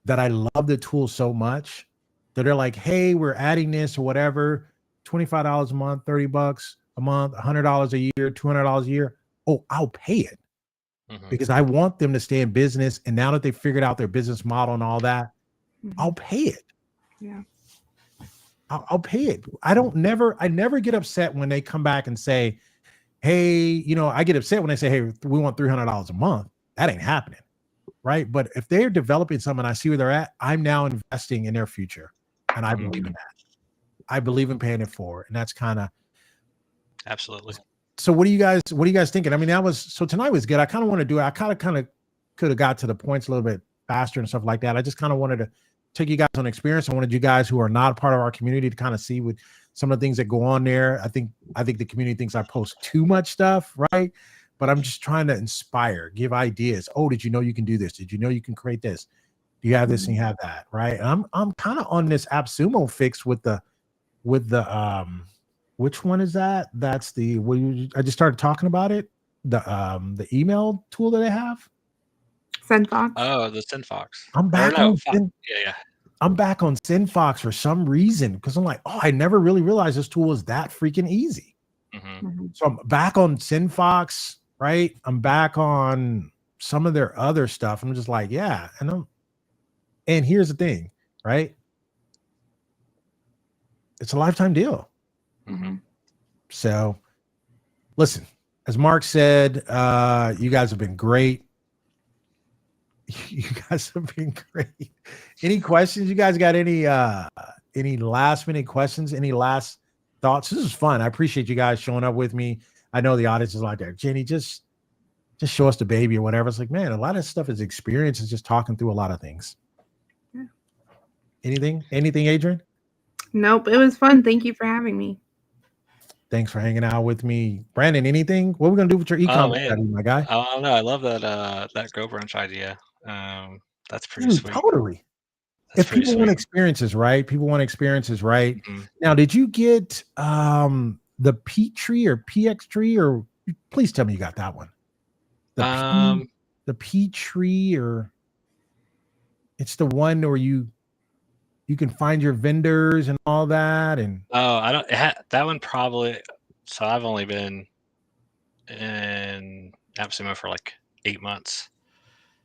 that I love the tool so much that they're like, hey, we're adding this or whatever, $25 a month, $30 a month, $100 a year, $200 a year. Oh, I'll pay it because I want them to stay in business. And now that they've figured out their business model and all that, I'll pay it. Yeah. I'll pay it. I never get upset when they come back and say, hey, I get upset when they say, hey, we want $300 a month. That ain't happening. Right. But if they're developing something, I see where they're at, I'm now investing in their future. And I believe in that. I believe in paying it forward. And that's kind of. Absolutely. So what are you guys thinking? I mean, tonight was good. I kind of want to do it. I kind of could have got to the points a little bit faster and stuff like that. I just kind of wanted to take you guys on experience. I wanted you guys who are not a part of our community to kind of see with some of the things that go on there. I think the community thinks I post too much stuff, right? But I'm just trying to inspire, give ideas. Oh, did you know you can do this? Did you know you can create this? Do you have this and you have that, right? And I'm kind of on this AppSumo fix with the which one is that? That's I just started talking about it. The email tool that I have. SendFox. Oh, the SendFox. I'm back on yeah. I'm back on SendFox for some reason because I'm like, oh, I never really realized this tool was that freaking easy. So I'm back on SendFox, right? I'm back on some of their other stuff. I'm just like, yeah, and here's the thing, right? It's a lifetime deal. So listen, as Mark said, you guys have been great. You guys have been great. Any questions? You guys got any last minute questions? Any last thoughts? This is fun. I appreciate you guys showing up with me. I know the audience is like that. Jenny, just show us the baby or whatever. It's like, man, a lot of stuff is experience and just talking through a lot of things. Yeah. Anything, Adrian? Nope. It was fun. Thank you for having me. Thanks for hanging out with me. Brandon, anything? What are we going to do with your e-commerce study, my guy? I don't know. I love that Go Brunch idea. That's pretty sweet. Totally. If people want experiences, right? Now, did you get the Peachtree or PX3 or please tell me you got that one? The Peachtree, or it's the one where you can find your vendors and all that. And I don't that one probably. So I've only been in AppSumo for like 8 months,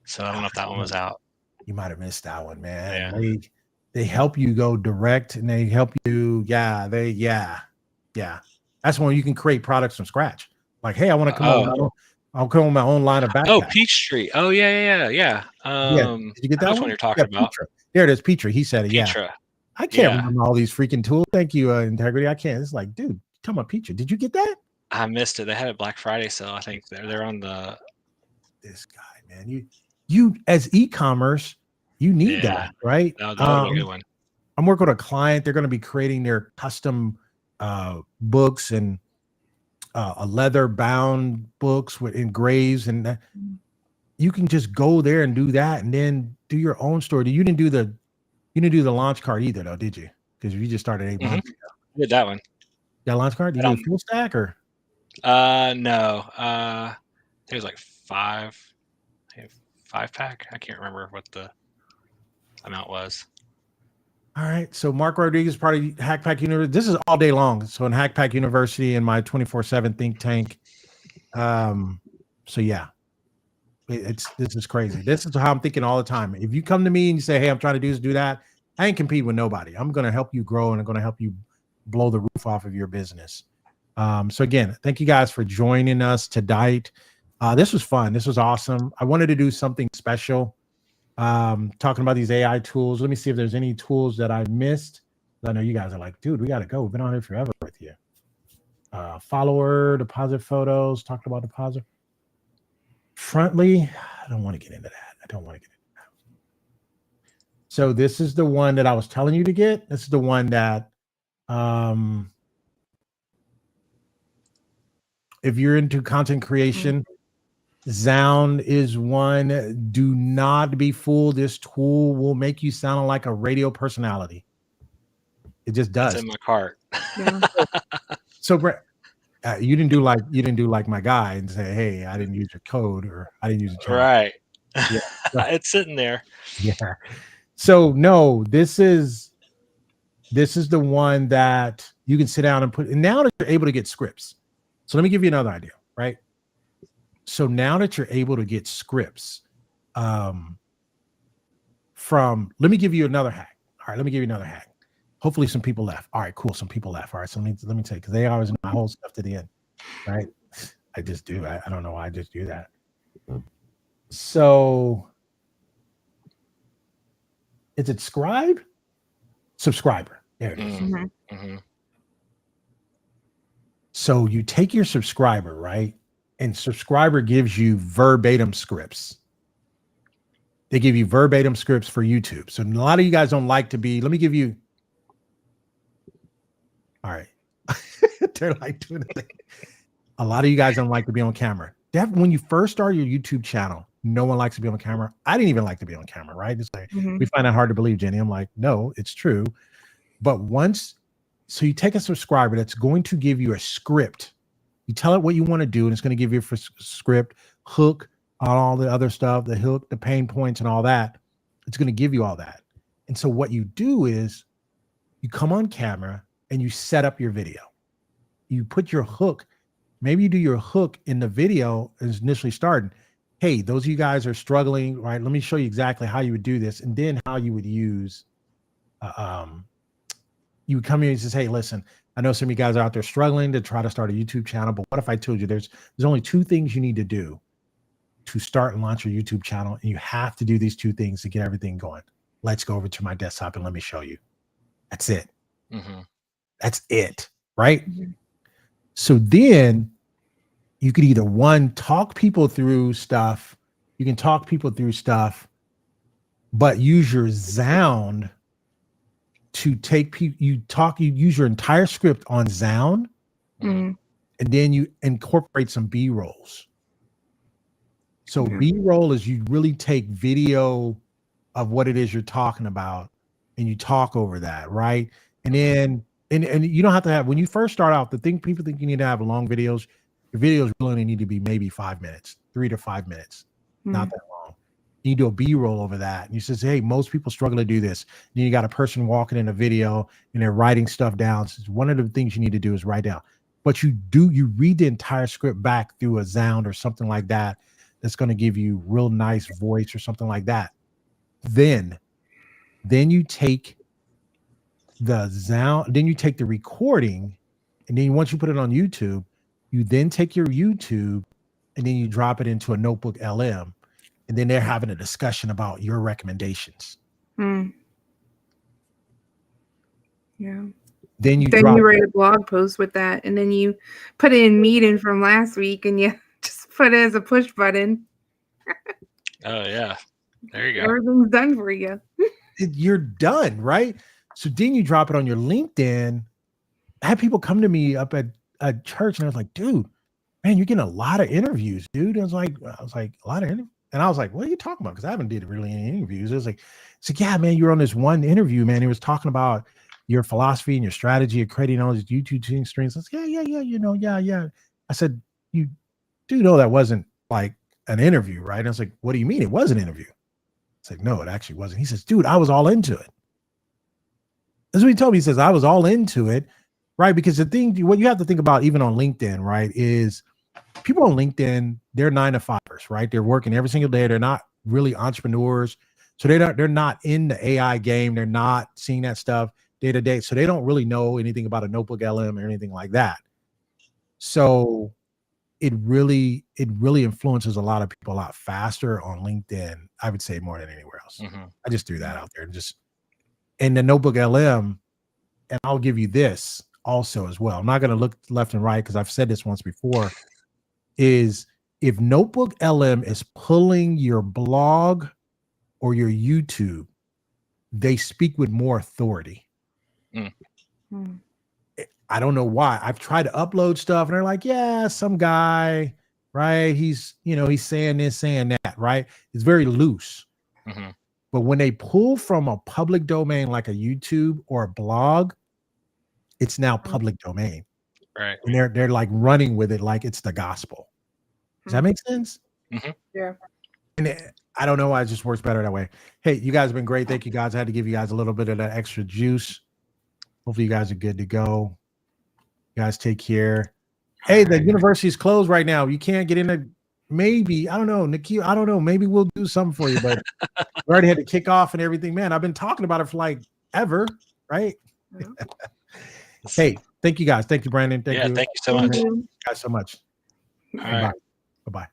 so I don't know if that one was out. You might have missed that one, man. Yeah. They help you go direct, and they help you. Yeah. That's when you can create products from scratch. Like, hey, I want to come on. I'll come on my own line of backpack. Oh, Peachtree. Oh, yeah. Did you get that one? You're talking about? Petra. There it is, Peachtree. He said it. Petra. Yeah. I can't remember all these freaking tools. Thank you, Integrity. I can't. It's like, dude, talking about Peachtree. Did you get that? I missed it. They had a Black Friday sale. I think they're on the. This guy, man, you as e-commerce, you need that, right? That would be a good one. I'm working with a client. They're going to be creating their custom books and a leather bound books with engraves, and you can just go there and do that, and then do your own store. You didn't do the launch card either, though, did you? Because you just started 8 months ago. I did that one. Got a launch card? Did you do a full stack or? No. It was like 5-pack. I can't remember what the amount was. All right. So Mark Rodriguez, part of Hackpack University. This is all day long. So in Hackpack University, in my 24/7 think tank, So yeah, this is crazy. This is how I'm thinking all the time. If you come to me and you say, hey, I'm trying to do this, do that, I ain't competing with nobody. I'm going to help you grow and I'm going to help you blow the roof off of your business. So again, thank you guys for joining us tonight. This was fun. This was awesome. I wanted to do something special, talking about these AI tools. Let me see if there's any tools that I missed. I know you guys are like, dude, we got to go. We've been on here forever with you. Follower, deposit photos, talking about deposit. Frontly, I don't want to get into that. I don't want to get into that. So this is the one that I was telling you to get. This is the one that, if you're into content creation, Xound is one. Do not be fooled. This tool will make you sound like a radio personality. It just does. It's in my cart. Yeah. So Brett, you didn't do like my guy and say, hey, I didn't use your code or I didn't use your channel. Right. Yeah. It's sitting there. Yeah. So no, this is the one that you can sit down and put, and now that you're able to get scripts. So let me give you another idea, right? So now that you're able to get scripts, let me give you another hack. All right, let me give you another hack. Hopefully some people left. All right, cool. Some people left. All right, so let me take, because they always know my whole stuff to the end, right? I just do. I don't know why I just do that. So is it scribe? Subscriber. There it is. Mm-hmm. Mm-hmm. So you take your subscriber, right? And subscriber gives you verbatim scripts. They give you verbatim scripts for YouTube. So a lot of you guys don't like to be, let me give you, all right. They're like doing the thing. A lot of you guys don't like to be on camera. When you first start your YouTube channel, no one likes to be on camera. I didn't even like to be on camera, right? It's like, we find that hard to believe, Jenny. I'm like, no, it's true. But so you take a subscriber that's going to give you a script. You tell it what you want to do, and it's going to give you a script, hook on all the other stuff, the hook, the pain points, and all that. It's going to give you all that. And so what you do is you come on camera and you set up your video. You put your hook. Maybe you do your hook in the video as initially starting. Hey, those of you guys are struggling, right? Let me show you exactly how you would do this, and then how you would use. You would come in and say, hey, listen, I know some of you guys are out there struggling to try to start a YouTube channel, but what if I told you there's only 2 things you need to do to start and launch your YouTube channel, and you have to do these 2 things to get everything going. Let's go over to my desktop and let me show you. That's it. Mm-hmm. That's it, right? Mm-hmm. So then you could either talk people through stuff. You can talk people through stuff, but use your Xound to take people. You use your entire script on Xound, and then you incorporate some B-rolls. So B-roll is you really take video of what it is you're talking about, and you talk over that, right? And then and you don't have to have, when you first start out, the thing people think you need to have long videos. Your videos really only need to be maybe 5 minutes, 3 to 5 minutes, not that long. You do a B-roll over that, and you says, hey, most people struggle to do this. And you got a person walking in a video and they're writing stuff down. So one of the things you need to do is write down. But you read the entire script back through a Xound or something like that. That's going to give you real nice voice or something like that. Then you take the Xound, then you take the recording, and then once you put it on YouTube, you then take your YouTube and then you drop it into a notebook LM, and then they're having a discussion about your recommendations. Yeah. Then you write a blog post with that, and then you put it in meeting from last week, and you just put it as a push button. Oh yeah, there you go. Everything's done for you. You're done, right? So then you drop it on your LinkedIn. I had people come to me up at church, and I was like, dude, man, you're getting a lot of interviews, dude. I was like, a lot of interviews. And I was like, what are you talking about? Because I haven't did really any interviews. It was like, yeah, man, you were on this one interview, man. He was talking about your philosophy and your strategy of creating all these YouTube streams. I was like, yeah. I said, you do know that wasn't like an interview, right? And I was like, what do you mean it was an interview? It's like, no, it actually wasn't. He says, dude, I was all into it. That's what he told me. He says, I was all into it, right? Because the thing, what you have to think about even on LinkedIn, right, is people on LinkedIn, they're 9-to-5ers, right? They're working every single day. They're not really entrepreneurs. So they're not in the AI game. They're not seeing that stuff day to day. So they don't really know anything about a notebook LM or anything like that. So it really influences a lot of people a lot faster on LinkedIn, I would say, more than anywhere else. I just threw that out there. And the notebook LM, and I'll give you this also as well. I'm not going to look left and right because I've said this once before, is if notebook LM is pulling your blog or your YouTube, they speak with more authority. I don't know why. I've tried to upload stuff and they're like, yeah, some guy, right? He's saying this, saying that, right? It's very loose. But when they pull from a public domain like a YouTube or a blog, it's now public domain. Right. And they're like running with it like it's the gospel. Does that make sense? Yeah. And I don't know why it just works better that way. Hey, you guys have been great. Thank you guys. I had to give you guys a little bit of that extra juice. Hopefully you guys are good to go. You guys take care. Hey, the university is closed right now. You can't get in there. Maybe, I don't know, Nikhil, I don't know. Maybe we'll do something for you, but we already had to kick off and everything. Man, I've been talking about it for like ever, right? Hey, thank you guys. Thank you, Brandon. Thank you. Thank you so much. Thank you guys so much. All right. Bye-bye.